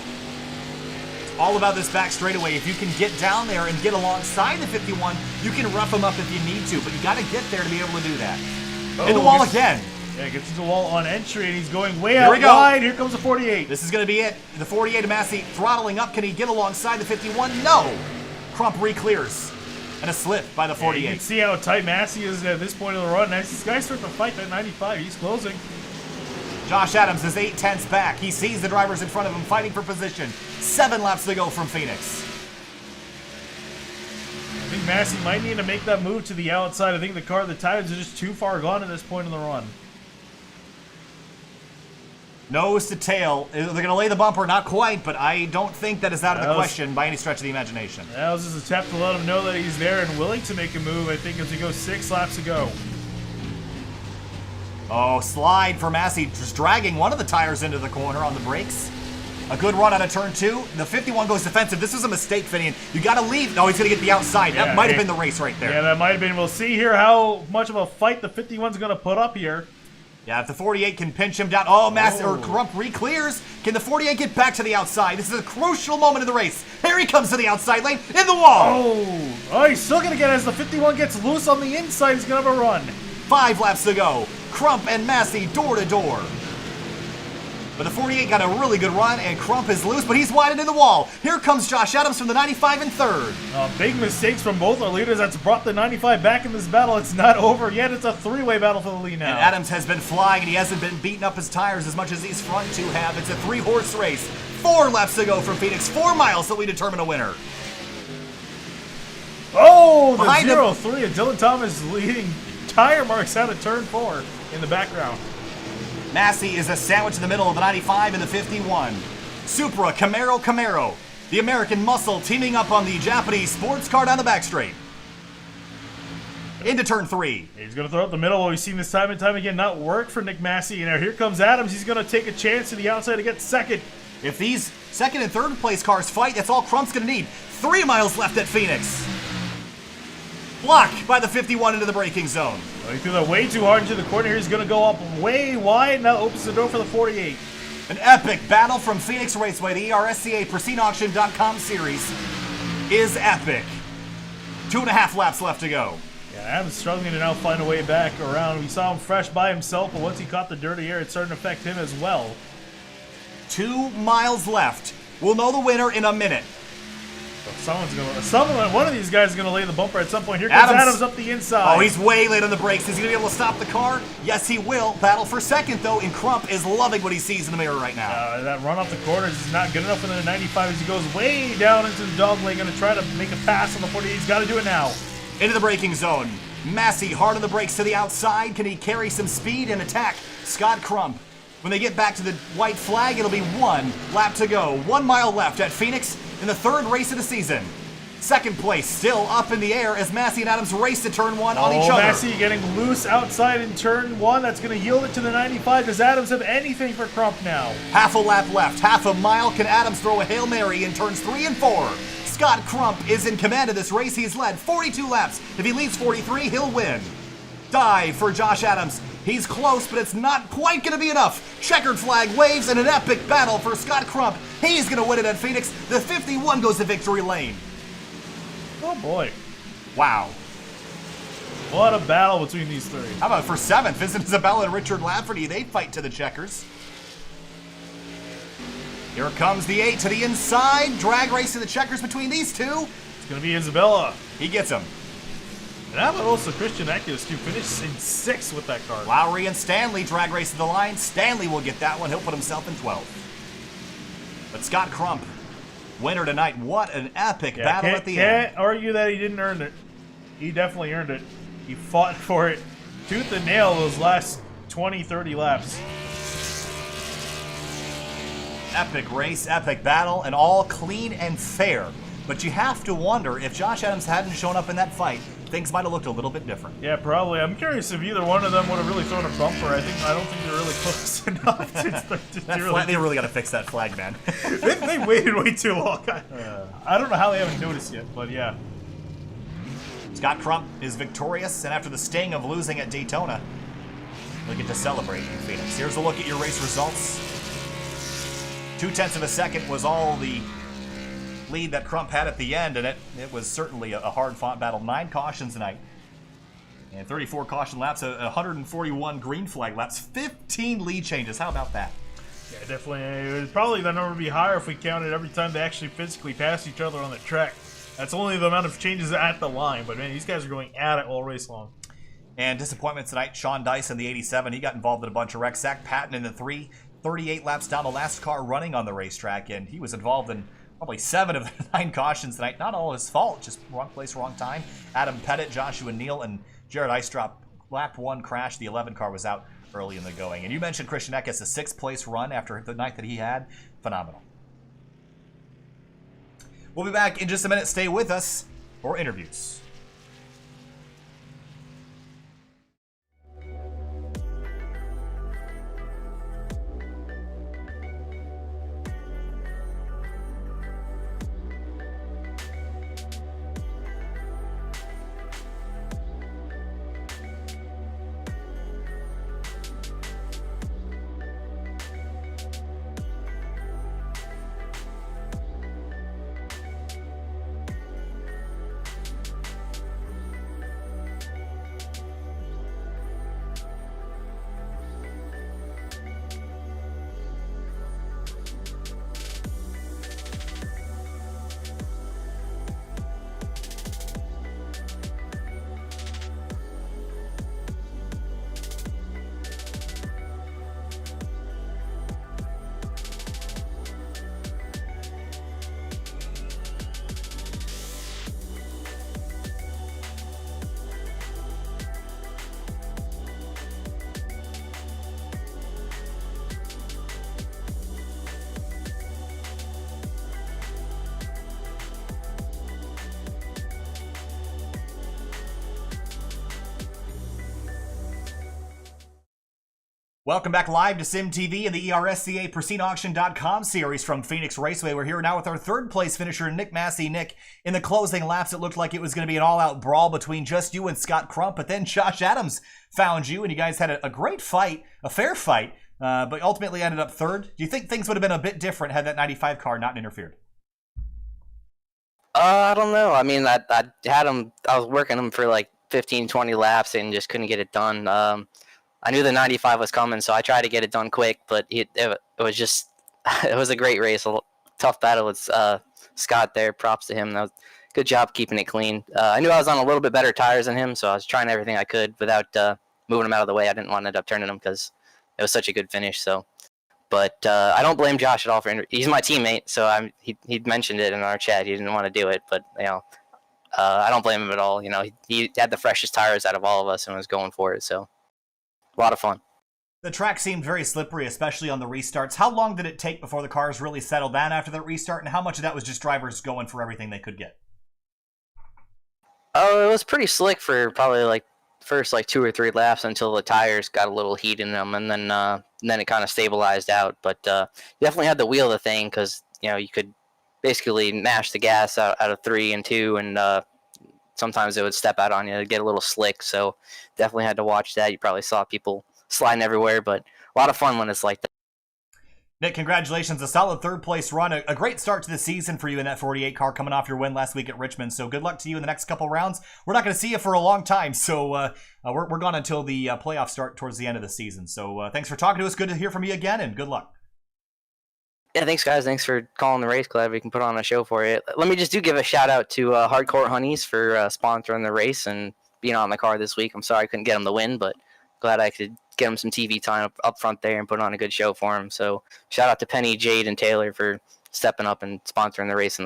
All about this back straightaway. If you can get down there and get alongside the 51, you can rough him up if you need to, but you got to get there to be able to do that. In the wall again. Yeah, gets into the wall on entry, and he's going way out wide. Here comes the 48. This is going to be it. The 48 of Masse throttling up. Can he get alongside the 51? No. Crump re-clears. And a slip by the 48. Yeah, you can see how tight Masse is at this point of the run. As this guy's starting to fight that 95, he's closing. Josh Adams is 8/10 back. He sees the drivers in front of him fighting for position. 7 laps to go from Phoenix. I think Masse might need to make that move to the outside. I think the tires are just too far gone at this point in the run. Nose to tail. They're going to lay the bumper, not quite, but I don't think that is out of the question by any stretch of the imagination. That was just a tap to let him know that he's there and willing to make a move, I think, as we go 6 laps to go. Oh, slide for Masse, just dragging one of the tires into the corner on the brakes. A good run out of turn 2. The 51 goes defensive. This was a mistake, Finian. You got to leave. No, he's going to get the outside. That might have been the race right there. Yeah, that might have been. We'll see here how much of a fight the 51's going to put up here. Yeah, if the 48 can pinch him down. Oh, Masse or Crump re-clears. Can the 48 get back to the outside? This is a crucial moment of the race. Here he comes to the outside lane in the wall. Oh, he's still going to get it as the 51 gets loose on the inside. He's going to have a run. 5 laps to go. Crump and Masse door to door. But the 48 got a really good run, and Crump is loose, but he's widened the wall. Here comes Josh Adams from the 95 in third. Big mistakes from both our leaders. That's brought the 95 back in this battle. It's not over yet. It's a three-way battle for the lead now. And Adams has been flying, and he hasn't been beating up his tires as much as these front two have. It's a three-horse race. 4 laps to go from Phoenix. 4 miles till we determine a winner. Oh, the Behind 0-3 and Dylan Thomas leading tire marks out of turn 4 in the background. Masse is a sandwich in the middle of the 95 and the 51. Supra, Camaro. The American muscle teaming up on the Japanese sports car down the back straight. Into turn 3. He's going to throw it the middle. We've seen this time and time again not work for Nick Masse. And now here comes Adams. He's going to take a chance to the outside to get second. If these second and third place cars fight, that's all Crump's going to need. 3 miles left at Phoenix. Blocked by the 51 into the braking zone. Well, he threw that way too hard into the corner here. He's going to go up way wide. Now opens the door for the 48. An epic battle from Phoenix Raceway. The ERSCA PristineAuction.com series is epic. 2.5 laps left to go. Yeah, Adams struggling to now find a way back around. We saw him fresh by himself, but once he caught the dirty air, it's starting to affect him as well. 2 miles left. We'll know the winner in a minute. One of these guys is gonna lay the bumper at some point. Here comes Adams up the inside. Oh, he's way late on the brakes. Is he gonna be able to stop the car? Yes, he will. Battle for second though, and Crump is loving what he sees in the mirror right now. That run off the corners is not good enough in the 95 as he goes way down into the dog lane. Gonna try to make a pass on the 48. He's got to do it now. Into the braking zone. Masse hard on the brakes to the outside. Can he carry some speed and attack Scott Crump? When they get back to the white flag, it'll be 1 lap to go. 1 mile left at Phoenix in the 3rd race of the season. Second place still up in the air as Masse and Adams race to turn 1 on each other. Masse getting loose outside in turn 1. That's going to yield it to the 95. Does Adams have anything for Crump now? Half a lap left. Half a mile. Can Adams throw a Hail Mary in turns 3 and 4? Scott Crump is in command of this race. He's led 42 laps. If he leads 43, he'll win. Dive for Josh Adams. He's close, but it's not quite going to be enough. Checkered flag waves and an epic battle for Scott Crump. He's going to win it at Phoenix. The 51 goes to victory lane. Oh boy. Wow. What a battle between these three. How about for 7th? Vincent Isabella and Richard Lafferty. They fight to the checkers. Here comes the 8 to the inside. Drag race to the checkers between these two. It's going to be Isabella. He gets him. And how about also Christian Eckes, who finished in 6th with that car. Lowry and Stanley drag race to the line. Stanley will get that one. He'll put himself in 12th. But Scott Crump, winner tonight. What an epic battle at the end. Can't argue that he didn't earn it. He definitely earned it. He fought for it tooth and nail those last 20, 30 laps. Epic race, epic battle, and all clean and fair. But you have to wonder if Josh Adams hadn't shown up in that fight, things might have looked a little bit different. Yeah, probably. I'm curious if either one of them would have really thrown a bumper. I don't think they're really close enough. They really got to fix that flag, man. they waited way too long. I don't know how they haven't noticed yet, but yeah. Scott Crump is victorious, and after the sting of losing at Daytona, he'll get to celebrate in Phoenix. Here's a look at your race results. 0.2 of a second was all the lead that Crump had at the end, and it was certainly a hard-fought battle. 9 cautions tonight, and 34 caution laps, 141 green flag laps, 15 lead changes. How about that? Yeah, definitely. Probably the number would be higher if we counted every time they actually physically passed each other on the track. That's only the amount of changes at the line, but man, these guys are going at it all race long. And disappointment tonight, Sean Dice in the 87. He got involved in a bunch of wrecks. Zach Patton in the 3, 38 laps down, the last car running on the racetrack, and he was involved in probably 7 of the 9 cautions tonight. Not all his fault, just wrong place, wrong time. Adam Pettit, Joshua Neal, and Jared Eistrop. Lap 1 crash. The 11 car was out early in the going. And you mentioned Christian Eckes, a 6th place run after the night that he had. Phenomenal. We'll be back in just a minute. Stay with us for interviews. Welcome back live to Sim TV and the ERSCA PristineAuction.com series from Phoenix Raceway. We're here now with our third place finisher, Nick Masse. Nick, in the closing laps, it looked like it was going to be an all-out brawl between just you and Scott Crump, but then Josh Adams found you, and you guys had a great fight, a fair fight, but ultimately ended up third. Do you think things would have been a bit different had that 95 car not interfered? I don't know. I mean, I had him. I was working him for like 15, 20 laps and just couldn't get it done. I knew the 95 was coming, so I tried to get it done quick, but it was just, it was a great race. A tough battle with Scott there. Props to him. That was good job keeping it clean. I knew I was on a little bit better tires than him, so I was trying everything I could without moving him out of the way. I didn't want to end up turning him because it was such a good finish. So, but I don't blame Josh at all for he's my teammate, so he mentioned it in our chat. He didn't want to do it, but I don't blame him at all. He had the freshest tires out of all of us and was going for it. So. A lot of fun. The track seemed very slippery, especially on the restarts. How long did it take before the cars really settled down after that restart, and how much of that was just drivers going for everything they could get? Oh, it was pretty slick for probably like first like 2 or 3 laps until the tires got a little heat in them, and then it kind of stabilized out. But you definitely had to wheel the thing because you could basically mash the gas out of 3 and 2, and sometimes it would step out on you to get a little slick, so definitely had to watch that. You probably saw people sliding everywhere, but a lot of fun when it's like that. Nick, congratulations. A solid third-place run. A great start to the season for you in that 48 car coming off your win last week at Richmond, so good luck to you in the next couple rounds. We're not going to see you for a long time, so we're gone until the playoffs start towards the end of the season. So thanks for talking to us. Good to hear from you again, and good luck. Yeah, thanks, guys. Thanks for calling the race. Glad we can put on a show for you. Let me just give a shout-out to Hardcore Honeys for sponsoring the race and being on the car this week. I'm sorry I couldn't get them the win, but glad I could get them some TV time up front there and put on a good show for them. So shout-out to Penny, Jade, and Taylor for stepping up and sponsoring the race.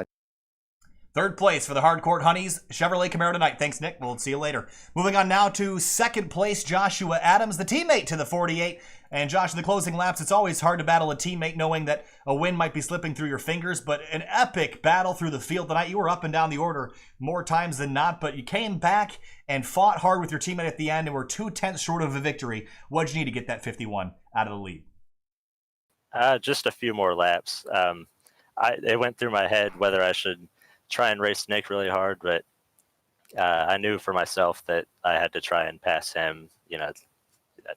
Third place for the Hardcore Honeys, Chevrolet Camaro tonight. Thanks, Nick. We'll see you later. Moving on now to second place, Joshua Adams, the teammate to the 48. And Josh, in the closing laps, it's always hard to battle a teammate knowing that a win might be slipping through your fingers, but an epic battle through the field tonight. You were up and down the order more times than not, but you came back and fought hard with your teammate at the end and were 2/10 short of a victory. What'd you need to get that 51 out of the lead? Just a few more laps. It went through my head whether I should try and race Nick really hard, but I knew for myself that I had to try and pass him,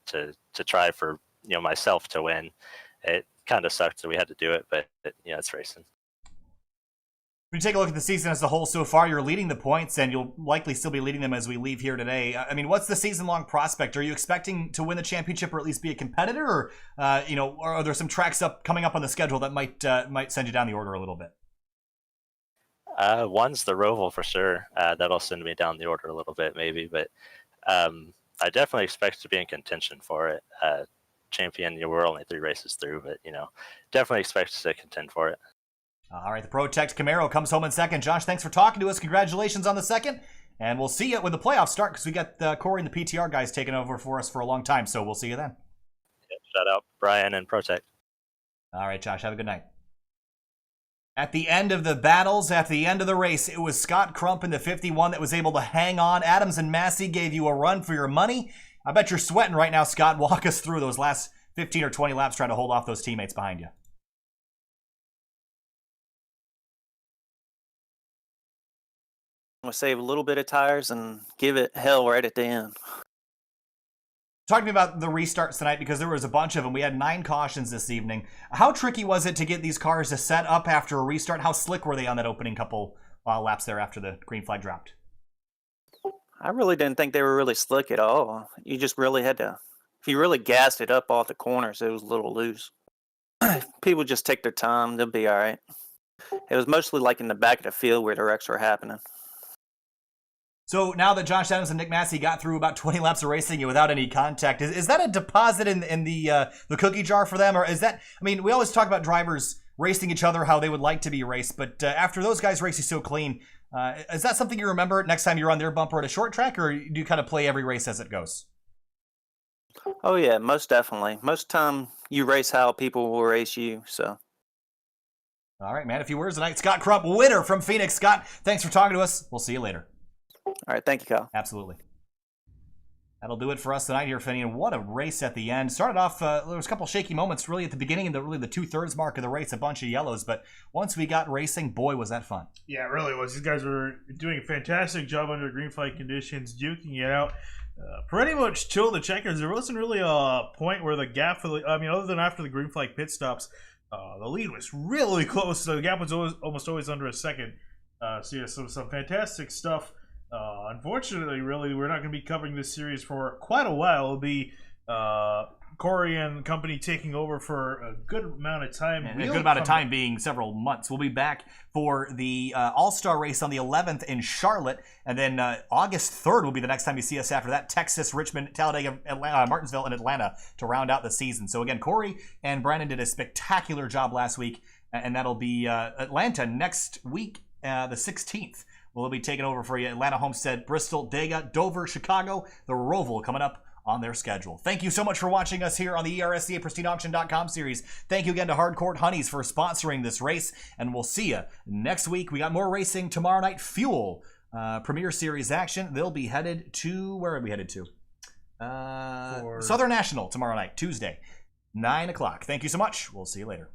to try for myself to win. It kind of sucked that we had to do it, but it's racing. When you take a look at the season as a whole so far, you're leading the points, and you'll likely still be leading them as we leave here today. I mean, what's the season-long prospect? Are you expecting to win the championship or at least be a competitor, or are there some tracks coming up on the schedule that might send you down the order a little bit? One's the Roval for sure. That'll send me down the order a little bit, maybe, but I definitely expect to be in contention for it. Champion, we're only 3 races through, but definitely expect to contend for it. All right, the Protect Camaro comes home in second. Josh, thanks for talking to us. Congratulations on the second, and we'll see you when the playoffs start because we got Corey and the PTR guys taking over for us for a long time. So we'll see you then. Yeah, shout out Brian and Protect. All right, Josh, have a good night. At the end of the battles, at the end of the race, it was Scott Crump in the 51 that was able to hang on. Adams and Masse gave you a run for your money. I bet you're sweating right now, Scott. Walk us through those last 15 or 20 laps trying to hold off those teammates behind you. I'm going to save a little bit of tires and give it hell right at the end. Talk to me about the restarts tonight because there was a bunch of them. We had 9 cautions this evening. How tricky was it to get these cars to set up after a restart? How slick were they on that opening couple laps there after the green flag dropped? I really didn't think they were really slick at all. You just really had to, if you really gassed it up off the corners, it was a little loose. People just take their time. They'll be all right. It was mostly like in the back of the field where the wrecks were happening. So now that Josh Adams and Nick Masse got through about 20 laps of racing without any contact, is that a deposit in the cookie jar for them? Or is that, I mean, we always talk about drivers racing each other, how they would like to be raced, but after those guys race you so clean, is that something you remember next time you're on their bumper at a short track, or do you kind of play every race as it goes? Oh, yeah, most definitely. Most time you race how people will race you, so. All right, man, a few words tonight. Scott Crump, winner from Phoenix. Scott, thanks for talking to us. We'll see you later. All right, thank you, Kyle. Absolutely. That'll do it for us tonight here, Finney. And what a race at the end. Started off, there was a couple shaky moments really at the beginning and the 2/3 mark of the race, a bunch of yellows. But once we got racing, boy, was that fun. Yeah, it really was. These guys were doing a fantastic job under green flag conditions, duking it out. Pretty much till the checkers. There wasn't really a point where the gap for other than after the green flag pit stops, the lead was really close. So the gap was almost always under a second. So yeah, some fantastic stuff. Unfortunately, really, we're not going to be covering this series for quite a while. It'll be Corey and company taking over for a good amount of time. And a good amount of time being several months. We'll be back for the All-Star race on the 11th in Charlotte. And then August 3rd will be the next time you see us after that. Texas, Richmond, Talladega, Martinsville, and Atlanta to round out the season. So again, Corey and Brandon did a spectacular job last week. And that'll be Atlanta next week, the 16th. We'll be taking over for you. Atlanta, Homestead, Bristol, Dega, Dover, Chicago, the Roval coming up on their schedule. Thank you so much for watching us here on the ERSCA PristineAuction.com series. Thank you again to Hardcourt Honeys for sponsoring this race, and we'll see you next week. We got more racing tomorrow night. Fuel Premier Series action. They'll be headed to, where are we headed to? Southern National tomorrow night, Tuesday, 9 o'clock. Thank you so much. We'll see you later.